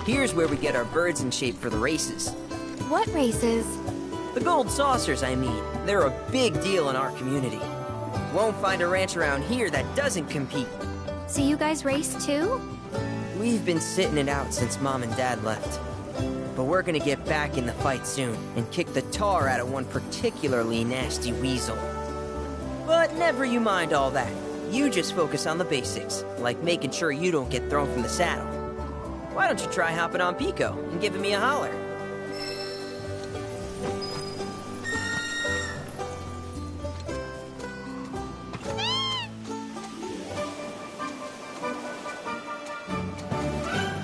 Here's where we get our birds in shape for the races. What races? The gold saucers, I mean. They're a big deal in our community. Won't find a ranch around here that doesn't compete. So you guys race too? We've been sitting it out since Mom and Dad left. But we're gonna get back in the fight soon and kick the tar out of one particularly nasty weasel. But never you mind all that. You just focus on the basics, like making sure you don't get thrown from the saddle. Why don't you try hopping on Pico and giving me a holler?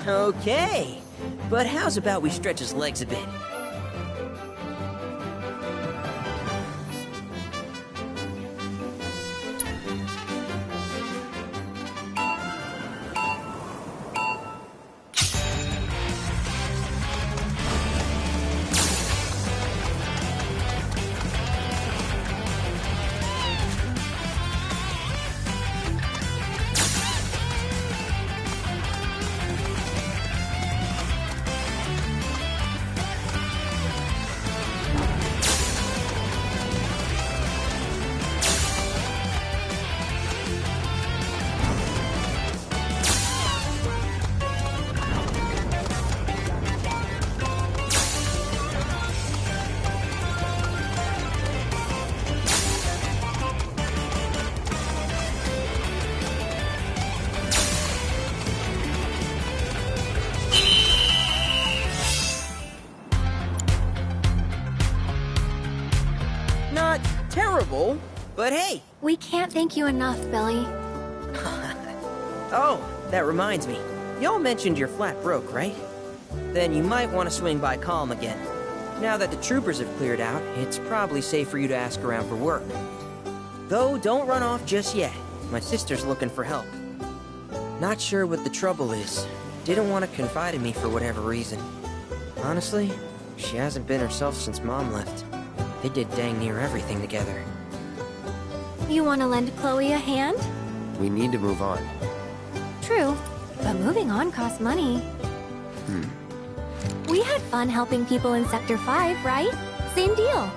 Okay, but how's about we stretch his legs a bit? Not terrible, but hey. We can't thank you enough, Billy. Oh, that reminds me. Y'all mentioned your flat broke, right? Then you might want to swing by Calm again. Now that the troopers have cleared out, it's probably safe for you to ask around for work. Though, don't run off just yet. My sister's looking for help. Not sure what the trouble is. Didn't want to confide in me for whatever reason. Honestly, she hasn't been herself since Mom left. They did dang near everything together. You want to lend Chloe a hand? We need to move on. True, but moving on costs money. We had fun helping people in Sector 5, right? Same deal.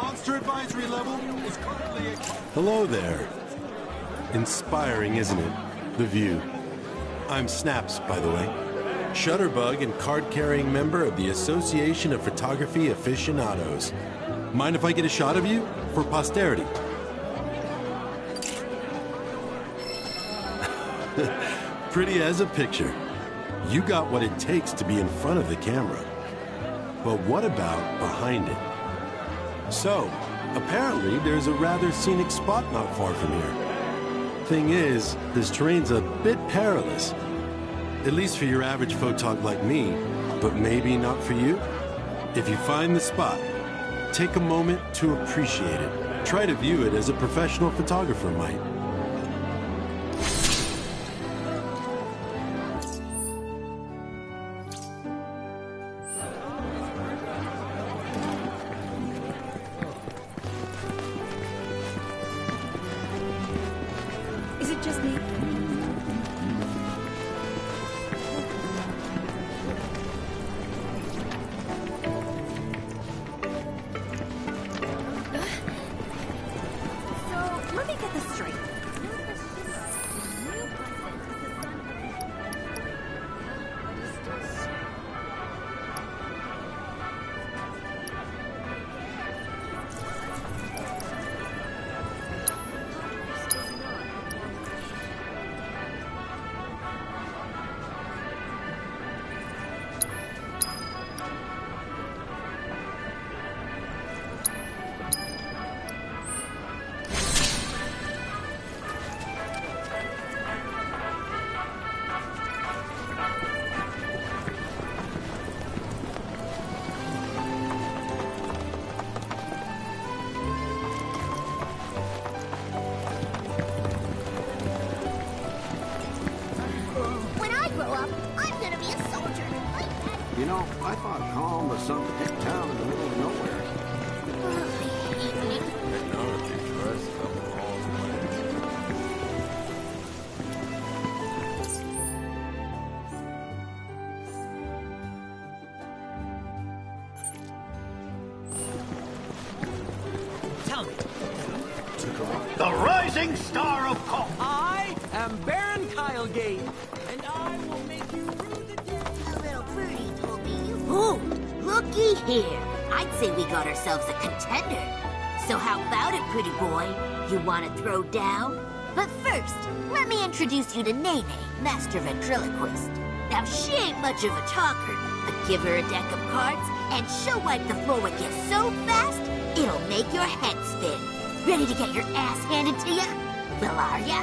Monster advisory level is currently at... Hello there. Inspiring, isn't it? The view. I'm Snaps, by the way. Shutterbug and card-carrying member of the Association of Photography Aficionados. Mind if I get a shot of you? For posterity. Pretty as a picture. You got what it takes to be in front of the camera. But what about behind it? So, apparently there's a rather scenic spot not far from here. Thing is, this terrain's a bit perilous. At least for your average photog like me, but maybe not for you. If you find the spot, take a moment to appreciate it. Try to view it as a professional photographer might. Is it just me? So, let me get this straight. When I grow up, I'm gonna be a soldier. You know, I thought home was some hick town in the middle of nowhere. Technology for us come all the way. Tell me. The rising star of Call. I am Baron Kylegate, and I will make you rue the day. A little birdie told me you... Ooh, looky here. I'd say we got ourselves a contender. So how about it, pretty boy? You want to throw down? But first, let me introduce you to Nene, master ventriloquist. Now, she ain't much of a talker, but give her a deck of cards, and she'll wipe the floor with gifts so fast, it'll make your head spin. Ready to get your ass handed to ya? Well, are ya?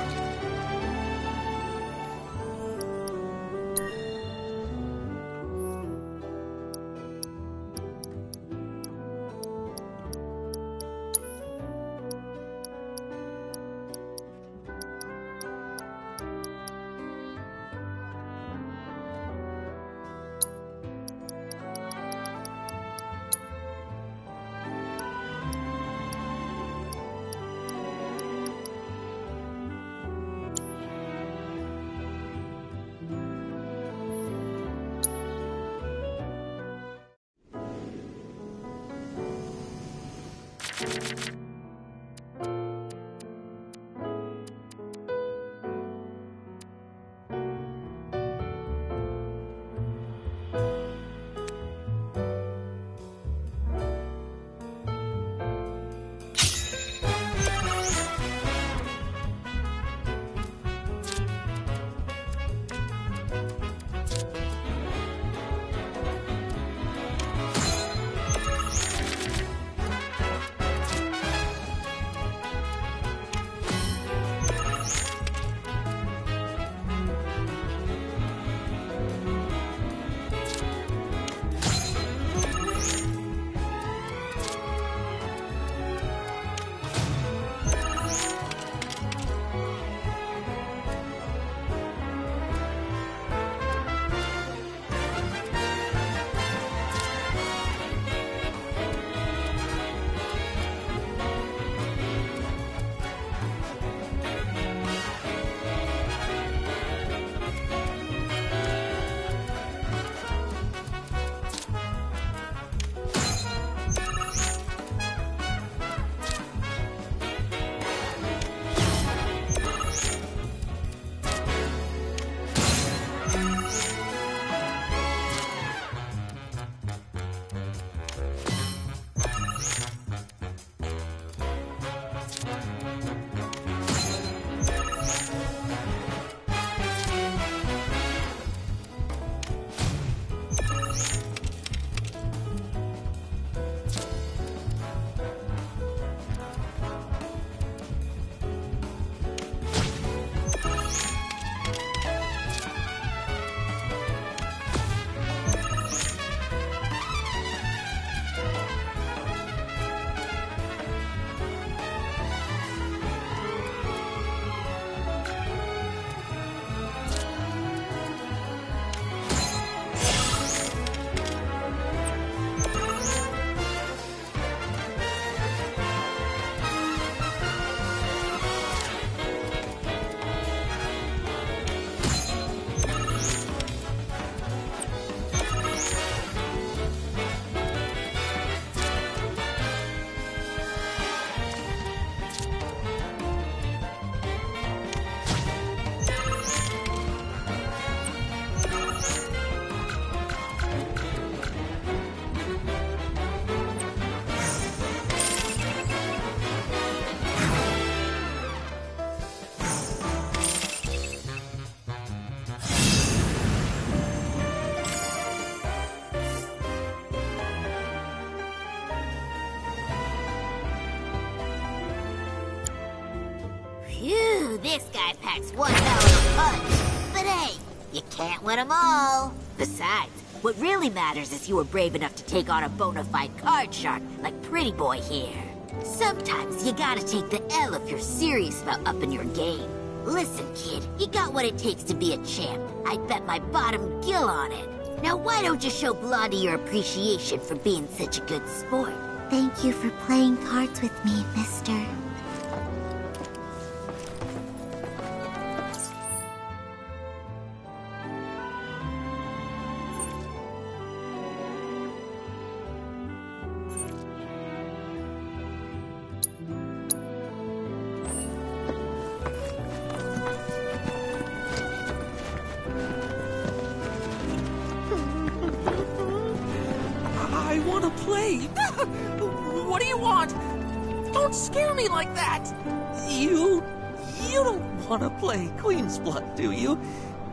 This guy packs one hell of a punch. But hey, you can't win them all. Besides, what really matters is you were brave enough to take on a bona fide card shark like Pretty Boy here. Sometimes you gotta take the L if you're serious about upping your game. Listen, kid, you got what it takes to be a champ. I'd bet my bottom gill on it. Now why don't you show Blondie your appreciation for being such a good sport? Thank you for playing cards with me, mister. I want to play. What do you want? Don't scare me like that. You don't want to play Queen's Blood, do you?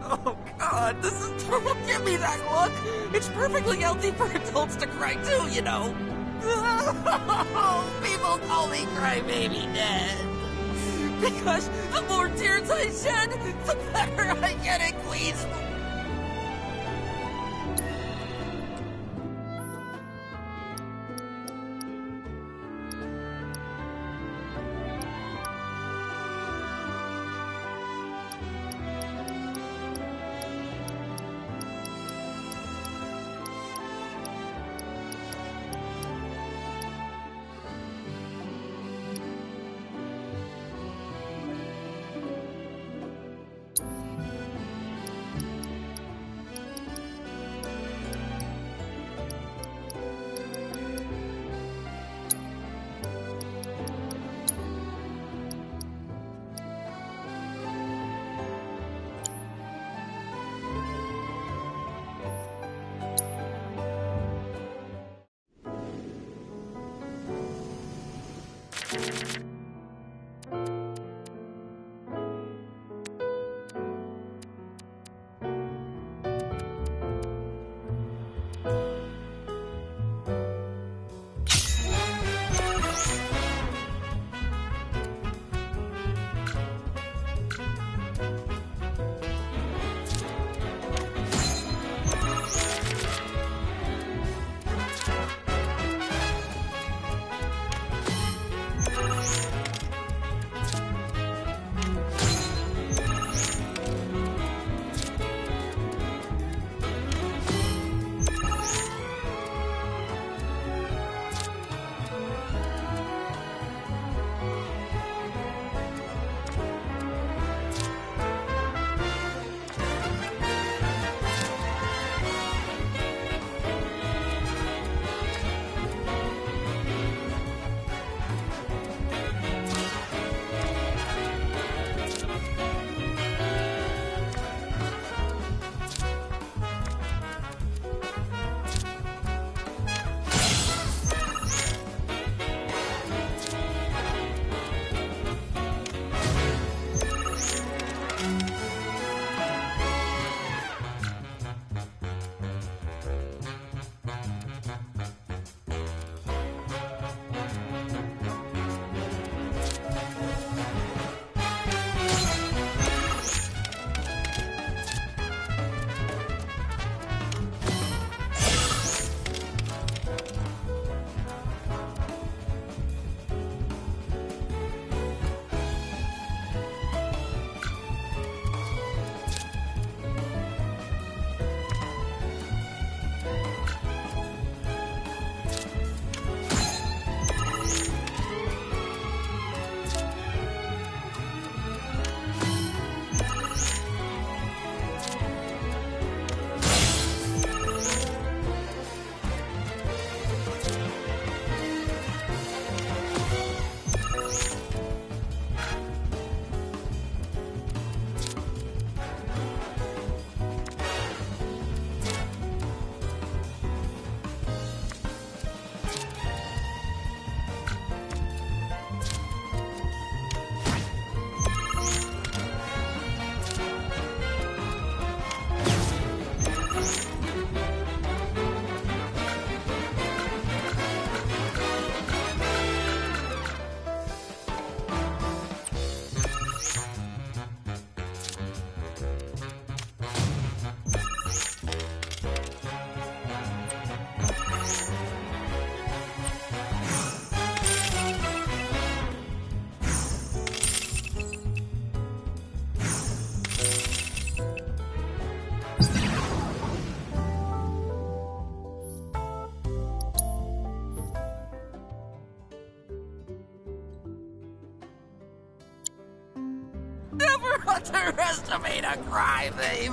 Oh God, this is. Don't give me that look. It's perfectly healthy for adults to cry too, you know. People call me Crybaby Dad. Because the more tears I shed, the better I get at Queen's Blood. underestimate a crybaby.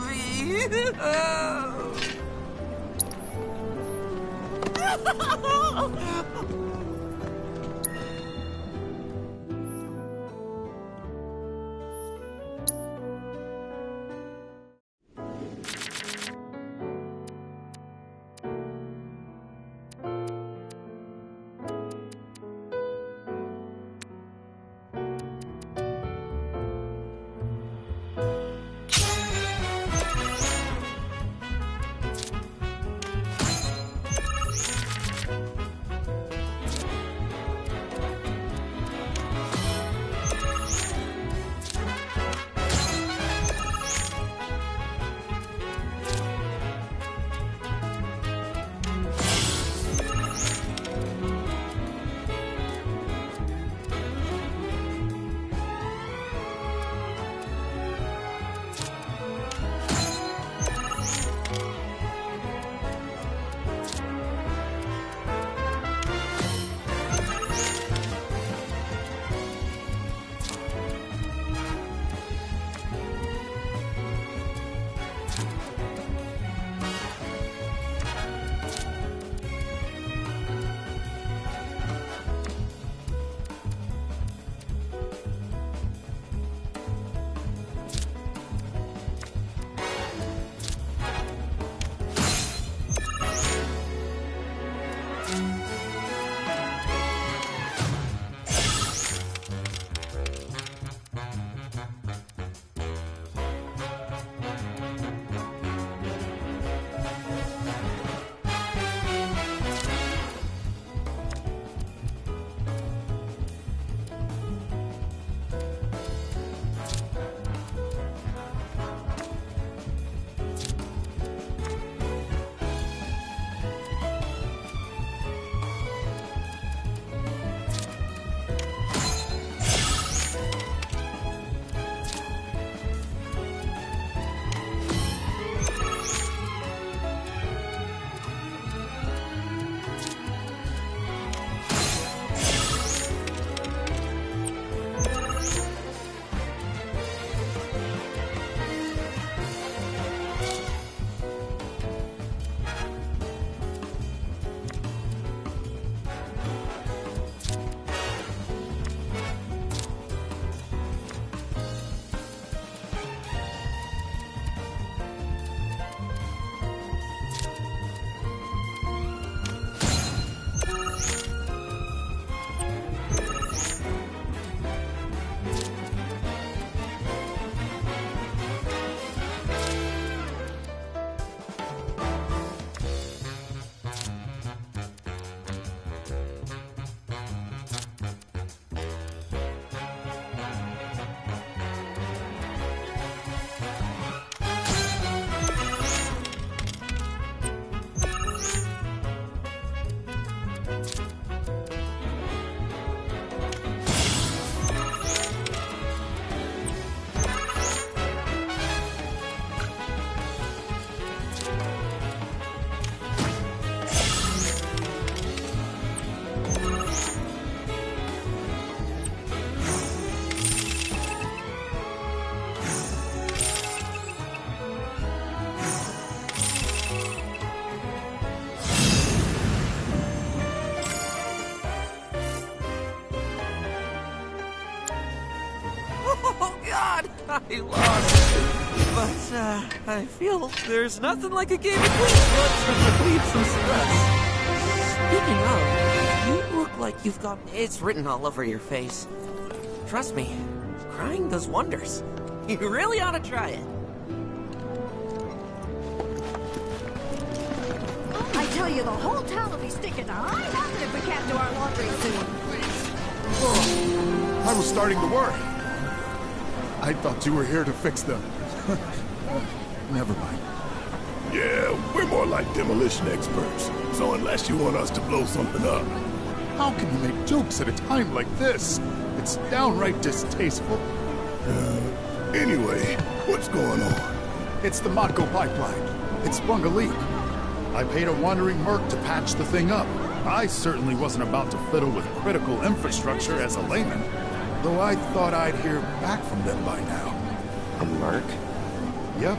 I lost. But, I feel there's nothing like a game of Queen's to relieve some stress. Speaking of, you look like you've got it's written all over your face. Trust me, crying does wonders. You really ought to try it. I tell you, the whole town will be sticking to high heaven if we can't do our laundry soon. Oh, I was starting to worry. I thought you were here to fix them. Never mind. Yeah, we're more like demolition experts. So unless you want us to blow something up... How can you make jokes at a time like this? It's downright distasteful. Anyway, what's going on? It's the Mako pipeline. It sprung a leak. I paid a wandering merc to patch the thing up. I certainly wasn't about to fiddle with critical infrastructure as a layman, though I thought I'd hear back from them by now. And Merc? Yep.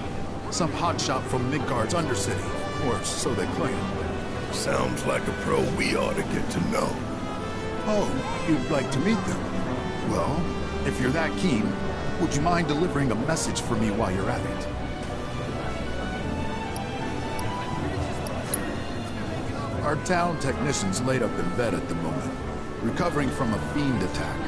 Some hotshot from Midgard's Undercity. Or so they claim. Sounds like a pro we ought to get to know. Oh, you'd like to meet them? Well, if you're that keen, would you mind delivering a message for me while you're at it? Our town technician's laid up in bed at the moment, recovering from a fiend attack.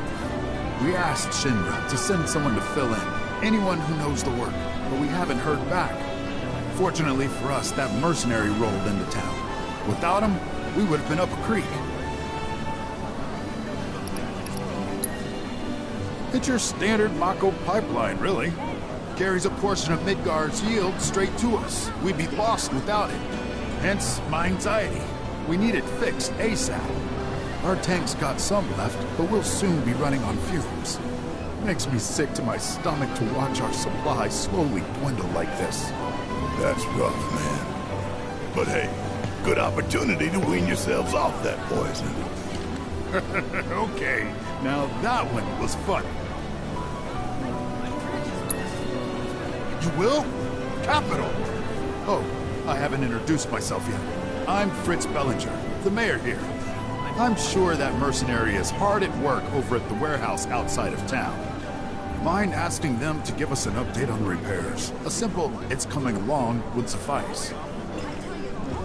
We asked Shinra to send someone to fill in, anyone who knows the work, but we haven't heard back. Fortunately for us, that mercenary rolled into town. Without him, we would have been up a creek. It's your standard Mako pipeline, really. Carries a portion of Midgard's yield straight to us. We'd be lost without it. Hence, my anxiety. We need it fixed ASAP. Our tank's got some left, but we'll soon be running on fumes. Makes me sick to my stomach to watch our supply slowly dwindle like this. That's rough, man. But hey, good opportunity to wean yourselves off that poison. Okay, now that one was fun. You will? Capital! Oh, I haven't introduced myself yet. I'm Fritz Bellinger, the mayor here. I'm sure that mercenary is hard at work over at the warehouse outside of town. Mind asking them to give us an update on repairs? A simple, "it's coming along" would suffice.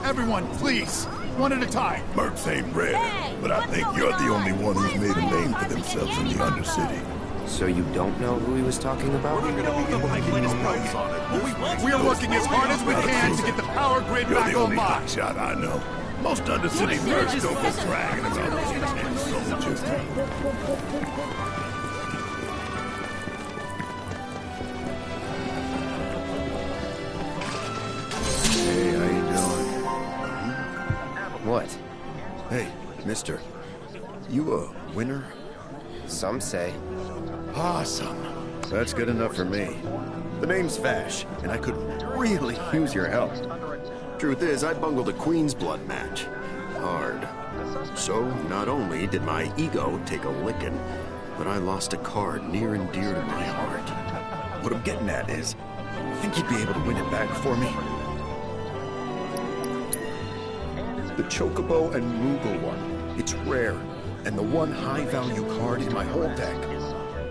Everyone, please! One at a time! Mercs ain't rare, but I think you're the only one who's made a name for themselves in the Undercity. So you don't know who he was talking about? We are working as hard as we can to get the power grid You're back the only online. hotshot I know. Most Undercity mercs don't go bragging about and soldiers. Hey, how you doing? What? Hey, mister. You a winner? Some say. Awesome. That's good enough for me. The name's Vash, and I could really use your help. Truth is, I bungled a Queen's Blood match. Hard. So, not only did my ego take a licking, but I lost a card near and dear to my heart. What I'm getting at is, I think you'd be able to win it back for me. The Chocobo and Moogle one. It's rare, and the one high-value card in my whole deck.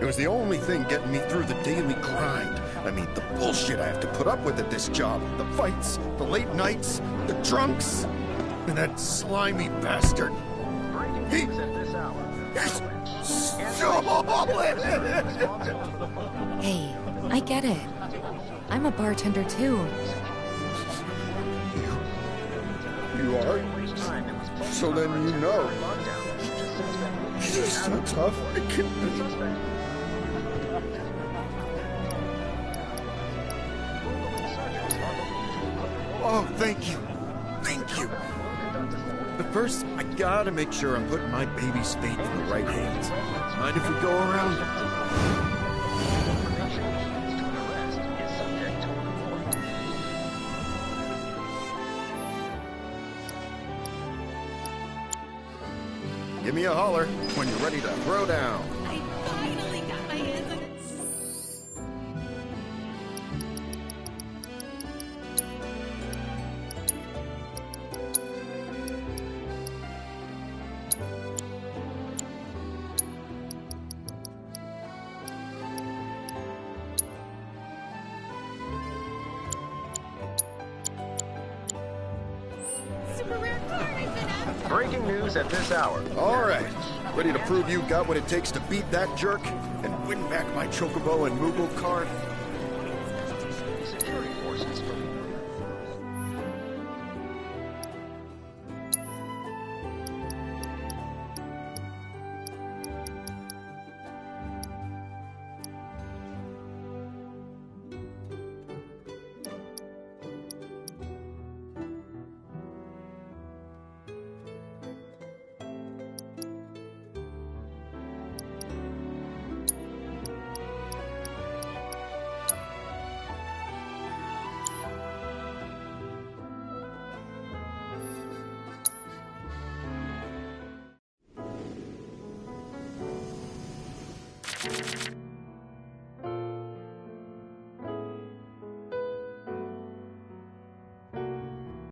It was the only thing getting me through the daily grind. I mean, the bullshit I have to put up with at this job. The fights, the late nights, the drunks, and that slimy bastard. He's stolen! Hey, I get it. I'm a bartender too. You are? So then you know. He's so tough. I can't... Oh, thank you. Thank you. But first, I gotta make sure I'm putting my baby's fate in the right hands. Mind if we go around? Give me a holler when you're ready to throw down. I finally got my hands on it. Super rare card has been out. Breaking news at this hour. All right. Ready to prove you got what it takes to beat that jerk and win back my Chocobo and Moogle card?